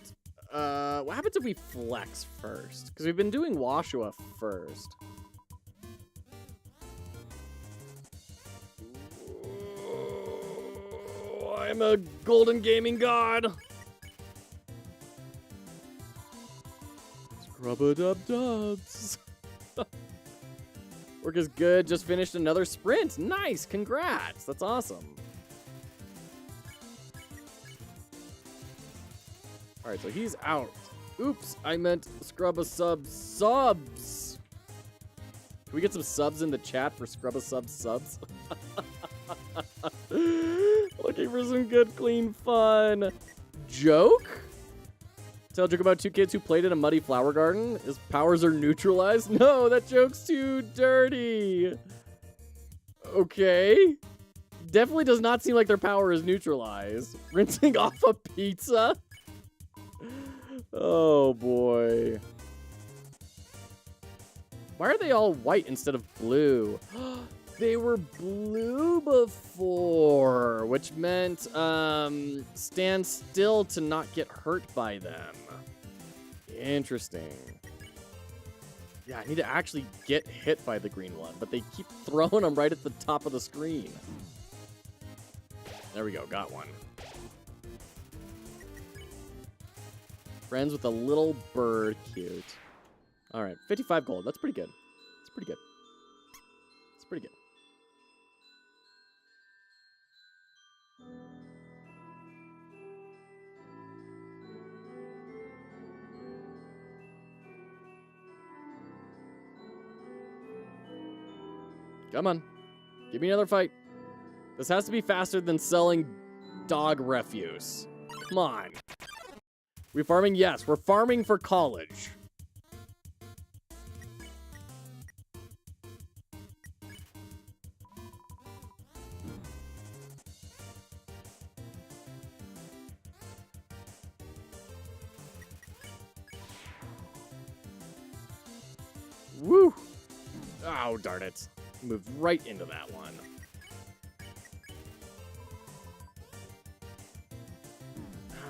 What happens if we flex first? Because we've been doing Washua first. Oh, I'm a golden gaming god. Scrub-a-dub-dubs. Work is good. Just finished another sprint. Nice. Congrats. That's awesome. All right, so he's out. Oops, I meant Scrub-a-sub-subs. Can we get some subs in the chat for Scrub-a-sub-subs? Looking for some good, clean fun. Joke? Tell a joke about 2 kids who played in a muddy flower garden. His powers are neutralized? No, that joke's too dirty. Okay. Definitely does not seem like their power is neutralized. Rinsing off a pizza? Oh, boy. Why are they all white instead of blue? They were blue before, which meant stand still to not get hurt by them. Interesting. Yeah, I need to actually get hit by the green one, but they keep throwing them right at the top of the screen. There we go, got one. Friends with a little bird, cute. All right, 55 gold. That's pretty good. It's pretty good. It's pretty good. Come on. Give me another fight. This has to be faster than selling dog refuse. Come on. We farming? Yes, we're farming for college. Woo! Oh, darn it. Moved right into that one.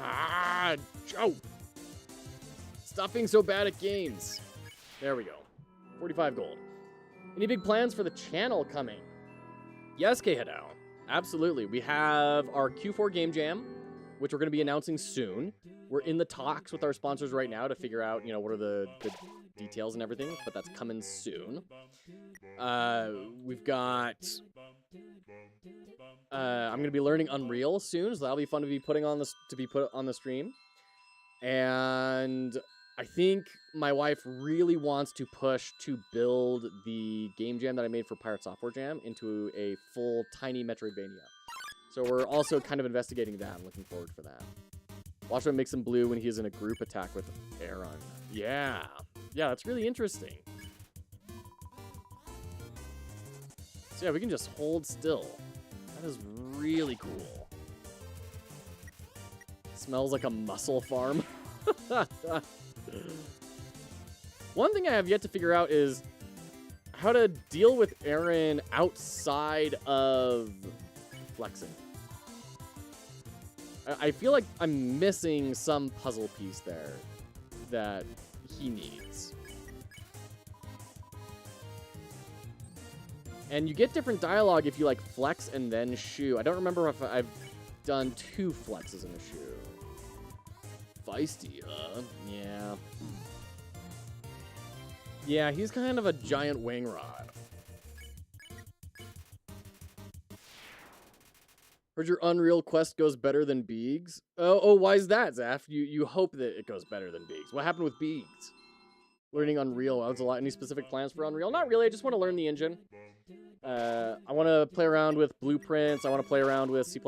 Ah, Joe! Stop being so bad at games. There we go. 45 gold. Any big plans for the channel coming? Yes, Khedao. Absolutely. We have our Q4 Game Jam, which we're going to be announcing soon. We're in the talks with our sponsors right now to figure out, what are the details and everything, but that's coming soon. We've got... I'm gonna be learning Unreal soon, so that'll be fun to be put on the stream. And I think my wife really wants to push to build the game jam that I made for Pirate Software Jam into a full tiny Metroidvania. So we're also kind of investigating that. I'm looking forward for that. Watch him make some blue when he's in a group attack with Aaron. Yeah. Yeah, that's really interesting. So yeah, we can just hold still. That is really cool. Smells like a mussel farm. One thing I have yet to figure out is how to deal with Aaron outside of flexing. I feel like I'm missing some puzzle piece there that he needs. And you get different dialogue if you like flex and then shoe. I don't remember if I've done 2 flexes in a shoe. Feisty, huh? Yeah. Yeah, he's kind of a giant wing rod. Heard your Unreal quest goes better than Beegs. Oh, why is that, Zaf? You hope that it goes better than Beegs. What happened with Beegs? Learning Unreal. That was a lot. Any specific plans for Unreal? Not really. I just want to learn the engine. I want to play around with blueprints. I want to play around with C++.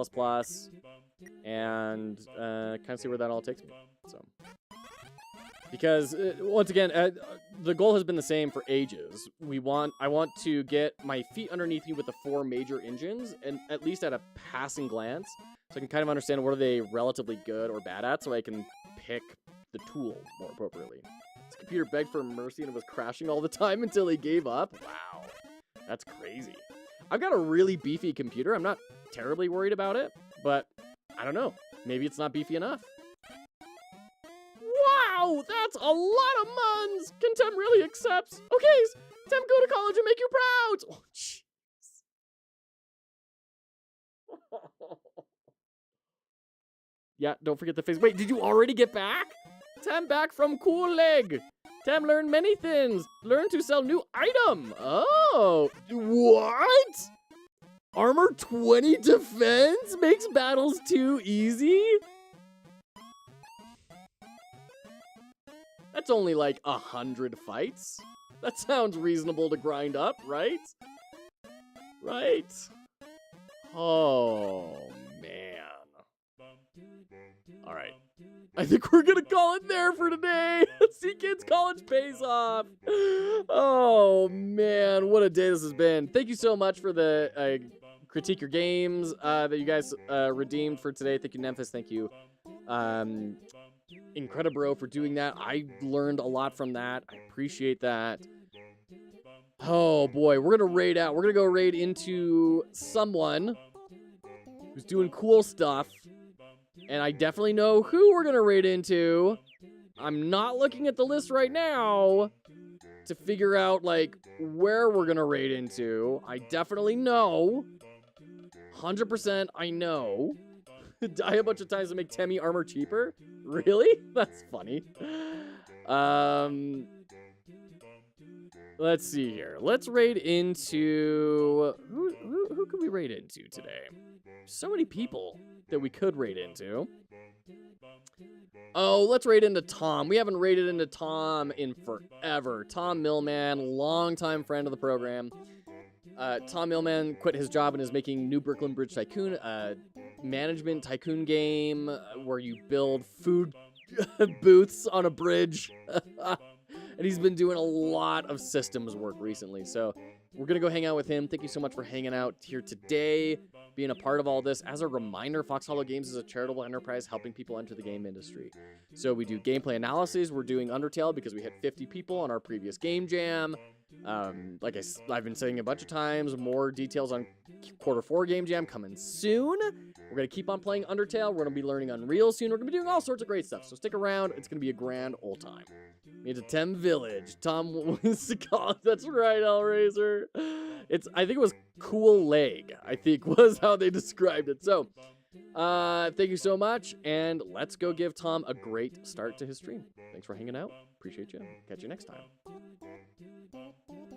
And kind of see where that all takes me. So, because once again, the goal has been the same for ages. I want to get my feet underneath me with the 4 major engines, and at least at a passing glance, so I can kind of understand what are they relatively good or bad at, so I can pick the tool more appropriately. His computer begged for mercy and it was crashing all the time until he gave up. Wow, that's crazy. I've got a really beefy computer. I'm not terribly worried about it, but I don't know. Maybe it's not beefy enough. Wow, that's a lot of muns. Contem really accepts. Okay, Tem, go to college and make you proud. Oh, jeez. Yeah, don't forget the face. Wait, did you already get back? Tem back from Cool Leg. Tem learned many things. Learn to sell new item. Oh, what? Armor 20 defense makes battles too easy? That's only like 100 fights. That sounds reasonable to grind up, right? Right? Oh, man. All right. I think we're going to call it there for today. See, kids, college pays off. Oh, man. What a day this has been. Thank you so much for the critique your games that you guys redeemed for today. Thank you, Nemphis. Thank you. Incredibro for doing that. I learned a lot from that. I appreciate that. Oh boy, we're gonna raid out. We're gonna go raid into someone who's doing cool stuff. And I definitely know who we're gonna raid into. I'm not looking at the list right now to figure out like where we're gonna raid into. I definitely know. 100% I know. Die a bunch of times to make Temmie armor cheaper? Really? That's funny. Let's see here. Let's raid into... Who could we raid into today? So many people that we could raid into. Oh, let's raid into Tom. We haven't raided into Tom in forever. Tom Millman, longtime friend of the program. Tom Millman quit his job and is making New Brooklyn Bridge Tycoon, a management tycoon game where you build food booths on a bridge. And he's been doing a lot of systems work recently. So we're going to go hang out with him. Thank you so much for hanging out here today, being a part of all this. As a reminder, Fox Hollow Games is a charitable enterprise helping people enter the game industry. So we do gameplay analyses. We're doing Undertale because we had 50 people on our previous game jam. Like I've been saying a bunch of times, more details on Q4 game jam coming soon. We're going to keep on playing Undertale. We're going to be learning Unreal soon. We're going to be doing all sorts of great stuff. So stick around. It's going to be a grand old time. Made to Tem Village. Tom wants to call it. That's right, Hellraiser. I think it was Cool Leg, I think was how they described it. So, thank you so much. And let's go give Tom a great start to his stream. Thanks for hanging out. Appreciate you. Catch you next time.